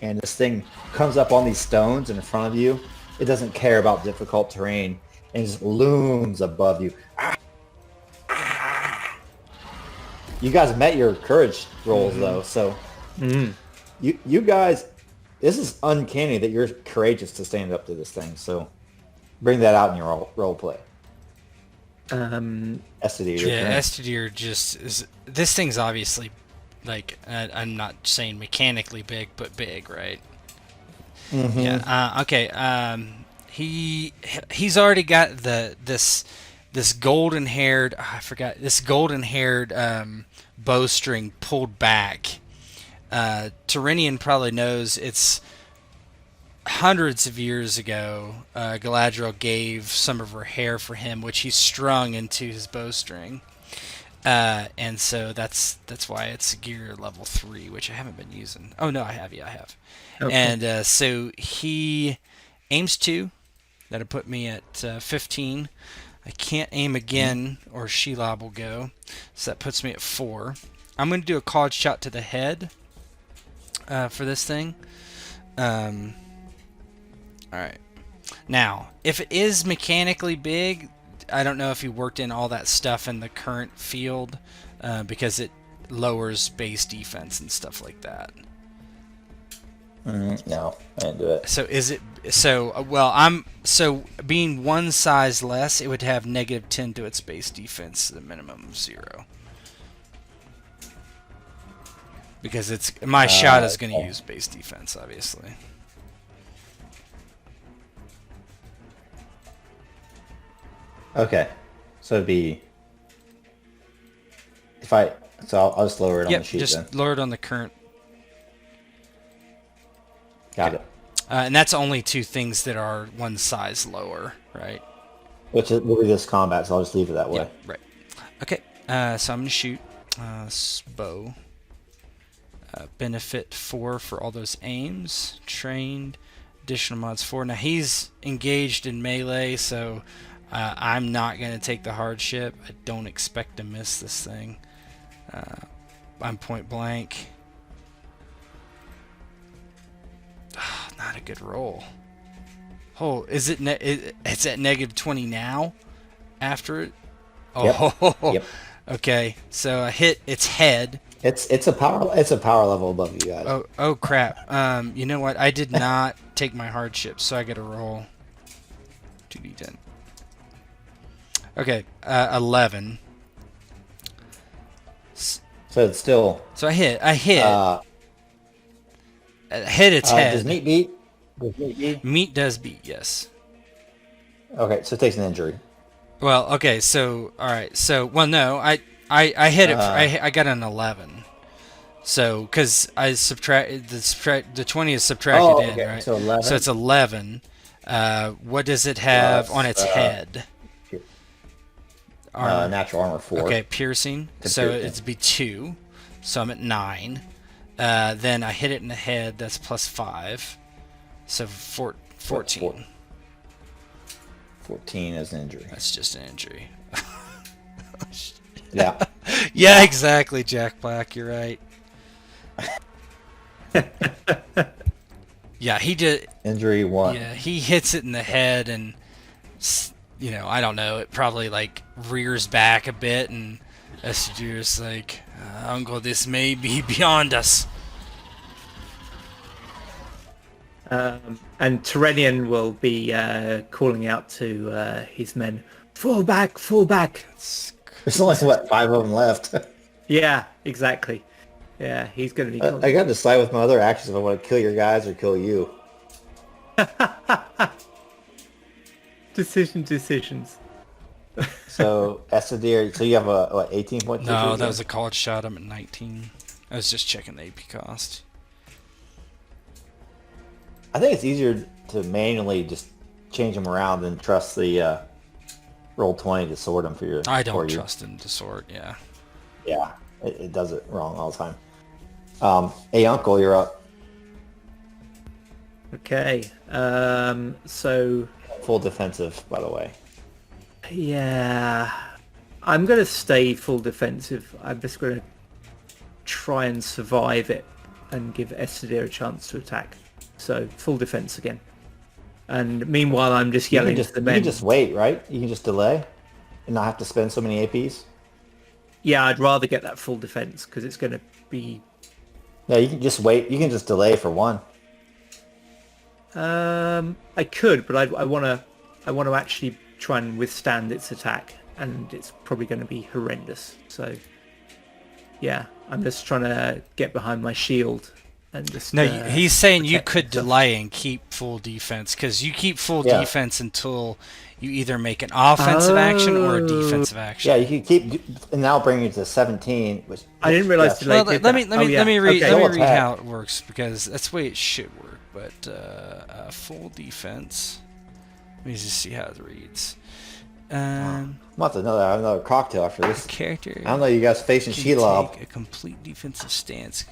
and this thing comes up on these stones in front of you. It doesn't care about difficult terrain, and just looms above you. You guys met your courage rolls though, so you guys, this is uncanny that you're courageous to stand up to this thing. So bring that out in your role play. Estedir, your turn. Estedir just is. This thing's obviously, like, I'm not saying mechanically big, but big, right? Mm-hmm. Yeah. Okay. He's already got this golden haired. I forgot this golden haired bowstring pulled back. Terenion probably knows it's hundreds of years ago. Galadriel gave some of her hair for him, which he strung into his bowstring. And so that's why it's gear level 3, which I haven't been using. Oh no, I have. Yeah, I have. Okay. And so he aims 2. That'll put me at 15. I can't aim again, or Shelob will go. So that puts me at 4. I'm going to do a called shot to the head for this thing. All right. Now, if it is mechanically big, I don't know if you worked in all that stuff in the current field, because it lowers base defense and stuff like that. No, I didn't do it. So is it so being one size less, it would have -10 to its base defense, the minimum of 0. Because it's my shot is going to use base defense, obviously. Okay, so it'd be I'll just lower it on the sheet. Just then. lower it on the current. Got it. And that's only 2 things that are one size lower, right? Which will be this combat, so I'll just leave it that way. Yeah, right. Okay, so I'm going to shoot bow. Benefit 4 for all those aims. Trained. Additional mods 4. Now he's engaged in melee, so I'm not going to take the hardship. I don't expect to miss this thing. I'm point blank. Oh, not a good roll. Oh, is it? It's at -20 now. After it. Oh. Yep. Okay. So I hit its head. It's a power level above you guys. Oh crap. You know what? I did not take my hardships, so I get a roll. 2d10. Okay. 11. So it's still. So I hit. I hit its head. Does meat beat? Does meat beat? Meat does beat, yes. Okay, so it takes an injury. Well, okay, so all right, so well, no, I hit it. I got an 11. So because I subtract the 20 is subtracted in, right? So 11. So it's 11. What does it have on its head? Natural armor 4. Okay, piercing. So it'd be 2. So I'm at 9. Then I hit it in the head. That's plus 5. So 14. 14 is an injury. That's just an injury. Yeah. Yeah, exactly, Jack Black. You're right. Yeah, he did. Injury 1. Yeah, he hits it in the head, and I don't know. It probably like rears back a bit, and Estedir's like, "Uncle, this may be beyond us." And Terenion will be calling out to his men, "Fall back, fall back!" There's only, 5 of them left. Yeah, exactly. Yeah, he's going to be... I got to decide with my other actions if I want to kill your guys or kill you. Decisions. So, Estedir, so you have a 18 point? No, that was a college shot. I'm at 19. I was just checking the AP cost. I think it's easier to manually just change them around than trust the roll 20 to sort them for you. I don't trust him to sort, yeah. Yeah, it does it wrong all the time. Hey, Uncle, you're up. Okay, so... Full defensive, by the way. Yeah, I'm going to stay full defensive. I'm just going to try and survive it and give Estedir a chance to attack. So, full defense again. And meanwhile, I'm just yelling at the men. You can just wait, right? You can just delay and not have to spend so many APs? Yeah, I'd rather get that full defense because it's going to be... Yeah, you can just wait. You can just delay for 1. I could, but I want to actually try and withstand its attack, and it's probably going to be horrendous. So, yeah, I'm just trying to get behind my shield and just... No, he's saying you could delay and keep full defense, because you keep full defense until you either make an offensive action or a defensive action. Yeah, you can keep, and that'll bring you to 17. Which I didn't realize delay did let that. me read Okay. how it works, because that's the way it should work. But full defense. Let me just see how it reads. I'm about to have another cocktail after this. Character. I don't know you guys facing Shelob. Take a complete defensive stance.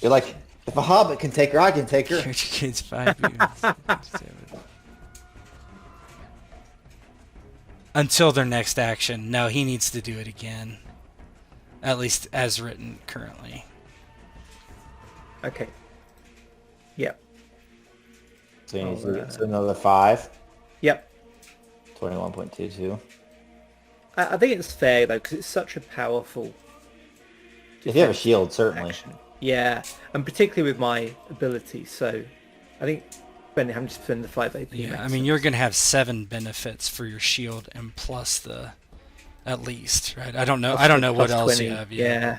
You're like, if a hobbit can take her, I can take her. Character gains 5 units. Until their next action. No, he needs to do it again. At least as written currently. Okay. Yep. So you need to get another 5. Yep. 21.22. I think it's fair though, because it's such a powerful... If you have a shield, certainly. action. Yeah, and particularly with my ability, so I think having to spend the 5 AP. Yeah, I mean, you're going to have 7 benefits for your shield and plus the... At least, right? I don't know what else 20. you have. Yeah.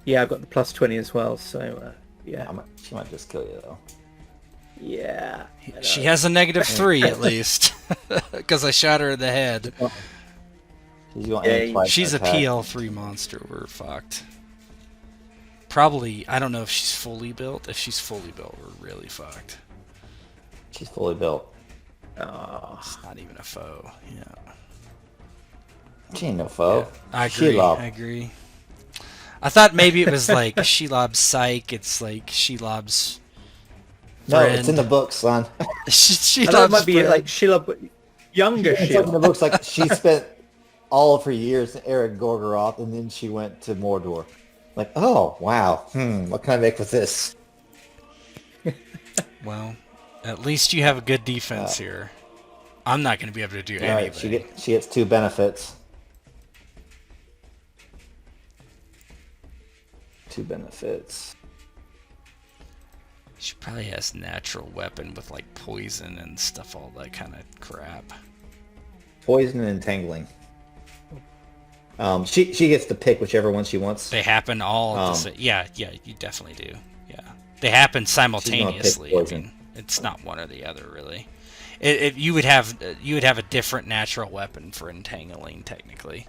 Yeah, I've got the plus 20 as well, so yeah. She might just kill you though. Yeah. She has a -3 at least, because I shot her in the head. She's a PL3 monster. We're fucked. Probably, I don't know if she's fully built. If she's fully built, we're really fucked. She's fully built. Oh. It's not even a foe. Yeah. She ain't no foe. Yeah, I agree. Shelob. I agree. I thought maybe it was like Shelob's psych. It's like Shelob's No, friend. it's in the book, son. I thought it might be like Shelob, younger It's like in the Shelob. books, like she spent all of her years in Ered Gorgoroth, and then she went to Mordor. Like, oh, wow. What can I make with this? Well, at least you have a good defense here. I'm not going to be able to do All right, anything. she gets 2 benefits. 2 benefits. She probably has natural weapon with like poison and stuff, all that kind of crap. Poison and entangling. She gets to pick whichever one she wants. They happen all at the same. Yeah, you definitely do. Yeah, they happen simultaneously. I mean, it's not one or the other really. If you would have a different natural weapon for entangling technically.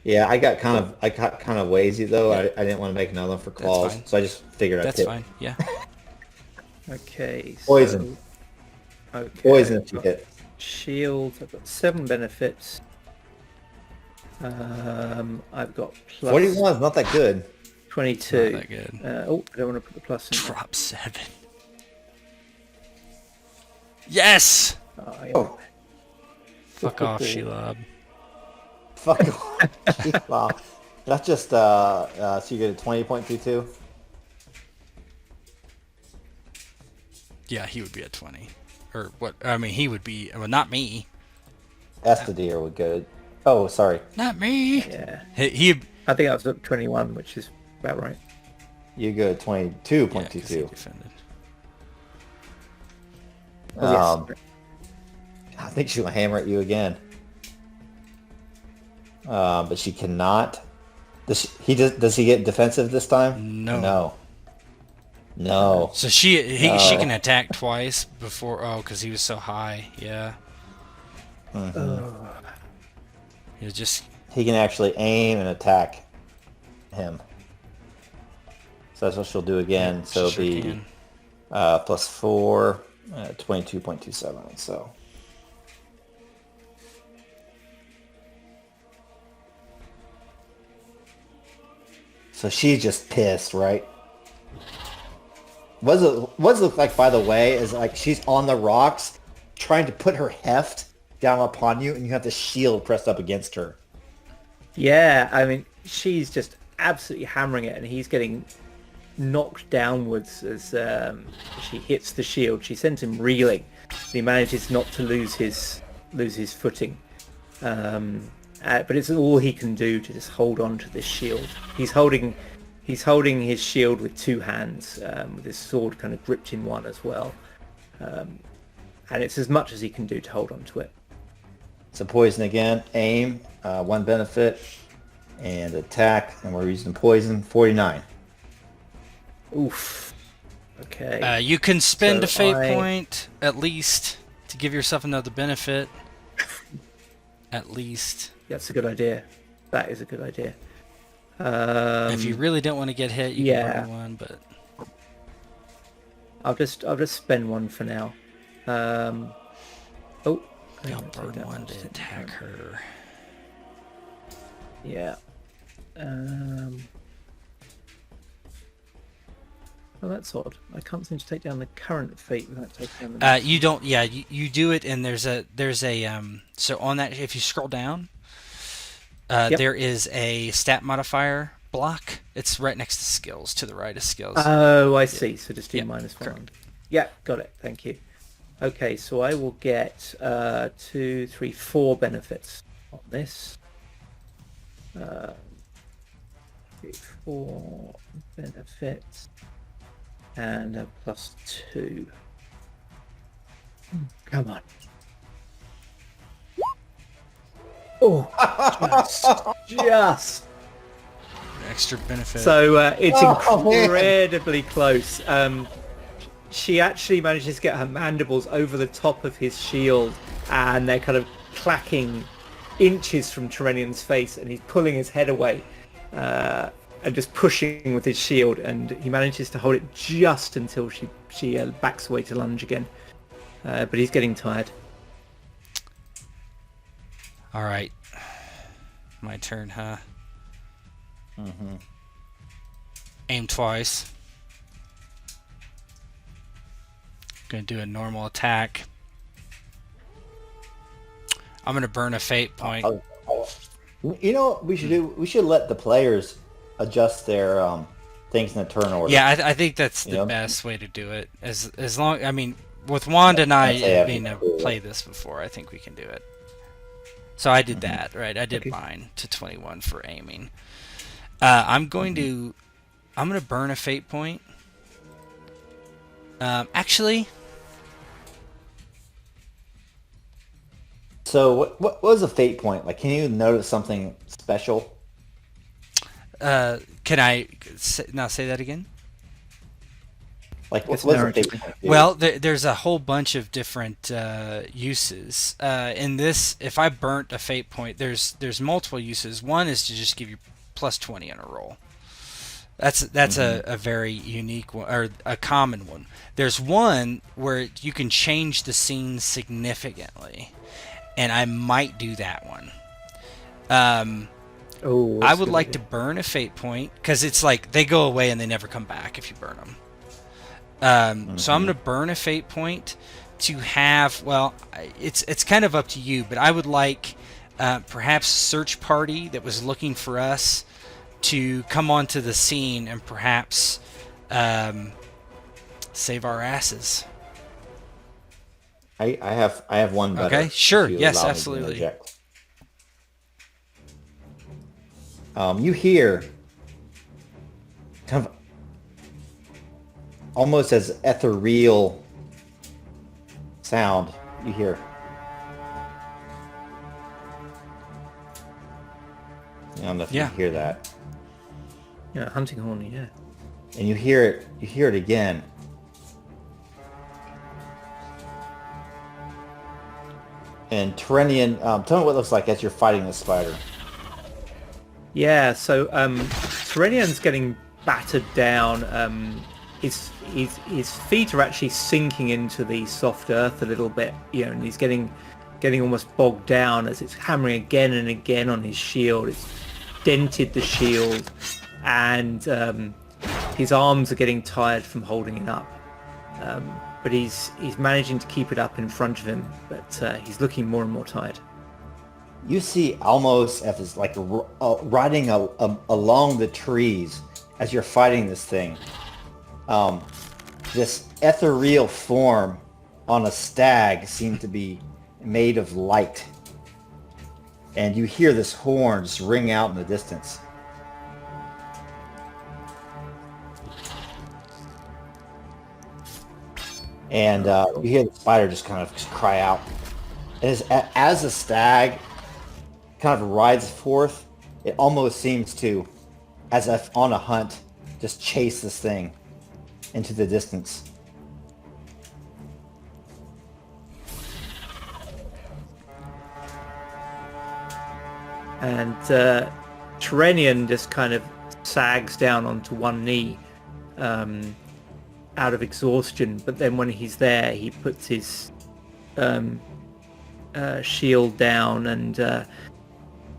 Yeah, I got kind of lazy though. Yeah. I didn't want to make another one for claws, so I just figured I'd pick. That's fine. Yeah. Okay. Poison. So, okay. Poison if you hit. Shields. I've got 7 benefits. I've got plus 41 is not that good. 22. Not that good. I don't want to put the plus in. Drop 7. Yes. Oh. Fuck off, Shelob. Fuck off, Shelob. That's just so you get a 20.22. Yeah, he would be at 20. Or what? I mean, he would be. Well, not me. Estedir would go. Oh, sorry. Not me. Yeah. He I think I was at 21, which is about right. You go 22.22. Yeah, 'cause he defended. Oh, yes. I think she'll hammer at you again. But she cannot. Does he get defensive this time? No. No. So she can attack twice before. Oh, because he was so high. Yeah. Mm-hmm. He was just. He can actually aim and attack him. So that's what she'll do again. Yeah, so sure it'll be plus 4, 22.27. So. So she's just pissed, right? What does it look like, by the way, is like she's on the rocks trying to put her heft down upon you, and you have the shield pressed up against her. Yeah, I mean, she's just absolutely hammering it, and he's getting knocked downwards as she hits the shield. She sends him reeling. He manages not to lose his footing. But it's all he can do to just hold on to this shield. He's holding his shield with 2 hands, with his sword kind of gripped in one as well. And it's as much as he can do to hold on to it. So poison again, aim, 1 benefit, and attack, and we're using poison, 49. Oof. Okay. You can spend a fate point, at least, to give yourself another benefit. At least. That's a good idea. That is a good idea. If you really don't want to get hit, you can burn one, but I'll just spend 1 for now. I'll burn 1 to attack her. Yeah. Well, that's odd. I can't seem to take down the current fate without taking down the... You don't... Yeah, you do it, and there's a... So on that, if you scroll down, there is a stat modifier block. It's right next to skills, to the right of skills. Oh, I see. So just do -1. Correct. Yeah, got it. Thank you. Okay, so I will get 2, 3, 4 benefits on this. 4 benefits. And a +2. Come on. Oh, just. Extra benefit. So it's incredibly close. She actually manages to get her mandibles over the top of his shield, and they're kind of clacking inches from Terenion's face, and he's pulling his head away and just pushing with his shield, and he manages to hold it just until she backs away to lunge again. But he's getting tired. All right. My turn, huh? Mm-hmm. Aim twice. Gonna do a normal attack. I'm gonna burn a fate point. You know what we should do? We should let the players adjust their things in the turn order. Yeah, I think that's the Yep. best way to do it. As long, I mean, with Wanda and I I'd say I'd being be able cool. to play this before, I think we can do it. So I did Mhm. that, right? I did Okay. mine to 21 for aiming. I'm going to burn a fate point. Actually, So what was a fate point? Like, can you notice something special? can I now say that again? Like, what It's was a narrative. fate point? Do? Well, there's a whole bunch of different uses. In this, if I burnt a fate point, there's multiple uses. One is to just give you plus 20 on a roll. That's a very unique one, or a common one. There's one where you can change the scene significantly, and I might do that one. Oh, I would like to burn a fate point, because it's like they go away and they never come back if you burn them. So I'm going to burn a fate point to have, well, it's kind of up to you, but I would like perhaps a search party that was looking for us to come onto the scene and perhaps save our asses. I have one better. Okay, sure, if you yes, allow me to absolutely. interject. You hear kind of almost as ethereal sound. You hear. I don't know if Yeah. you hear that. Yeah, hunting horn. Yeah. And you hear it. You hear it again. And Terenion, tell me what it looks like as you're fighting this spider. Yeah, so Terenion's getting battered down. His feet are actually sinking into the soft earth a little bit, and he's getting almost bogged down as it's hammering again and again on his shield. It's dented the shield, and his arms are getting tired from holding it up. But he's managing to keep it up in front of him, but he's looking more and more tired. You see almost as it's like riding along the trees as you're fighting this thing. This ethereal form on a stag seemed to be made of light. And you hear this horn just ring out in the distance. And you hear the spider just kind of just cry out. And as the stag kind of rides forth, it almost seems to, as if on a hunt, just chase this thing into the distance. And Terenion just kind of sags down onto one knee out of exhaustion, but then when he's there he puts his shield down and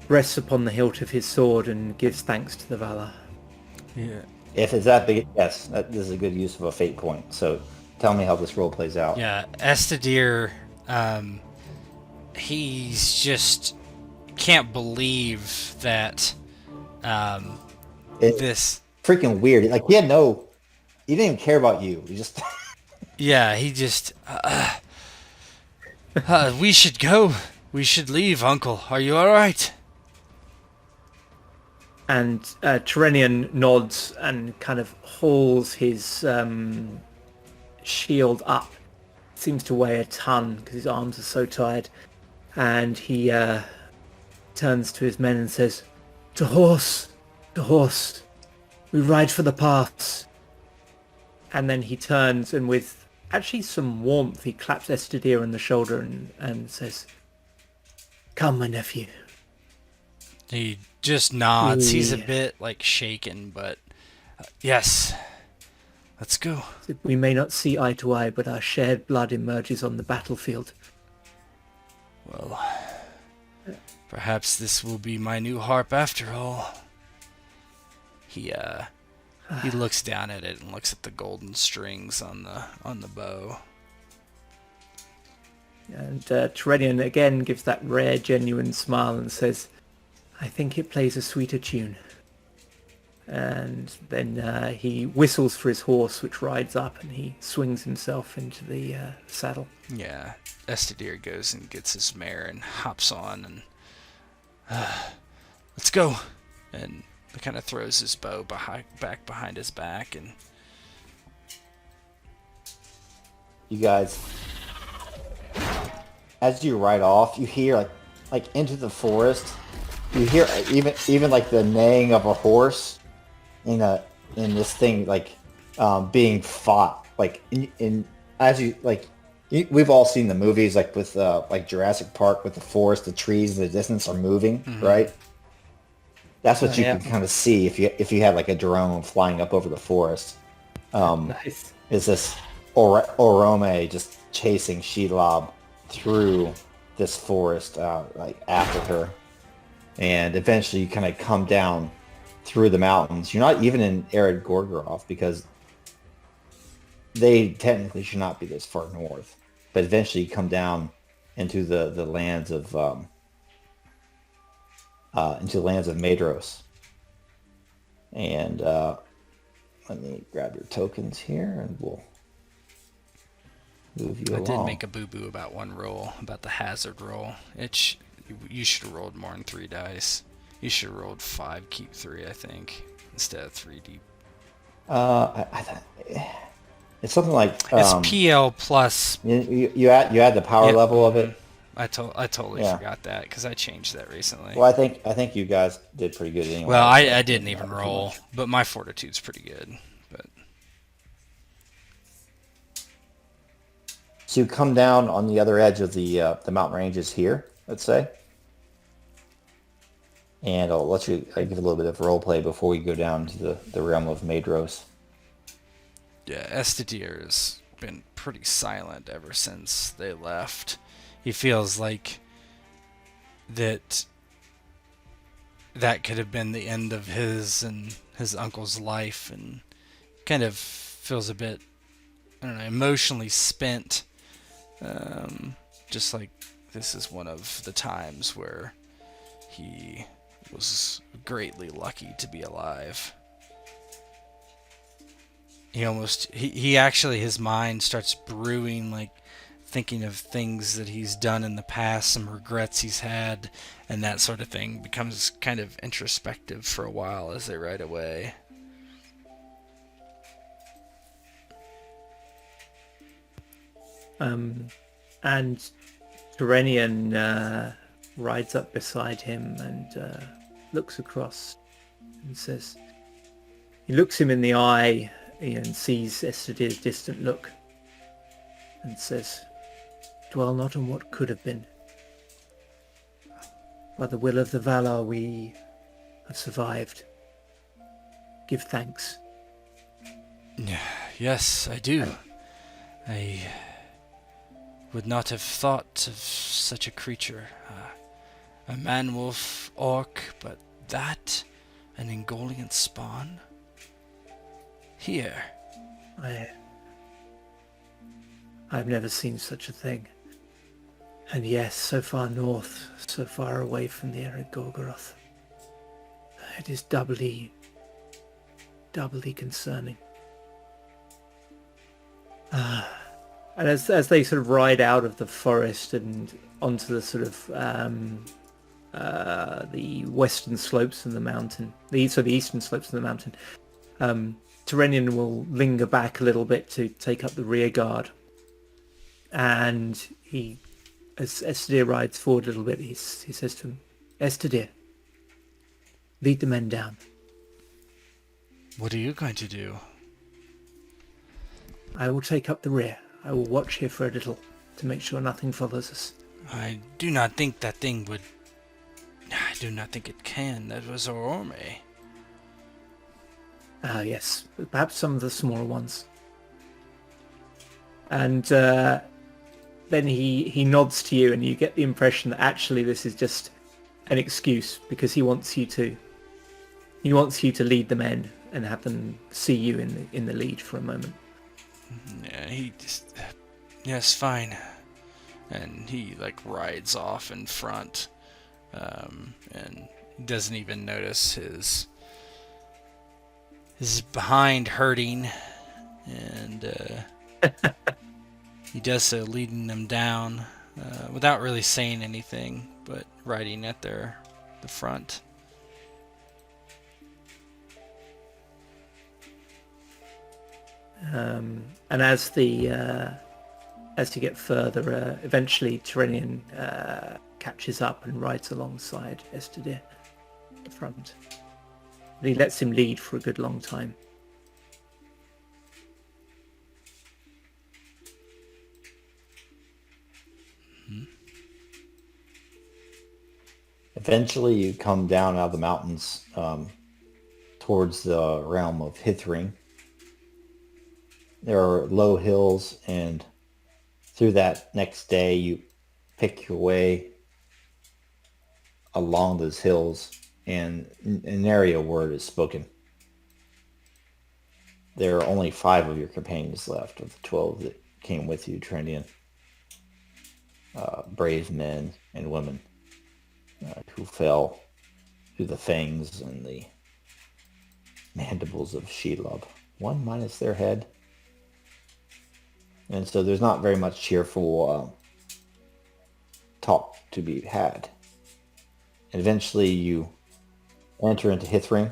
rests upon the hilt of his sword and gives thanks to the Valar. Yeah. If it's that big, yes, this is a good use of a fate point. So tell me how this role plays out. Yeah, Estedir, he's just can't believe that It's this. freaking weird. Like, he didn't even care about you. He just... Yeah, he just. We should go. We should leave, Uncle. Are you all right? And Terenion nods and kind of hauls his shield up. Seems to weigh a ton because his arms are so tired. And he turns to his men and says, "To horse! To horse! We ride for the paths!" And then he turns and with actually some warmth he claps Estedir on the shoulder and says, "Come, my nephew." He just nods. He's a Yeah. bit like shaken, but yes, let's go. "We may not see eye to eye, but our shared blood emerges on the battlefield." Well, perhaps this will be my new harp after all. He looks down at it and looks at the golden strings on the bow. And Terenion again gives that rare, genuine smile and says, "I think it plays a sweeter tune. And then he whistles for his horse, which rides up, and he swings himself into the saddle. Yeah, Estedir goes and gets his mare and hops on and let's go. And he kind of throws his bow back behind his back, and You guys, as you ride off, you hear like into the forest. You hear even like the neighing of a horse in this thing being fought in as you we've all seen the movies with like Jurassic Park with the forest, the trees in the distance are moving, right? That's what you can kind of see if you had like a drone flying up over the forest. Nice. Is this Orome just chasing Shelob through this forest after her, and eventually you kind of come down through the mountains. You're not even in Ered Gorgoroth because they technically should not be this far north, but eventually you come down into the lands of Maedros. And let me grab your tokens here, and we'll move you along. I did make a boo-boo about one roll, about the hazard roll. You should have rolled more than 3 dice. You should have rolled 5, keep 3, I think, instead of 3 deep. It's something like it's PL plus. You add the power level of it. I totally forgot that because I changed that recently. Well, I think you guys did pretty good anyway. Well, I didn't even roll, but my fortitude's pretty good. But so you come down on the other edge of the mountain ranges here, let's say, and I'll let you give a little bit of role play before we go down to the realm of Maedros. Yeah, Estedir has been pretty silent ever since they left. He feels like that could have been the end of his and his uncle's life, and kind of feels a bit, I don't know, emotionally spent. Just like this is one of the times where he was greatly lucky to be alive. He actually, his mind starts brewing, thinking of things that he's done in the past, some regrets he's had, and that sort of thing becomes kind of introspective for a while as they ride away. And Terenion rides up beside him and looks across and says, he looks him in the eye and sees Estedir's distant look and says, "Dwell not on what could have been. By the will of the Valar we have survived. Give thanks." Yes, I do. I would not have thought of such a creature. A man-wolf orc, but that an Ungoliant spawn? Here. I've never seen such a thing. And yes, so far north, so far away from the Ered Gorgoroth. It is doubly concerning. And as they sort of ride out of the forest and onto the sort of the western slopes of the mountain, the eastern slopes of the mountain, Terenion will linger back a little bit to take up the rear guard. And as Estedir rides forward a little bit, he says to him, "Estedir, lead the men down." What are you going to do? "I will take up the rear. I will watch here for a little to make sure nothing follows us." I do not think that thing would... I do not think it can. That was Orome. Yes, perhaps some of the smaller ones. And then he nods to you, and you get the impression that actually this is just an excuse because he wants you to lead the men and have them see you in the lead for a moment. Yeah, he just... Yes, fine. And he, rides off in front, and doesn't even notice his is behind herding, and he does so, leading them down without really saying anything, but riding at the front. And as you get further, eventually Terenion catches up and rides alongside Estedir at the front. And he lets him lead for a good long time. Eventually, you come down out of the mountains towards the realm of Himring. There are low hills, and through that next day, you pick your way along those hills, and an area word is spoken. There are only 5 of your companions left of the 12 that came with you, Terenion. Brave men and women who fell through the fangs and the mandibles of Shelob. 1 minus their head. And so there's not very much cheerful talk to be had. And eventually you enter into Himring,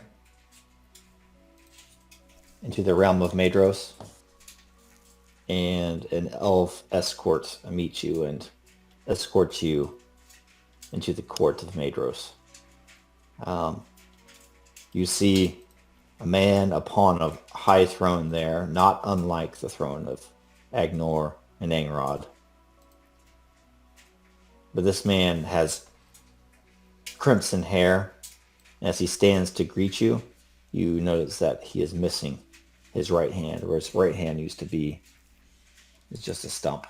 into the realm of Maedros, and an elf escort meets you and escorts you into the court of Maedros. You see a man upon a high throne there, not unlike the throne of Aegnor and Angrod. But this man has crimson hair. As he stands to greet you, you notice that he is missing his right hand, where his right hand used to be. It's just a stump.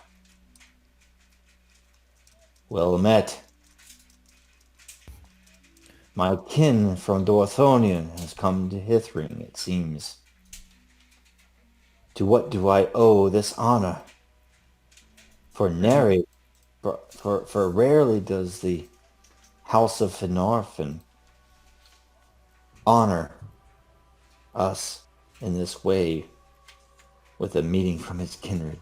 Well met. My kin from Dorthonion has come to Himring, it seems. To what do I owe this honor? For nary, for rarely does the House of Fingolfin honor us in this way with a meeting from his kindred.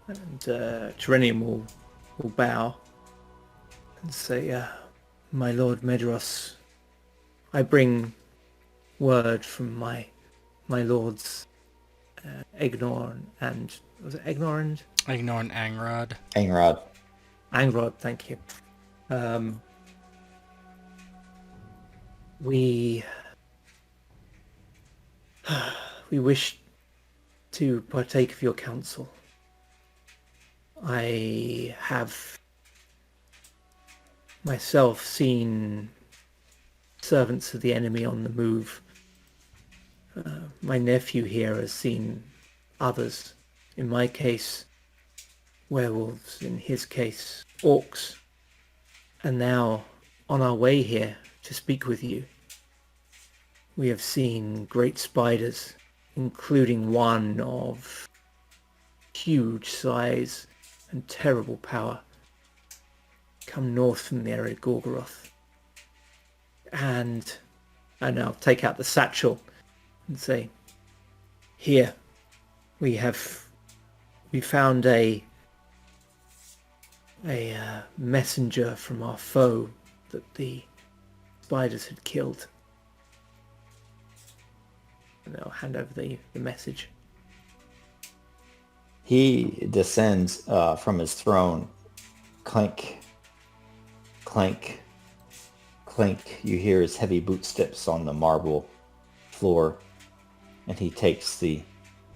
And Terenion will bow and say, my lord Maedros, I bring word from my lords Aegnor and... Was it Aegnor and... Aegnor and Angrod. Angrod, thank you. We wish to partake of your counsel. I have myself seen servants of the enemy on the move. My nephew here has seen others. In my case, werewolves. In his case, orcs. And now, on our way here to speak with you, we have seen great spiders, including one of huge size and terrible power, come north from the Ered Gorgoroth. And I'll take out the satchel and say, here, we found a messenger from our foe that the spiders had killed. And I'll hand over the message. He descends from his throne. Clank, clank, clink. You hear his heavy bootsteps on the marble floor, and he takes the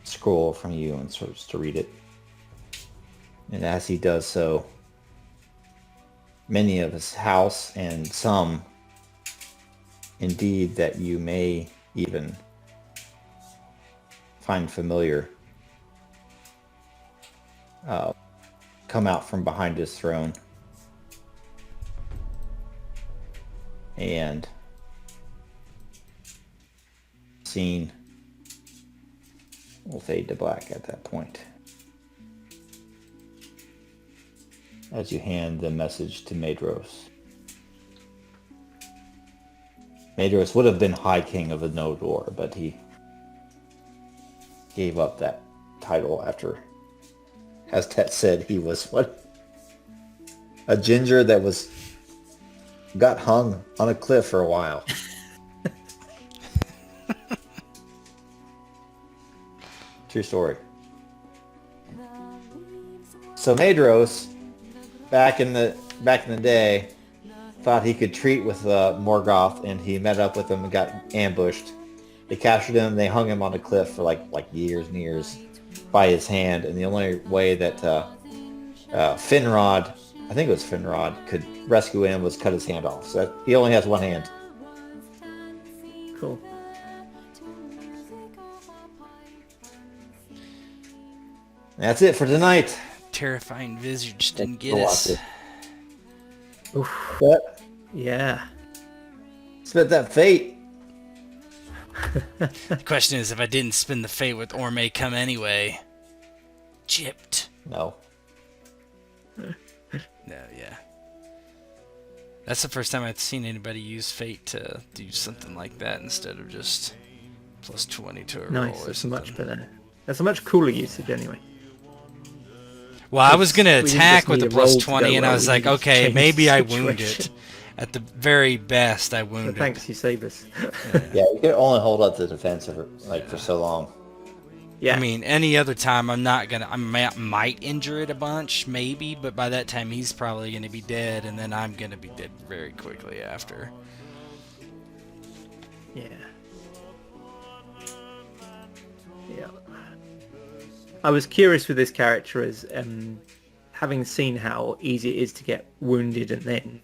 scroll from you and starts to read it. And as he does so, many of his house and some, indeed, that you may even find familiar, come out from behind his throne and scene will fade to black at that point as you hand the message to Maedros. Maedros would have been High King of the Nodor, but he gave up that title after, as Tet said, he was what? A ginger that got hung on a cliff for a while. True story. So Maedros, back in the day, thought he could treat with Morgoth, and he met up with him and got ambushed. They captured him. They hung him on a cliff for like years and years by his hand. And the only way that Finrod, I think it was Finrod, could rescue him was cut his hand off. So he only has one hand. Cool. And that's it for tonight. Terrifying visage didn't get us. Oof. But Yeah. spent that fate. The question is, if I didn't spin the fate, would Orme come anyway? Gypped. No. No, yeah. That's the first time I've seen anybody use fate to do something like that instead of just plus 20 to a roll. Nice. Or That's something. much better. That's a much cooler usage anyway. Well, I was going to We didn't attack just with need the a roll plus to go 20, and I well, was we like, needed to okay, change maybe the I wound situation. it. At the very best, I wounded. So thanks, you saved us. Yeah, you can only hold up the defensive for so long. Yeah. I mean, any other time, I'm not gonna. I might injure it a bunch, maybe, but by that time, he's probably gonna be dead, and then I'm gonna be dead very quickly after. Yeah. Yeah. I was curious with this character as having seen how easy it is to get wounded and then